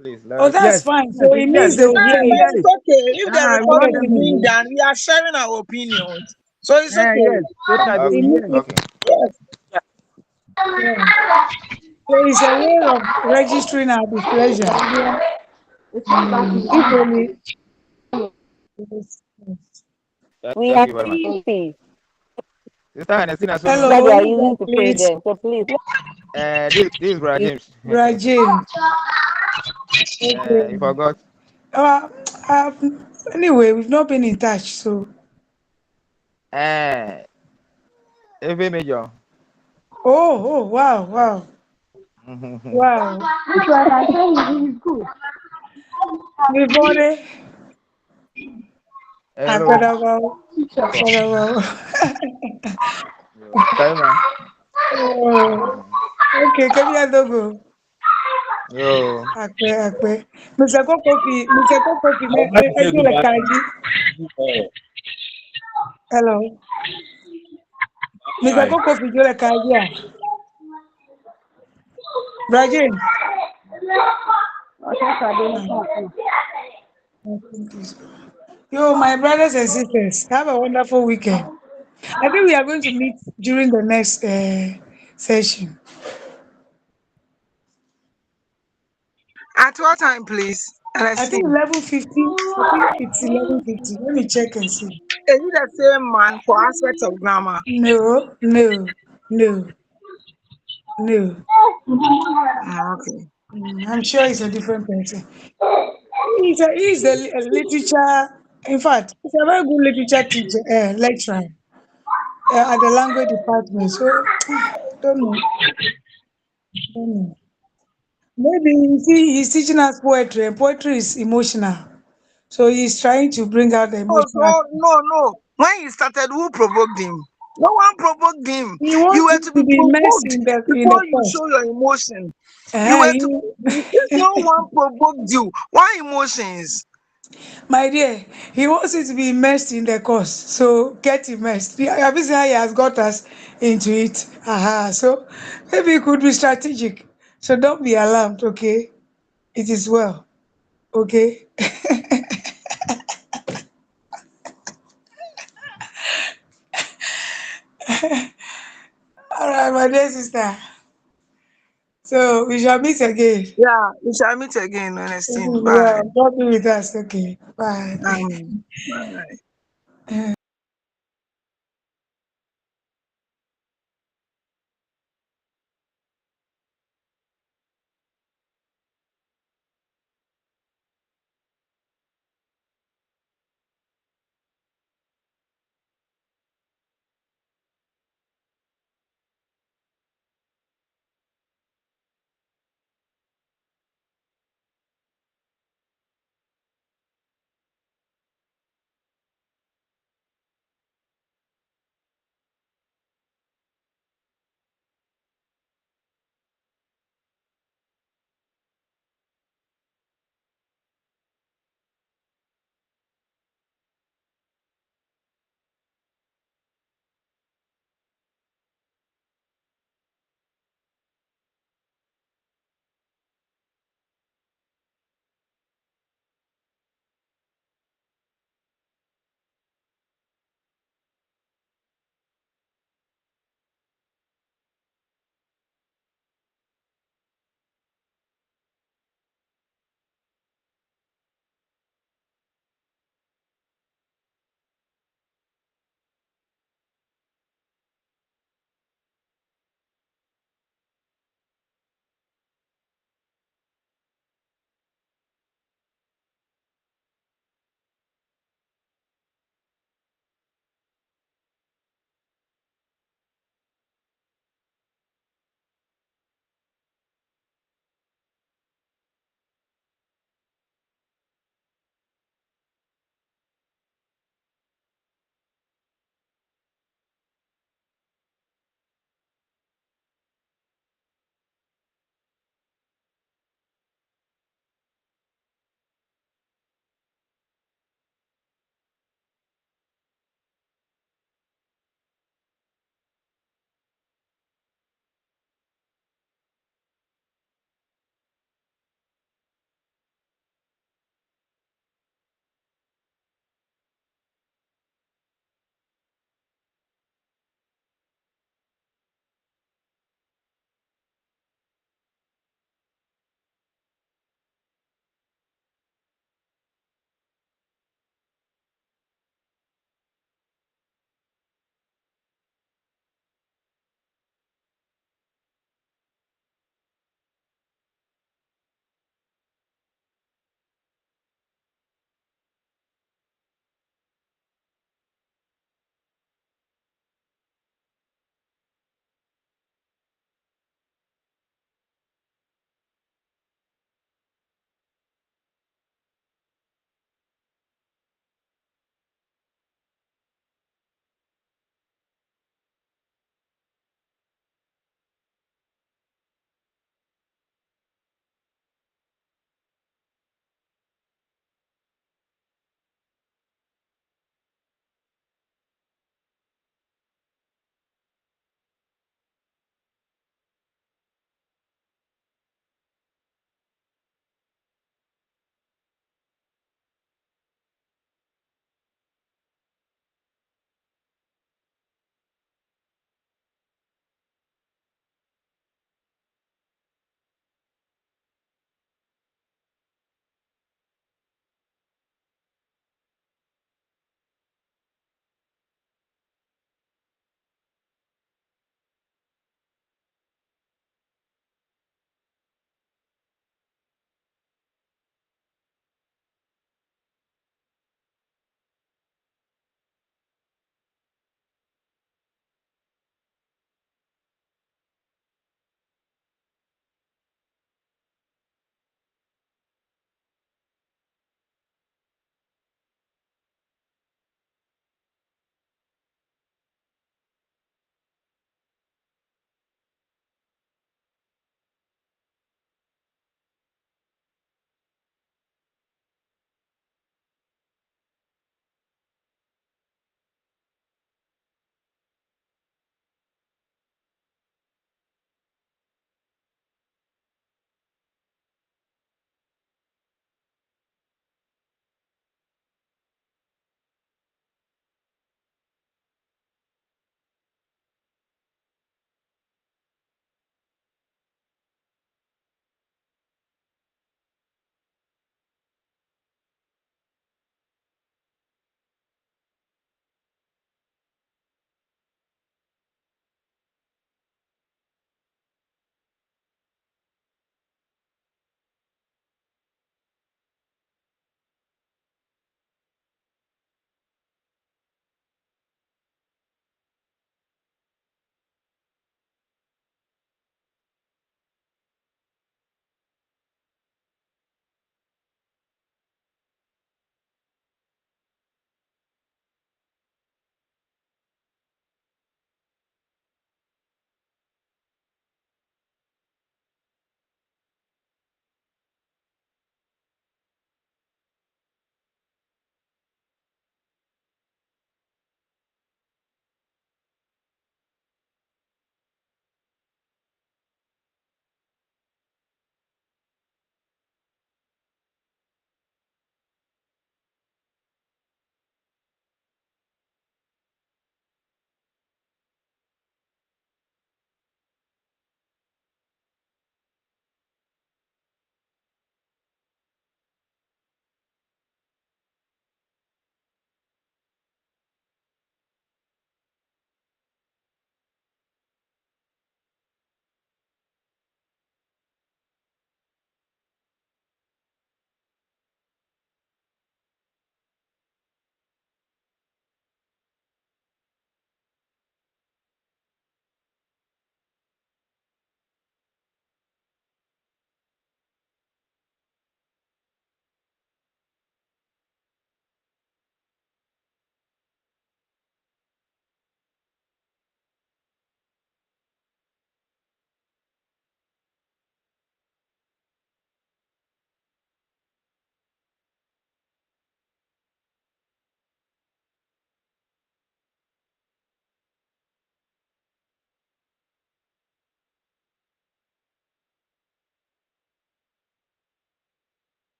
Speaker 16: please let
Speaker 9: Oh, that's fine. So it means they will hear
Speaker 18: Yes,
Speaker 9: it.
Speaker 18: it's okay. If the
Speaker 9: We want
Speaker 18: recording
Speaker 9: them
Speaker 18: is
Speaker 9: to
Speaker 18: being
Speaker 9: hear it.
Speaker 18: done, we are sharing our opinions. So it's okay.
Speaker 16: Yes, so that they will hear it.
Speaker 18: Okay.
Speaker 9: Yeah. So it's a way of registering our displeasure. If only.
Speaker 3: We
Speaker 16: Thank
Speaker 3: are
Speaker 16: you very much.
Speaker 3: sleepy.
Speaker 16: Sister Ernestina, so
Speaker 3: That they are using to pay them. So please.
Speaker 16: this is Brother James.
Speaker 9: Brother James.
Speaker 16: You forgot.
Speaker 9: Anyway, we've not been in touch, so.
Speaker 16: Every major.
Speaker 9: Oh, wow. Wow.
Speaker 13: Which one I say is good.
Speaker 9: Everybody.
Speaker 16: Hello.
Speaker 9: Okay, come here, Dogo.
Speaker 16: Yo.
Speaker 9: Akpe. Mr. Kokofi, hello. Mr. Kokofi, Jola Kaji. Brajin. Yo, my brothers and sisters, have a wonderful weekend. I think we are going to meet during the next session.
Speaker 18: At what time, please?
Speaker 9: I think 11:50. I think it's 11:50. Let me check and see.
Speaker 18: Is it the same man for aspects of grammar?
Speaker 9: No.
Speaker 18: Okay.
Speaker 9: I'm sure it's a different person. He's a literature. In fact, he's a very good literature teacher, lecturer at the language department. So, don't know. Maybe you see, he's teaching us poetry, and poetry is emotional. So he's trying to bring out the
Speaker 18: Oh,
Speaker 9: emotional.
Speaker 18: so no. When he started, who provoked him? No one provoked him.
Speaker 9: He wants
Speaker 18: You were to be
Speaker 9: immersed
Speaker 18: provoked
Speaker 9: in
Speaker 18: before
Speaker 9: the
Speaker 18: you
Speaker 9: course.
Speaker 18: show your emotion. You were to. If no one provoked you, why emotions?
Speaker 9: My dear, he wants you to be immersed in the course. So get immersed. Have you seen how he has got us into it? So maybe it could be strategic. So don't be alarmed, okay? It is well. Okay? All right, my dear sister. So we shall meet again.
Speaker 18: Yeah, we shall meet again, Ernestine. Bye.
Speaker 9: Yeah, God be with us. Okay. Bye.
Speaker 18: Bye.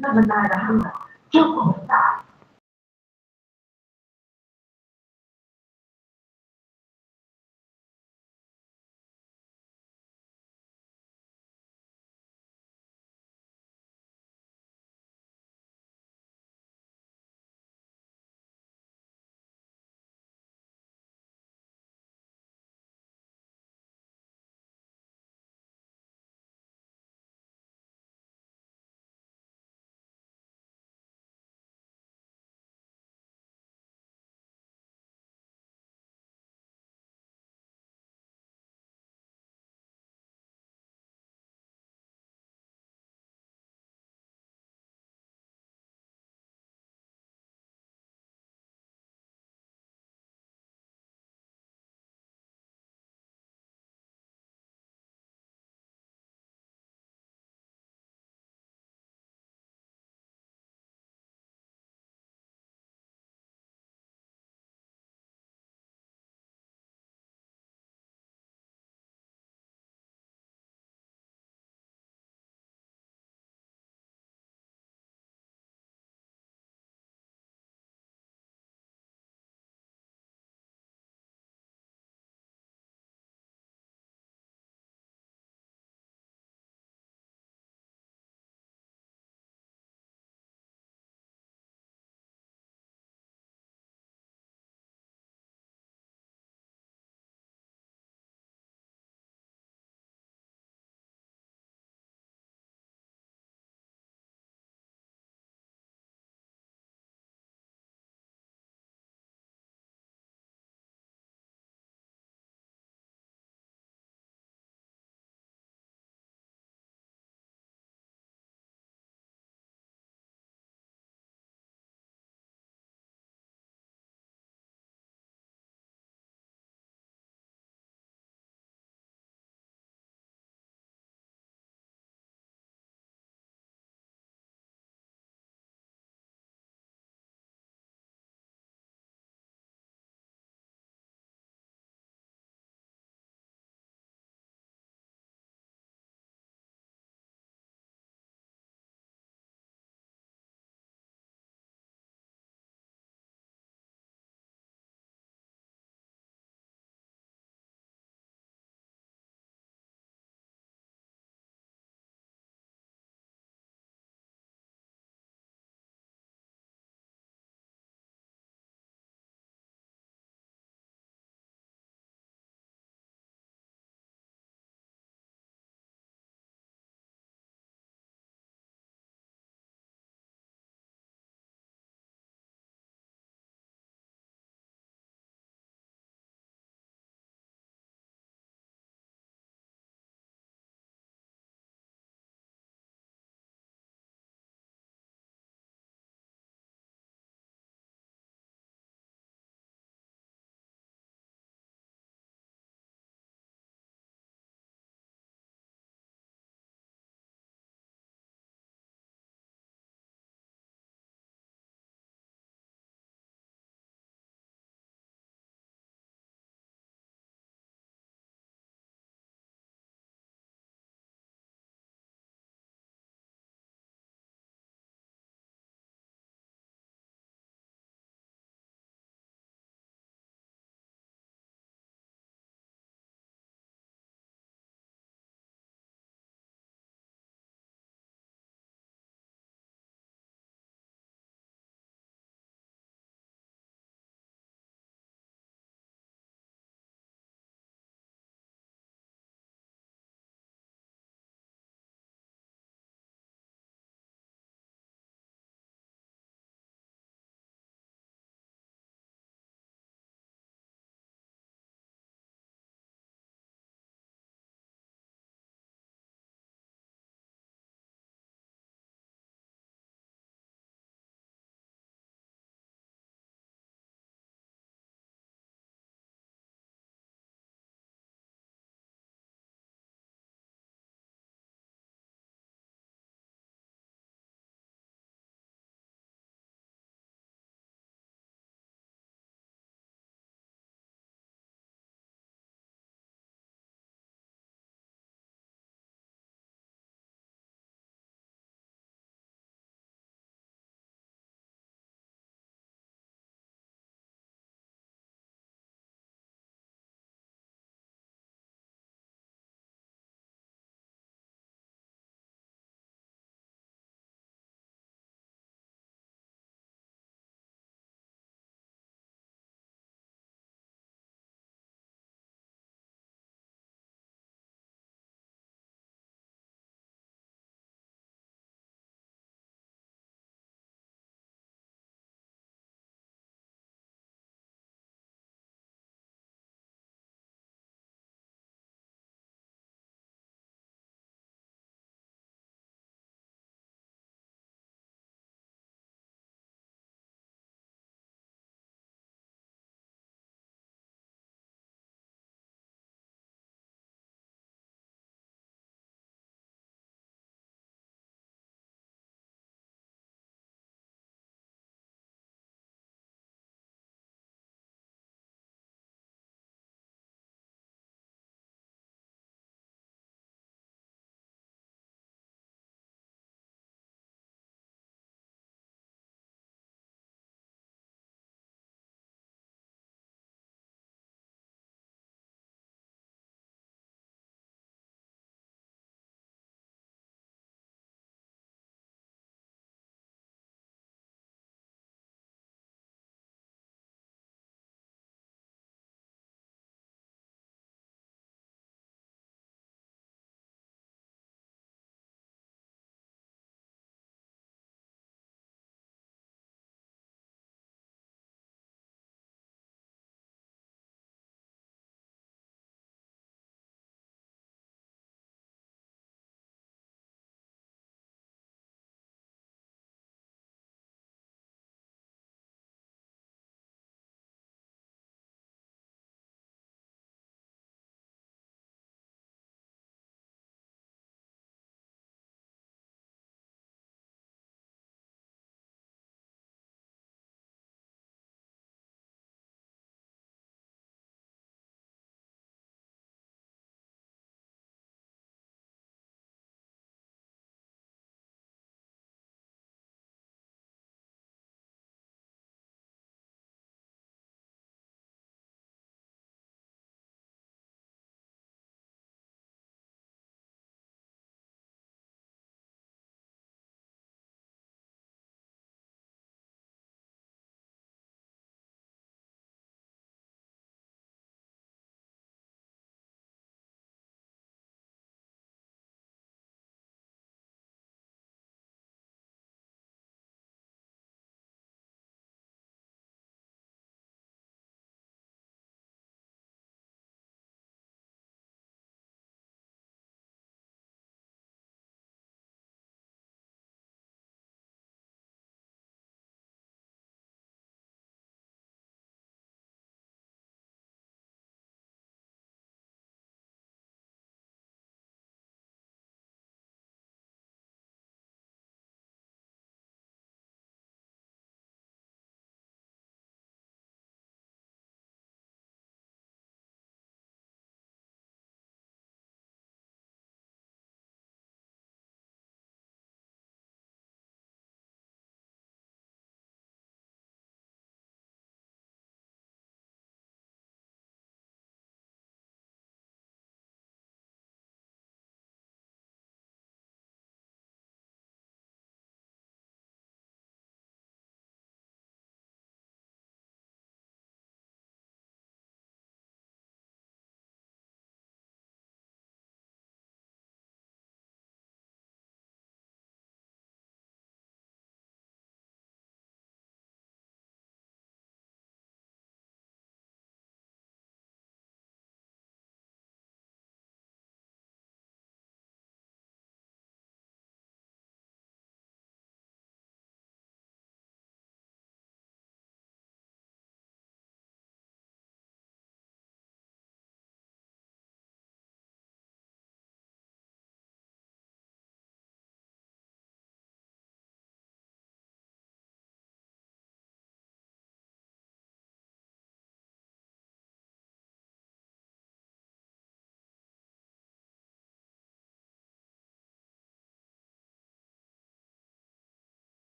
Speaker 13: 那么大的，就恐大。